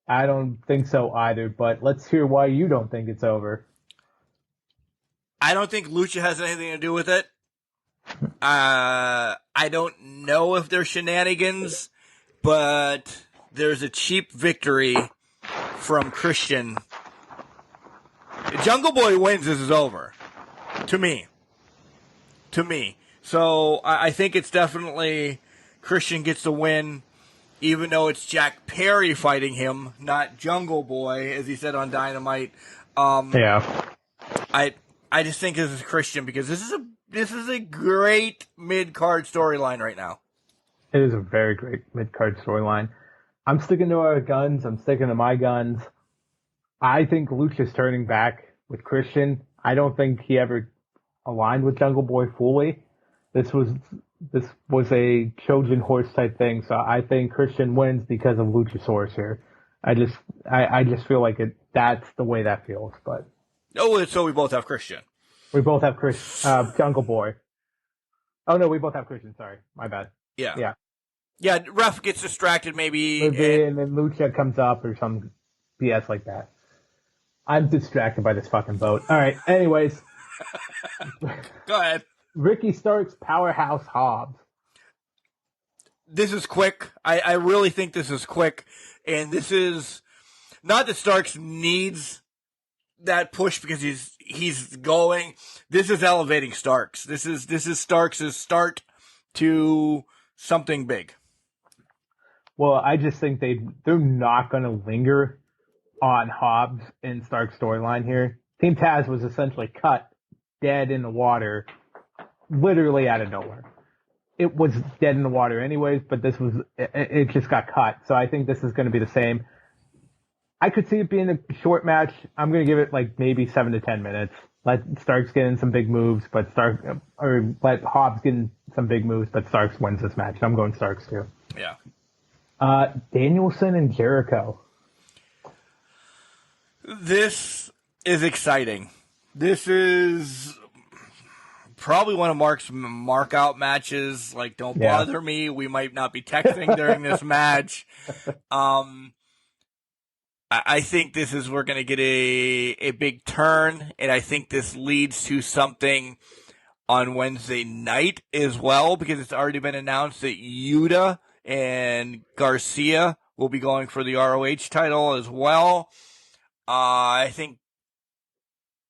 I don't think so either. But let's hear why you don't think it's over. I don't think Lucha has anything to do with it. I don't know if they're shenanigans, but there's a cheap victory from Christian. If Jungle Boy wins, this is over. To me. So I think it's definitely Christian gets the win, even though it's Jack Perry fighting him, not Jungle Boy, as he said on Dynamite. Yeah. I just think this is Christian because this is a great mid-card storyline right now. It is a very great mid-card storyline. I'm sticking to our guns. I'm sticking to my guns. I think Lucha's turning back with Christian. I don't think he ever aligned with Jungle Boy fully. This was a Trojan horse type thing. So I think Christian wins because of Luchasaurus here. I just feel like that's the way that feels. But so we both have Christian. We both have Jungle Boy. Oh no, we both have Christian. Sorry, my bad. Yeah. Yeah, ref gets distracted maybe. And then Lucha comes up or some BS like that. I'm distracted by this fucking boat. All right. Anyways. Go ahead. Ricky Starks, Powerhouse Hobbs. This is quick. I really think this is quick. And this is not that Starks needs that push because he's going. This is elevating Starks. This is Starks' start to something big. Well, I just think they're not going to linger on Hobbs and Stark's storyline here. Team Taz was essentially cut dead in the water, literally out of nowhere. It was dead in the water anyways, but it just got cut. So I think this is going to be the same. I could see it being a short match. I'm going to give it like maybe 7 to 10 minutes. Let Starks get in some big moves, or let Hobbs get in some big moves, but Starks wins this match. I'm going Starks too. Yeah. Danielson and Jericho. This is exciting. This is probably one of Mark's mark-out matches. Like, don't bother me. We might not be texting during this match. I think we're going to get a big turn, and I think this leads to something on Wednesday night as well, because it's already been announced that Yuta and Garcia will be going for the ROH title as well. I think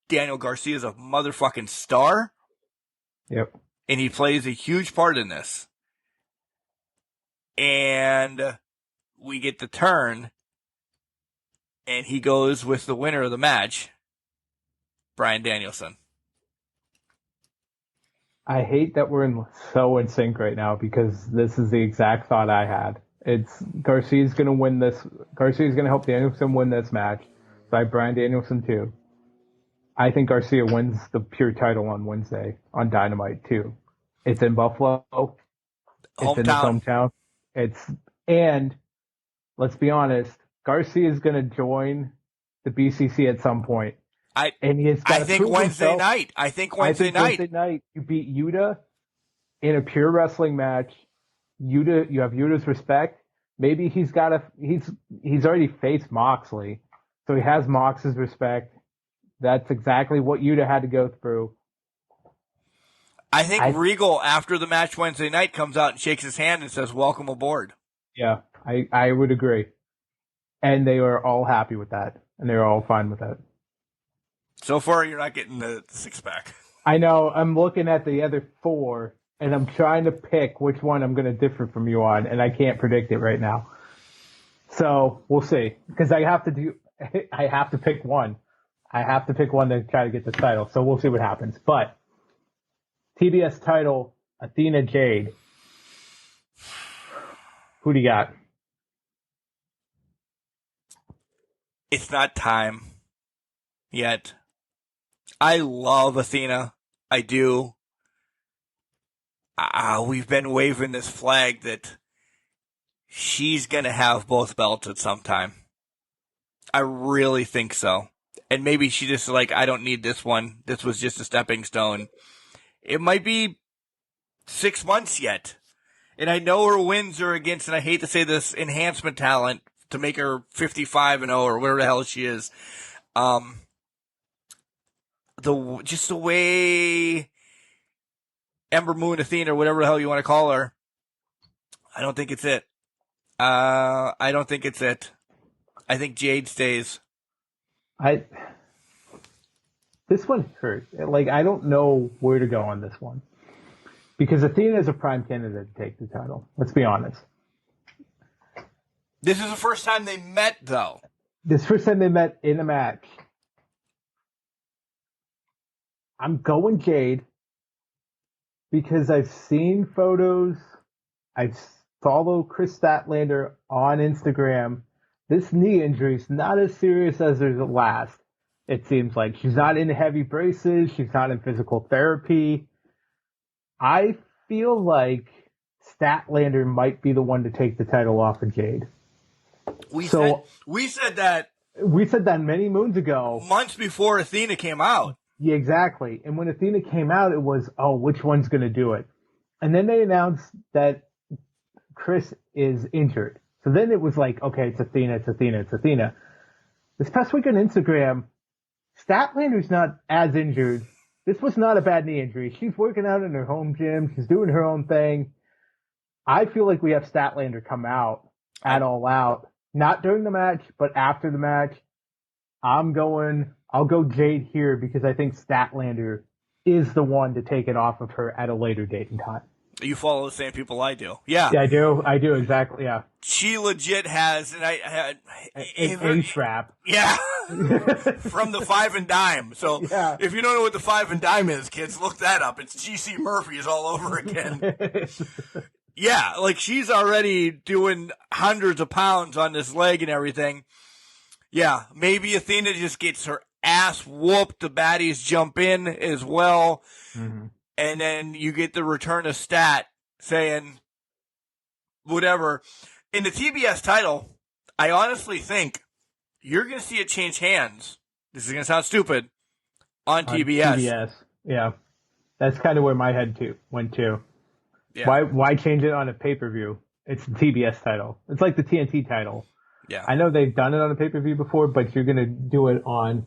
Daniel Garcia is a motherfucking star. Yep. And he plays a huge part in this. And we get the turn, and he goes with the winner of the match, Bryan Danielson. I hate that we're so in sync right now because this is the exact thought I had. It's Garcia's going to win this. Garcia's going to help Danielson win this match. By Bryan Danielson too. I think Garcia wins the pure title on Wednesday on Dynamite too. It's in Buffalo. It's in his hometown. And let's be honest, Garcia is going to join the BCC at some point. I think Wednesday night. I think Wednesday night you beat Yuta in a pure wrestling match. You have Yuta's respect. Maybe he's already faced Moxley. So he has Mox's respect. That's exactly what Yuta had to go through. I think Regal, after the match Wednesday night, comes out and shakes his hand and says, "Welcome aboard." Yeah, I would agree. And they were all happy with that. And they were all fine with that. So far, you're not getting the six-pack. I know. I'm looking at the other 4, and I'm trying to pick which one I'm going to differ from you on, and I can't predict it right now. So we'll see. Because I have to pick one. I have to pick one to try to get the title. So we'll see what happens. But TBS title, Athena Jade. Who do you got? It's not time yet. I love Athena. I do. We've been waving this flag that she's going to have both belts at some time. I really think so. And maybe she just I don't need this one. This was just a stepping stone. It might be 6 months yet. And I know her wins are against, and I hate to say this, enhancement talent to make her 55-0 or whatever the hell she is. Just the way Ember Moon, Athena, or whatever the hell you want to call her, I don't think it's it. I don't think it's it. I think Jade stays. This one hurt. I don't know where to go on this one. Because Athena is a prime candidate to take the title. Let's be honest. This is the first time they met, though. This is the first time they met in a match. I'm going Jade because I've seen photos. I follow Chris Statlander on Instagram. This knee injury is not as serious as the last. It seems like she's not in heavy braces. She's not in physical therapy. I feel like Statlander might be the one to take the title off of Jade. We said that many moons ago. Months before Athena came out. Yeah, exactly. And when Athena came out, it was, which one's going to do it? And then they announced that Chris is injured. So then it was like, okay, it's Athena, it's Athena, it's Athena. This past week on Instagram, Statlander's not as injured. This was not a bad knee injury. She's working out in her home gym. She's doing her own thing. I feel like we have Statlander come out at All Out, not during the match, but after the match. I'll go Jade here because I think Statlander is the one to take it off of her at a later date and time. You follow the same people I do. Yeah. Yeah, I do, exactly, yeah. She legit has, and I had an A-strap. Yeah. From the Five and Dime. So yeah. If you don't know what the Five and Dime is, kids, look that up. It's GC Murphy's all over again. Yeah, like she's already doing hundreds of pounds on this leg and everything. Yeah, maybe Athena just gets her ass whooped. The baddies jump in as well. Mm-hmm. And then you get the return of Stat saying whatever. In the TBS title, I honestly think you're going to see it change hands. This is going to sound stupid. On TBS. TBS, yeah. That's kind of where my head went to. Yeah. Why change it on a pay-per-view? It's the TBS title. It's like the TNT title. Yeah. I know they've done it on a pay-per-view before, but you're going to do it on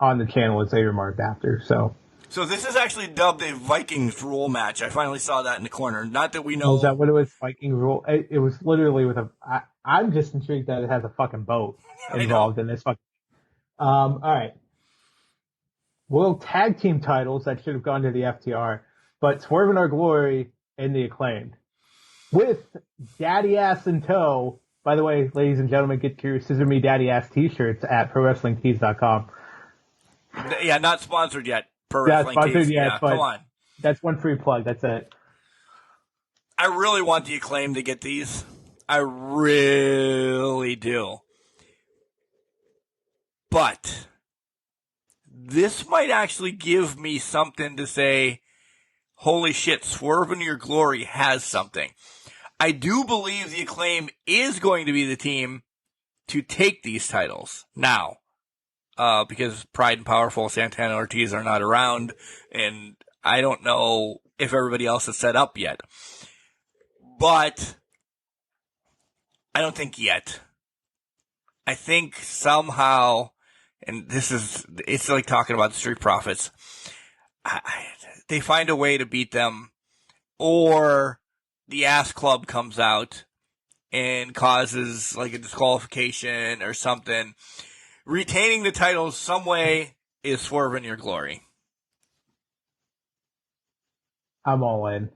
the channel as they remarked after, so... So this is actually dubbed a Vikings rule match. I finally saw that in the corner. Not that we know. Is that what it was? Viking rule? It was literally with I'm just intrigued that it has a fucking boat involved in this fucking. All right. World Tag Team titles that should have gone to the FTR, but Swerve in Our Glory and the Acclaimed. With Daddy Ass in tow. By the way, ladies and gentlemen, get your Scissor Me Daddy Ass t-shirts at ProWrestlingTees.com. Yeah, not sponsored yet. Sponsored yet, yeah, come on. That's one free plug. That's it. I really want the Acclaim to get these. I really do. But this might actually give me something to say, holy shit, Swerve in Your Glory has something. I do believe the Acclaim is going to be the team to take these titles now. Because Pride and Powerful, Santana Ortiz are not around, and I don't know if everybody else is set up yet. But I don't think yet. I think somehow, and it's like talking about the Street Profits, they find a way to beat them, or the Ass Club comes out and causes like a disqualification or something. Retaining the titles some way is Swerve in Your Glory. I'm all in.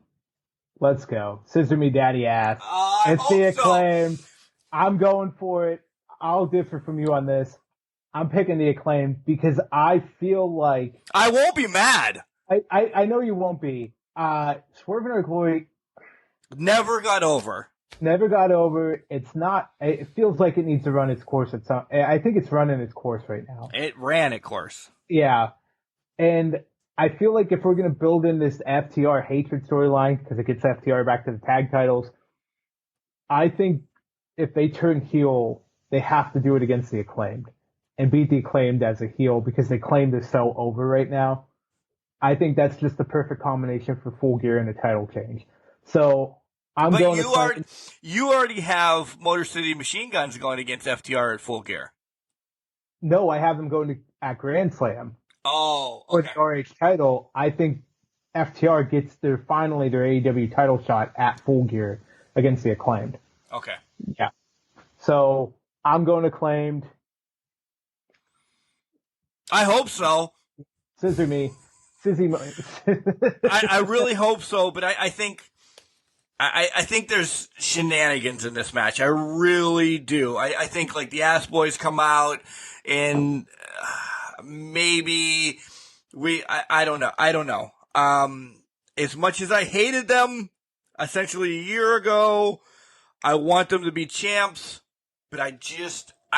Let's go. Scissor Me Daddy Ass. It's the Acclaim. So. I'm going for it. I'll differ from you on this. I'm picking the Acclaim because I feel like... I won't be mad. I know you won't be. Swerve in Our Glory... Never got over. Never got over. It's not. It feels like it needs to run its course. I think it's running its course right now. It ran its course. Yeah, and I feel like if we're gonna build in this FTR hatred storyline because it gets FTR back to the tag titles, I think if they turn heel, they have to do it against the Acclaimed and beat the Acclaimed as a heel because the Acclaimed is so over right now. I think that's just the perfect combination for Full Gear and a title change. So. You already have Motor City Machine Guns going against FTR at Full Gear. No, I have them going at Grand Slam. Oh, okay. For the RH title, I think FTR gets finally their AEW title shot at Full Gear against the Acclaimed. Okay. Yeah. So I'm going Acclaimed. I hope so. Scissor me. I really hope so, but I think... I think there's shenanigans in this match. I really do. I think like the Ass Boys come out and maybe I don't know. I don't know. As much as I hated them essentially a year ago, I want them to be champs, but I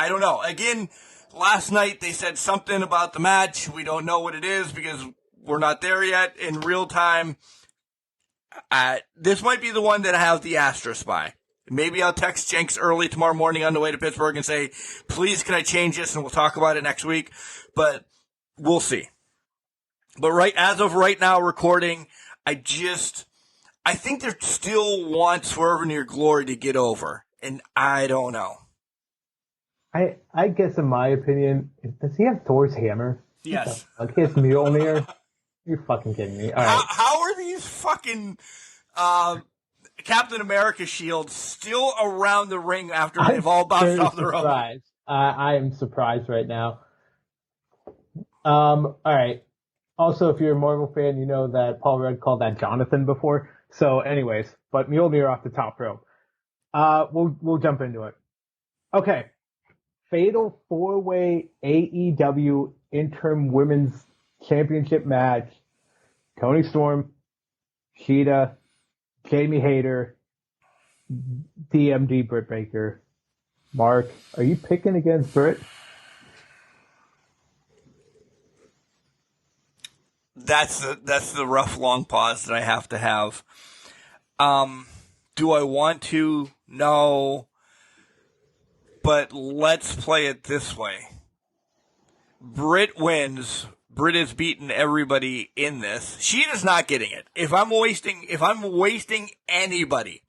don't know. Again, last night they said something about the match. We don't know what it is because we're not there yet in real time. This might be the one that I have the asterisk by. Maybe I'll text Jenks early tomorrow morning on the way to Pittsburgh and say, please, can I change this? And we'll talk about it next week. But we'll see. But as of right now, recording, I I think they still want Swerve in Your Glory to get over, and I don't know. I guess in my opinion, does he have Thor's hammer? Yes. Like his Mjolnir? You're fucking kidding me. All right. How are these fucking Captain America shields still around the ring after they've all bounced off the rope? Surprised. I am surprised right now. All right. Also, if you're a Marvel fan, you know that Paul Rudd called that Jonathan before. So, anyways, but Mjolnir off the top rope. We'll jump into it. Okay. Fatal 4-way AEW Interim Women's Championship match. Toni Storm, Shida, Jamie Hayter, DMD Britt Baker. Mark, are you picking against Britt? That's the rough long pause that I have to have. Do I want to? No. But let's play it this way. Britt wins. Britt has beaten everybody in this. Sheeta's not getting it. If I'm wasting anybody,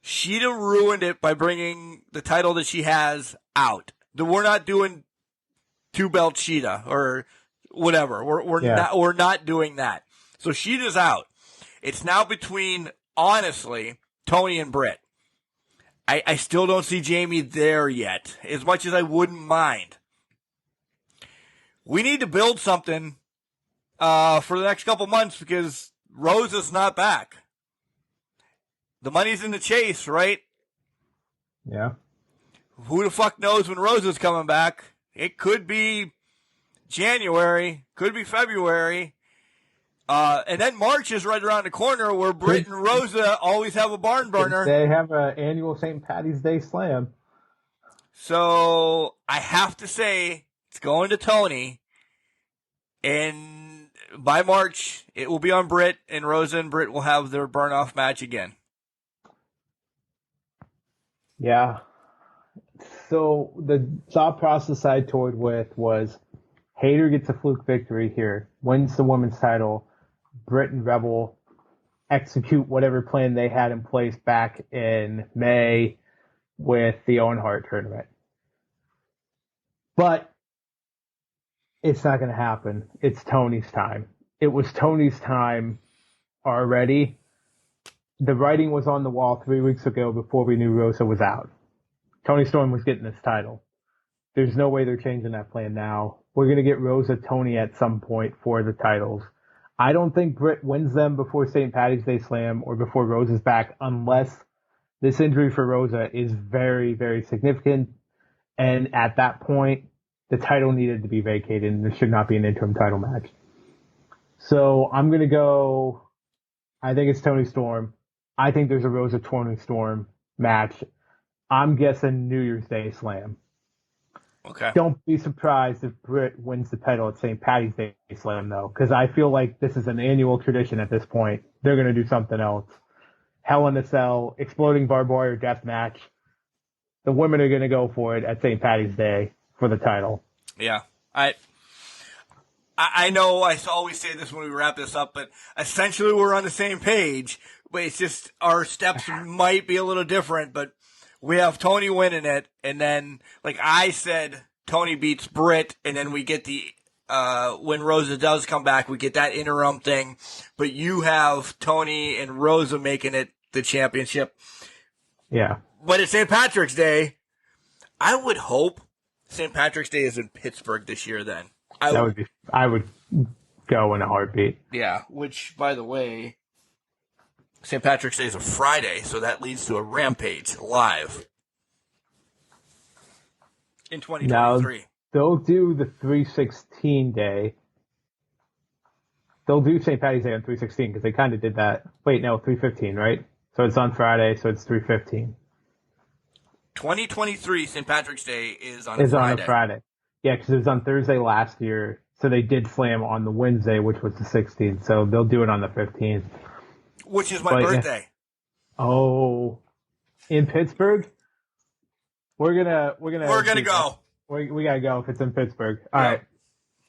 Sheeta ruined it by bringing the title that she has out. We're not doing 2-belt Sheeta or whatever. We're not doing that. So Sheeta's out. It's now between, honestly, Toni and Britt. I still don't see Jamie there yet, as much as I wouldn't mind. We need to build something for the next couple months because Rosa's not back. The money's in the chase, right? Yeah. Who the fuck knows when Rosa's coming back? It could be January, could be February. And then March is right around the corner where Britt and Rosa always have a barn burner. They have an annual St. Patty's Day slam. So I have to say it's going to Toni. And by March, it will be on Britt, and Rosa and Britt will have their burn-off match again. Yeah. So the thought process I toyed with was Hayter gets a fluke victory here, wins the women's title. Britt and Rebel execute whatever plan they had in place back in May with the Owen Hart tournament. But it's not going to happen. It's Toni's time. It was Toni's time already. The writing was on the wall 3 weeks ago before we knew Rosa was out. Toni Storm was getting this title. There's no way they're changing that plan now. We're going to get Rosa Toni at some point for the titles. I don't think Britt wins them before St. Patty's Day Slam or before Rosa's back unless this injury for Rosa is very, very significant. And at that point, the title needed to be vacated and there should not be an interim title match. So I'm going to go, I think it's Toni Storm. I think there's a Rosa Toni Storm match. I'm guessing New Year's Day Slam. Okay. Don't be surprised if Britt wins the title at St. Patty's Day Slam, though, because I feel like this is an annual tradition at this point. They're going to do something else. Hell in a Cell, Exploding Barbed Wire Death Match. The women are going to go for it at St. Patty's Day for the title. Yeah. I know I always say this when we wrap this up, but essentially we're on the same page. But it's just our steps might be a little different, but we have Toni winning it, and then, like I said, Toni beats Britt, and then we get the, when Rosa does come back, we get that interim thing, but you have Toni and Rosa making it the championship. Yeah. But it's St. Patrick's Day. I would hope St. Patrick's Day is in Pittsburgh this year then. I would go in a heartbeat. Yeah, which, by the way, St. Patrick's Day is a Friday, so that leads to a Rampage live in 2023. Now, they'll do the 316 day. They'll do St. Patty's Day on 316 because they kind of did that. Wait, no, 315, right? So it's on Friday, so it's 315. 2023 St. Patrick's Day is on a Friday. Yeah, because it was on Thursday last year, so they did slam on the Wednesday, which was the 16th. So they'll do it on the 15th. Which is my birthday. Oh, in Pittsburgh? We're gonna go. We gotta go if it's in Pittsburgh. All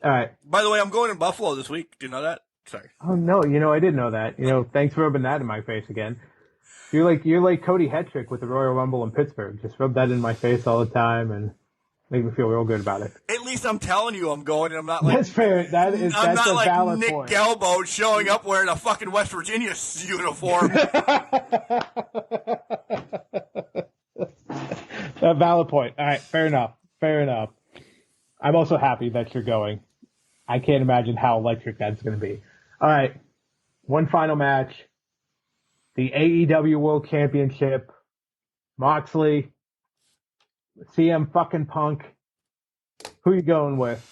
right. By the way, I'm going to Buffalo this week. Do you know that? Sorry. Oh no, I didn't know that. Thanks for rubbing that in my face again. You're like Cody Hetrick with the Royal Rumble in Pittsburgh. Just rub that in my face all the time and make me feel real good about it. At least I'm telling you I'm going, and I'm not like That's fair. I'm That's not a like valid Nick point. Galbo showing up wearing a fucking West Virginia uniform. A valid point. All right, fair enough. I'm also happy that you're going. I can't imagine how electric that's going to be. All right, one final match. The AEW World Championship. Moxley. CM fucking Punk. Who you going with?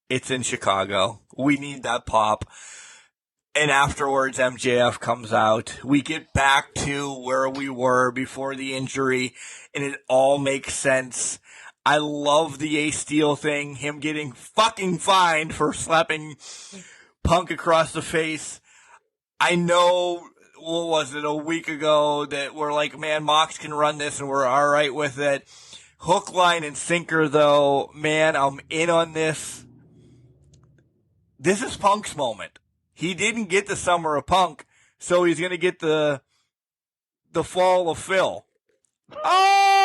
It's in Chicago. We need that pop. And afterwards, MJF comes out. We get back to where we were before the injury, and it all makes sense. I love the Ace Steel thing, him getting fucking fined for slapping Punk across the face. I know, what was it, a week ago that we're like, man, Mox can run this and we're all right with it. Hook, line, and sinker, though, man, I'm in on this. This is Punk's moment. He didn't get the Summer of Punk, so he's going to get the Fall of Phil. Oh!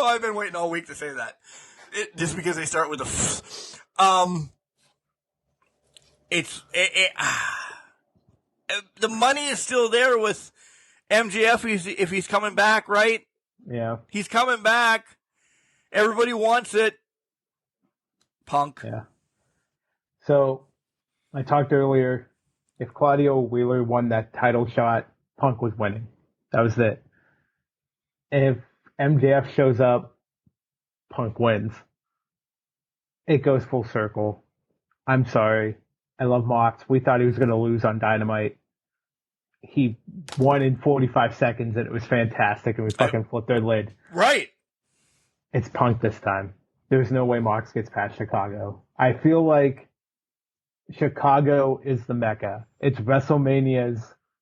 I've been waiting all week to say that. Just because they start with the money is still there with MJF if he's coming back, right? Yeah. He's coming back. Everybody wants it. Punk. Yeah. So, I talked earlier, if Claudio Wheeler won that title shot, Punk was winning. That was it. And if MJF shows up, Punk wins. It goes full circle. I'm sorry. I love Mox. We thought he was going to lose on Dynamite. He won in 45 seconds, and it was fantastic, and we fucking flipped their lid. Right. It's Punk this time. There's no way Mox gets past Chicago. I feel like Chicago is the Mecca. It's WrestleMania's,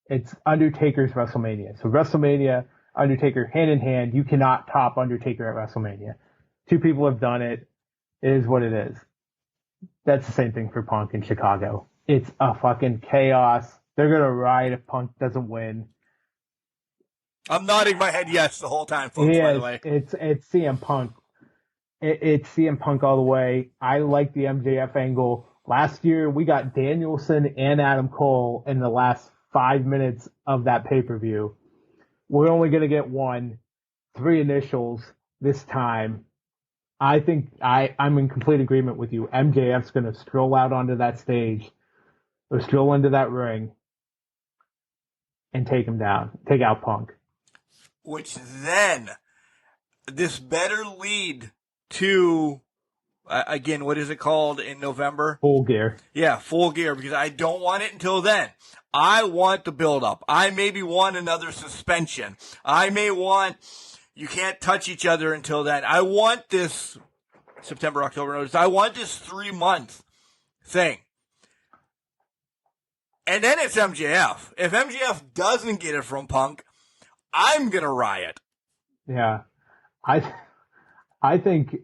it's Undertaker's WrestleMania. So WrestleMania, Undertaker hand in hand. You cannot top Undertaker at WrestleMania. Two people have done it. It is what it is. That's the same thing for Punk in Chicago. It's a fucking chaos. They're going to riot if Punk doesn't win. I'm nodding my head yes the whole time, folks, by the way. It's CM Punk. It's CM Punk all the way. I like the MJF angle. Last year, we got Danielson and Adam Cole in the last 5 minutes of that pay-per-view. We're only going to get one, 3 initials this time. I think I'm in complete agreement with you. MJF's going to stroll out onto that stage or stroll into that ring and take him down, take out Punk. Which then, this better lead to, again, what is it called in November? Full Gear. Yeah, Full Gear, because I don't want it until then. I want the build-up. I maybe want another suspension. I may want, you can't touch each other until then. I want this September, October notice. I want this 3-month thing. And then it's MJF. If MJF doesn't get it from Punk, I'm going to riot. Yeah. I think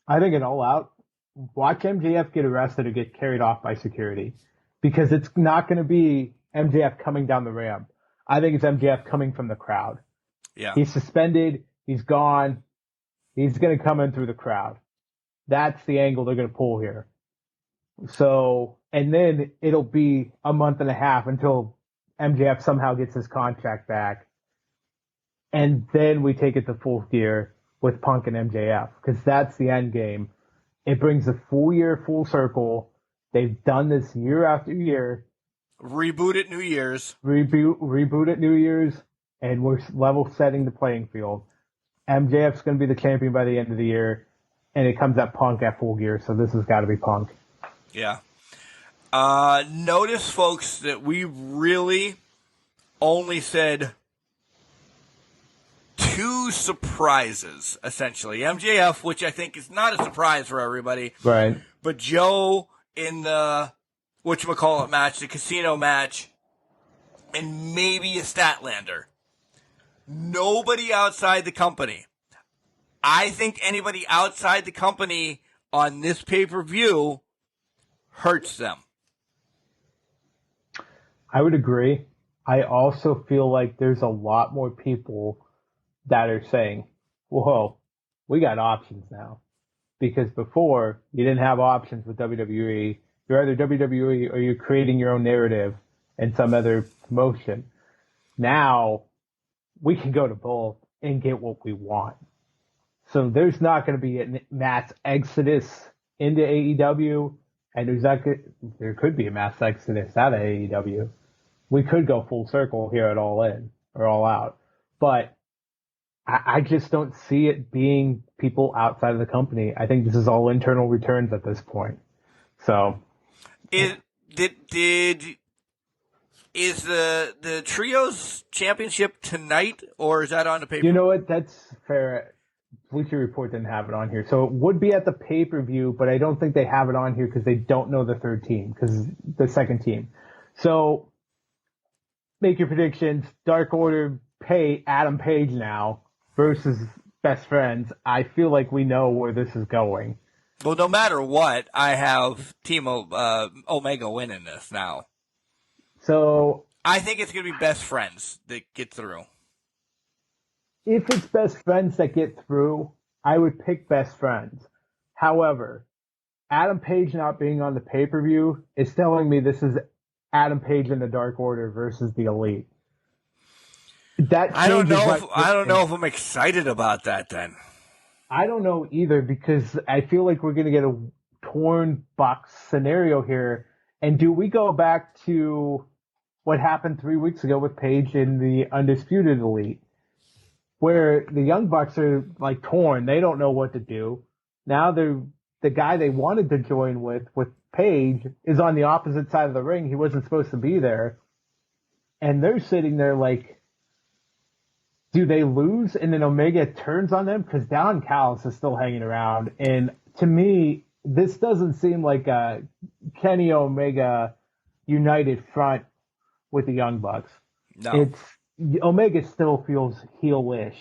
an all out, watch MJF get arrested or get carried off by security, because it's not going to be MJF coming down the ramp. I think it's MJF coming from the crowd. Yeah. He's suspended. He's gone. He's going to come in through the crowd. That's the angle they're going to pull here. So, and then it'll be a month and a half until MJF somehow gets his contract back. And then we take it to Full Gear with Punk and MJF, because that's the end game. It brings a full year full circle. They've done this year after year. Reboot at New Year's. Reboot at New Year's, and we're level setting the playing field. MJF's going to be the champion by the end of the year, and it comes at Punk at Full Gear, so this has got to be Punk. Yeah. Notice, folks, that we really only said 2 surprises, essentially. MJF, which I think is not a surprise for everybody. Right. But Joe in the whatchamacallit match, the casino match, and maybe a Statlander. Nobody outside the company. I think anybody outside the company on this pay-per-view hurts them. I would agree. I also feel like there's a lot more people that are saying, whoa, we got options now. Because before, you didn't have options with WWE. You're either WWE or you're creating your own narrative and some other promotion. Now, we can go to both and get what we want. So there's not going to be a mass exodus into AEW, and there could be a mass exodus out of AEW. We could go full circle here at All In or All Out, but I just don't see it being people outside of the company. I think this is all internal returns at this point. So, Is the Trios Championship tonight, or is that on the paper? you know what? That's fair. Bleacher Report didn't have it on here, so it would be at the pay-per-view, but I don't think they have it on here because they don't know the third team, because the second team. So, make your predictions. Dark Order pay Adam Page now versus Best Friends. I feel like we know where this is going. Well, no matter what, I have Team Omega winning this now. So I think it's going to be Best Friends that get through. if it's Best Friends that get through, I would pick Best Friends. However, Adam Page not being on the pay-per-view is telling me this is Adam Page in the Dark Order versus the Elite. I don't know if I'm excited about that then. I don't know either, because I feel like we're going to get a torn Bucks scenario here. And do we go back to what happened 3 weeks ago with Page in the Undisputed Elite, where the Young Bucks are like torn? They don't know what to do. Now the guy they wanted to join with Page is on the opposite side of the ring. He wasn't supposed to be there. And they're sitting there like, do they lose and then Omega turns on them? Because Don Callis is still hanging around. And to me, this doesn't seem like a Kenny Omega united front with the Young Bucks. No. Omega still feels heelish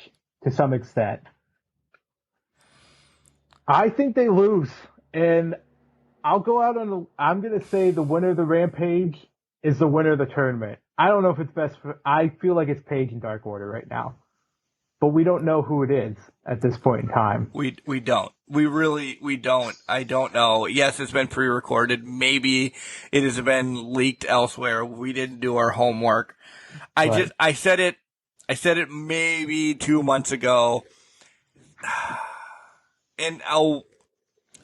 to some extent. I think they lose. And I'll go out I'm going to say the winner of the Rampage is the winner of the tournament. I don't know if it's I feel like it's Page and Dark Order right now. But we don't know who it is at this point in time. We don't. We don't. I don't know. Yes, it's been pre-recorded. Maybe it has been leaked elsewhere. We didn't do our homework. I said it maybe 2 months ago. And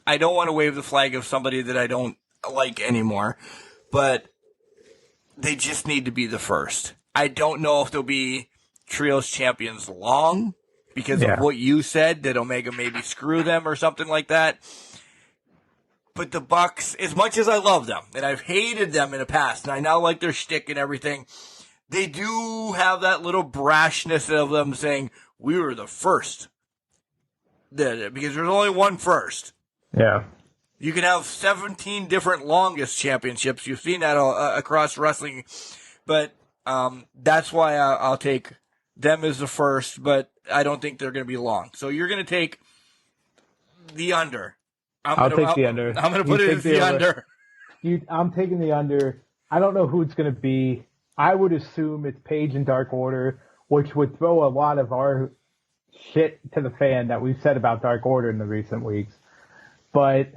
I don't want to wave the flag of somebody that I don't like anymore, but they just need to be the first. I don't know if they'll be Trios champions long because of what you said, that Omega maybe screw them or something like that. But the Bucks, as much as I love them, and I've hated them in the past, and I now like their shtick and everything, they do have that little brashness of them saying, we were the first. Because there's only one first. Yeah. You can have 17 different longest championships. You've seen that across wrestling. But that's why I'll take them as the first, but I don't think they're going to be long. So you're going to take the under. I'll take the under. I'm going to put it as the under. I'm taking the under. I don't know who it's going to be. I would assume it's Page and Dark Order, which would throw a lot of our shit to the fan that we've said about Dark Order in the recent weeks. But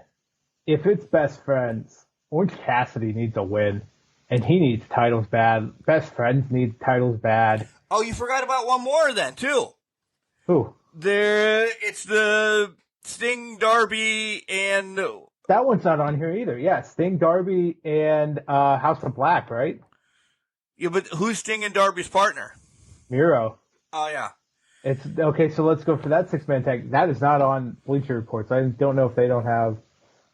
if it's Best Friends, Orange Cassidy needs a win, and he needs titles bad. Best Friends need titles bad. Oh, you forgot about one more then, too. Who? It's the Sting, Darby, and... That one's not on here either. Yeah, Sting, Darby, and House of Black, right? Yeah, but who's Sting and Darby's partner? Miro. Oh, yeah. It's okay, so let's go for that six-man tag. That is not on Bleacher Reports. I don't know if they don't have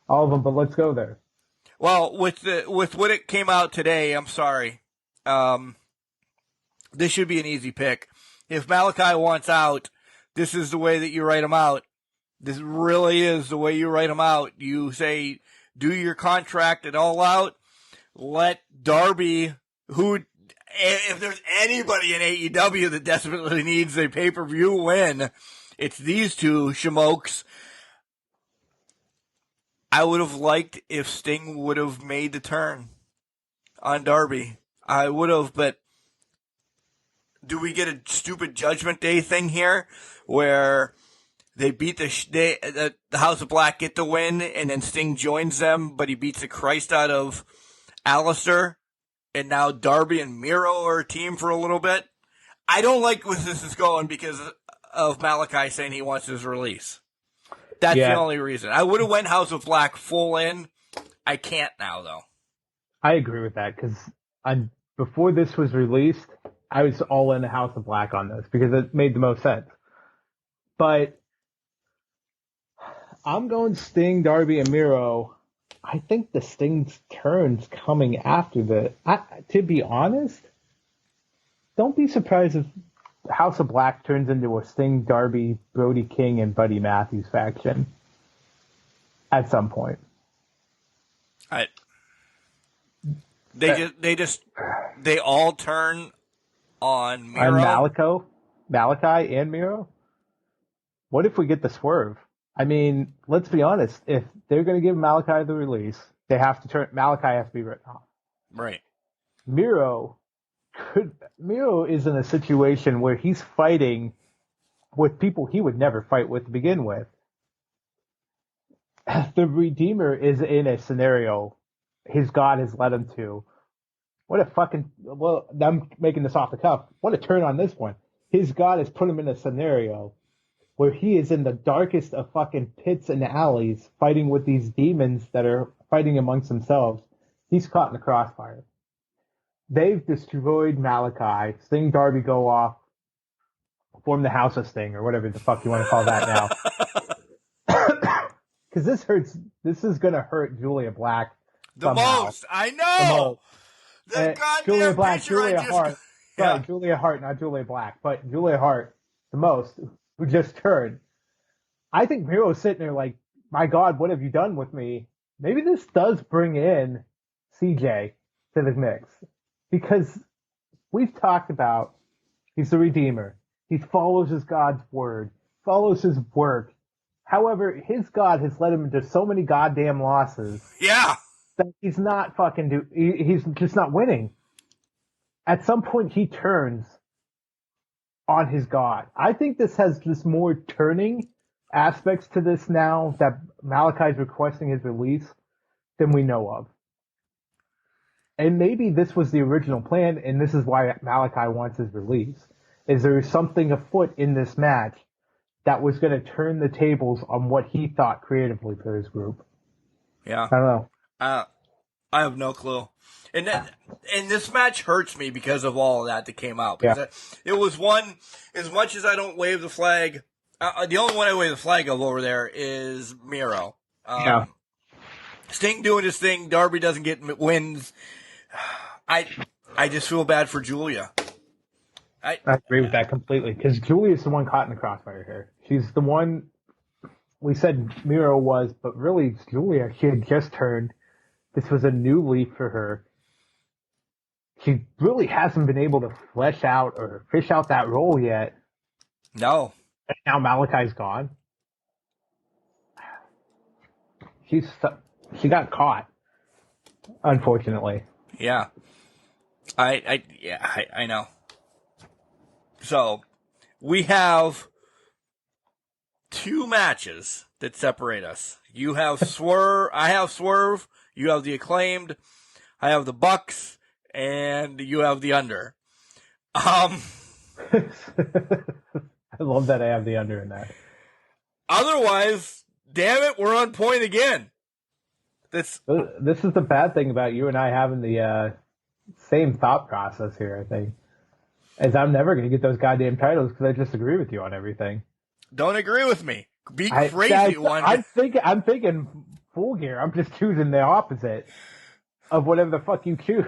all of them, but let's go there. Well, with what it came out today, I'm sorry. This should be an easy pick. If Malachi wants out, this is the way that you write him out. This really is the way you write him out. You say, do your contract and all out. Let Darby, if there's anybody in AEW that desperately needs a pay-per-view win, it's these two schmokes. I would have liked if Sting would have made the turn on Darby. I would have, but do we get a stupid Judgment Day thing here where they beat the House of Black, get the win, and then Sting joins them, but he beats the Christ out of Alistair, and now Darby and Miro are a team for a little bit? I don't like where this is going because of Malachi saying he wants his release. That's the only reason. I would have went House of Black full in. I can't now, though. I agree with that because before this was released, I was all in the House of Black on this because it made the most sense. But I'm going Sting, Darby, and Miro. I think the Sting's turn's coming after to be honest, don't be surprised if House of Black turns into a Sting, Darby, Brody King, and Buddy Matthews faction at some point. They all turn on Miro. On Malachi and Miro? What if we get the swerve? I mean, let's be honest. If they're going to give Malachi the release, Malachi has to be written off. Right. Miro is in a situation where he's fighting with people he would never fight with to begin with. The Redeemer is in a scenario his God has led him to. I'm making this off the cuff. What a turn on this one. His God has put him in a scenario where he is in the darkest of fucking pits and alleys fighting with these demons that are fighting amongst themselves. He's caught in the crossfire. They've destroyed Malachi. Sting, Darby go off, form the House of Sting, or whatever the fuck you want to call that now. Because this is going to hurt Julia Black somehow. Most. I know. The goddamn Julia Black, picture Julia I just... Hart. Yeah. Sorry, Julia Hart, not Julia Black, but Julia Hart, the most, who just turned. I think Miro's sitting there like, my God, what have you done with me? Maybe this does bring in CJ to the mix. Because we've talked about he's the Redeemer. He follows his God's word, follows his work. However, his God has led him into so many goddamn losses. Yeah. That he's not he's just not winning. At some point, he turns on his God. I think this has just more turning aspects to this now that Malachi's requesting his release than we know of. And maybe this was the original plan, and this is why Malachi wants his release. Is there something afoot in this match that was going to turn the tables on what he thought creatively for his group? Yeah. I don't know. I have no clue. And this match hurts me because of all of that came out. Because it was one, as much as I don't wave the flag, the only one I wave the flag of over there is Miro. Sting doing his thing. Darby doesn't get wins. I just feel bad for Julia. I agree with that completely because Julia's the one caught in the crossfire here. She's the one we said Miro was, but really it's Julia. She had just turned. This was a new leaf for her. She really hasn't been able to flesh out or fish out that role yet. No. And now Malachi's gone. She got caught, unfortunately. Yeah. I know. So, we have 2 matches that separate us. You have Swerve, I have Swerve, you have the Acclaimed, I have the Bucks, and you have the Under. I love that I have the Under in that. Otherwise, damn it, we're on point again. This is the bad thing about you and I having the same thought process here, I think. Is I'm never going to get those goddamn titles because I disagree with you on everything. Don't agree with me. Be crazy one. I'm thinking full gear. I'm just choosing the opposite of whatever the fuck you choose.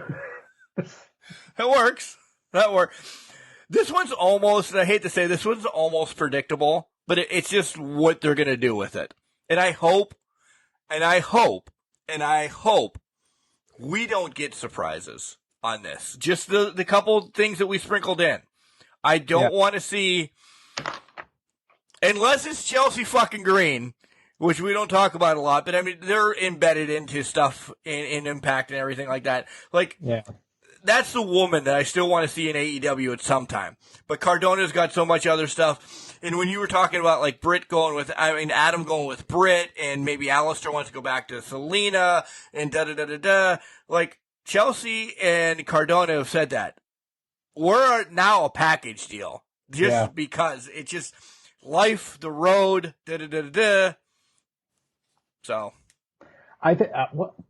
That works. This one's almost, I hate to say, this one's almost predictable, but it's just what they're going to do with it. And I hope we don't get surprises on this. Just the couple things that we sprinkled in. I don't want to see, unless it's Chelsea fucking Green, which we don't talk about a lot, but I mean, they're embedded into stuff in Impact and everything like that. Like, Yeah. that's the woman that I still want to see in AEW at some time. But Cardona's got so much other stuff. And when you were talking about like Adam going with Britt, and maybe Alistair wants to go back to Selena and da-da-da-da-da, like Chelsea and Cardona have said that. We're now a package deal. Just because it's just life, the road, da-da-da-da-da. So. I think,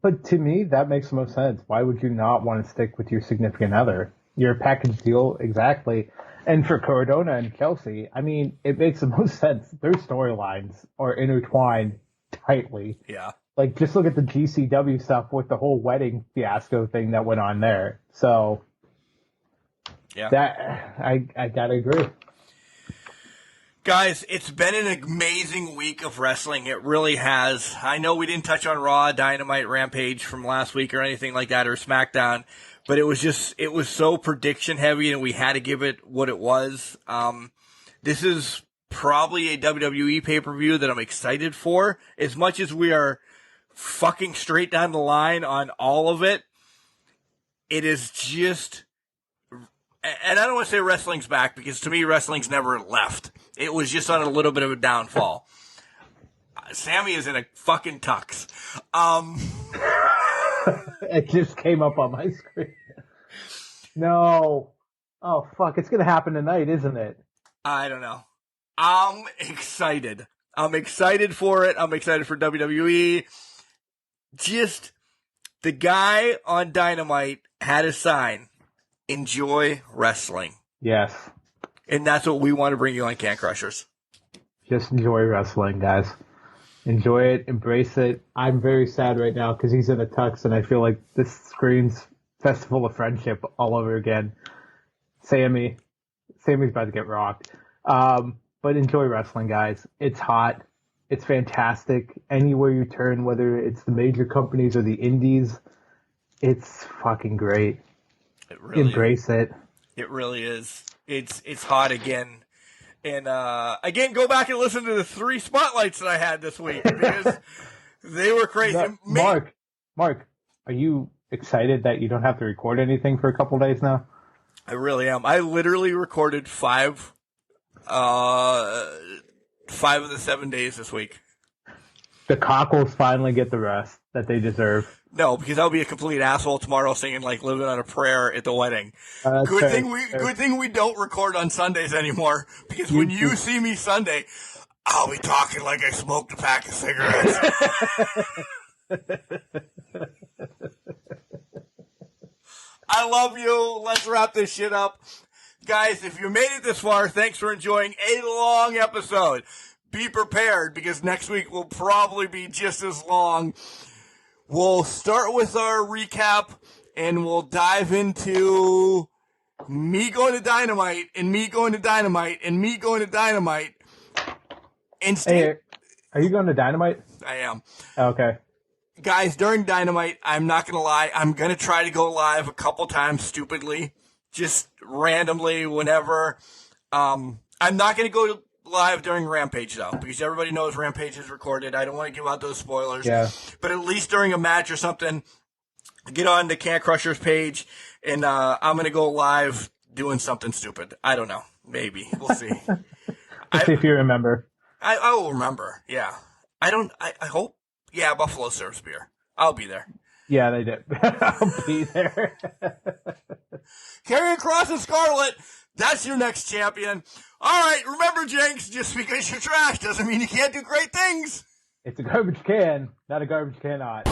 but to me, that makes the most sense. Why would you not want to stick with your significant other? Your package deal, exactly. And for Cardona and Chelsea, I mean, it makes the most sense. Their storylines are intertwined tightly. Yeah. Like, just look at the GCW stuff with the whole wedding fiasco thing that went on there. So, yeah, that I gotta agree. Guys, it's been an amazing week of wrestling. It really has. I know we didn't touch on Raw, Dynamite, Rampage from last week or anything like that, or SmackDown, but it was so prediction heavy, and we had to give it what it was. This is probably a WWE pay-per-view that I'm excited for. As much as we are fucking straight down the line on all of it, it is just... And I don't want to say wrestling's back, because to me, wrestling's never left. It was just on a little bit of a downfall. Sammy is in a fucking tux. It just came up on my screen. No. Oh, fuck. It's going to happen tonight, isn't it? I don't know. I'm excited. I'm excited for it. I'm excited for WWE. Just the guy on Dynamite had a sign. Enjoy wrestling. Yes. And that's what we want to bring you on Can Crushers. Just enjoy wrestling, guys. Enjoy it. Embrace it. I'm very sad right now because he's in a tux, and I feel like this screams Festival of Friendship all over again. Sammy's about to get rocked. But enjoy wrestling, guys. It's hot. It's fantastic. Anywhere you turn, whether it's the major companies or the indies, it's fucking great. Embrace it. It really is. It's hot again. And again, go back and listen to the 3 spotlights that I had this week, because they were crazy. Mark, are you excited that you don't have to record anything for a couple days now? I really am. I literally recorded 5 of the 7 days this week. The cockles finally get the rest that they deserve. No, because I'll be a complete asshole tomorrow singing like "Living on a Prayer" at the wedding. Good thing we don't record on Sundays anymore, because when you see me Sunday, I'll be talking like I smoked a pack of cigarettes. I love you. Let's wrap this shit up. Guys, if you made it this far, thanks for enjoying a long episode. Be prepared, because next week will probably be just as long. We'll start with our recap, and we'll dive into me going to Dynamite, and me going to Dynamite, and me going to Dynamite. Hey, are you going to Dynamite? I am. Okay. Guys, during Dynamite, I'm not going to lie, I'm going to try to go live a couple times stupidly, just randomly, whenever. I'm not going to go live during Rampage, though, because everybody knows Rampage is recorded. I don't want to give out those spoilers. Yeah. But at least during a match or something, get on the Can Crushers page, and I'm going to go live doing something stupid. I don't know. Maybe. We'll see. Let's see if you remember. I will remember, yeah. I hope. Yeah, Buffalo serves beer. I'll be there. Yeah, they did. I'll be there. Karrion Kross and Scarlett, that's your next champion. All right, remember, Jenks, just because you're trash doesn't mean you can't do great things. It's a garbage can, not a garbage cannot.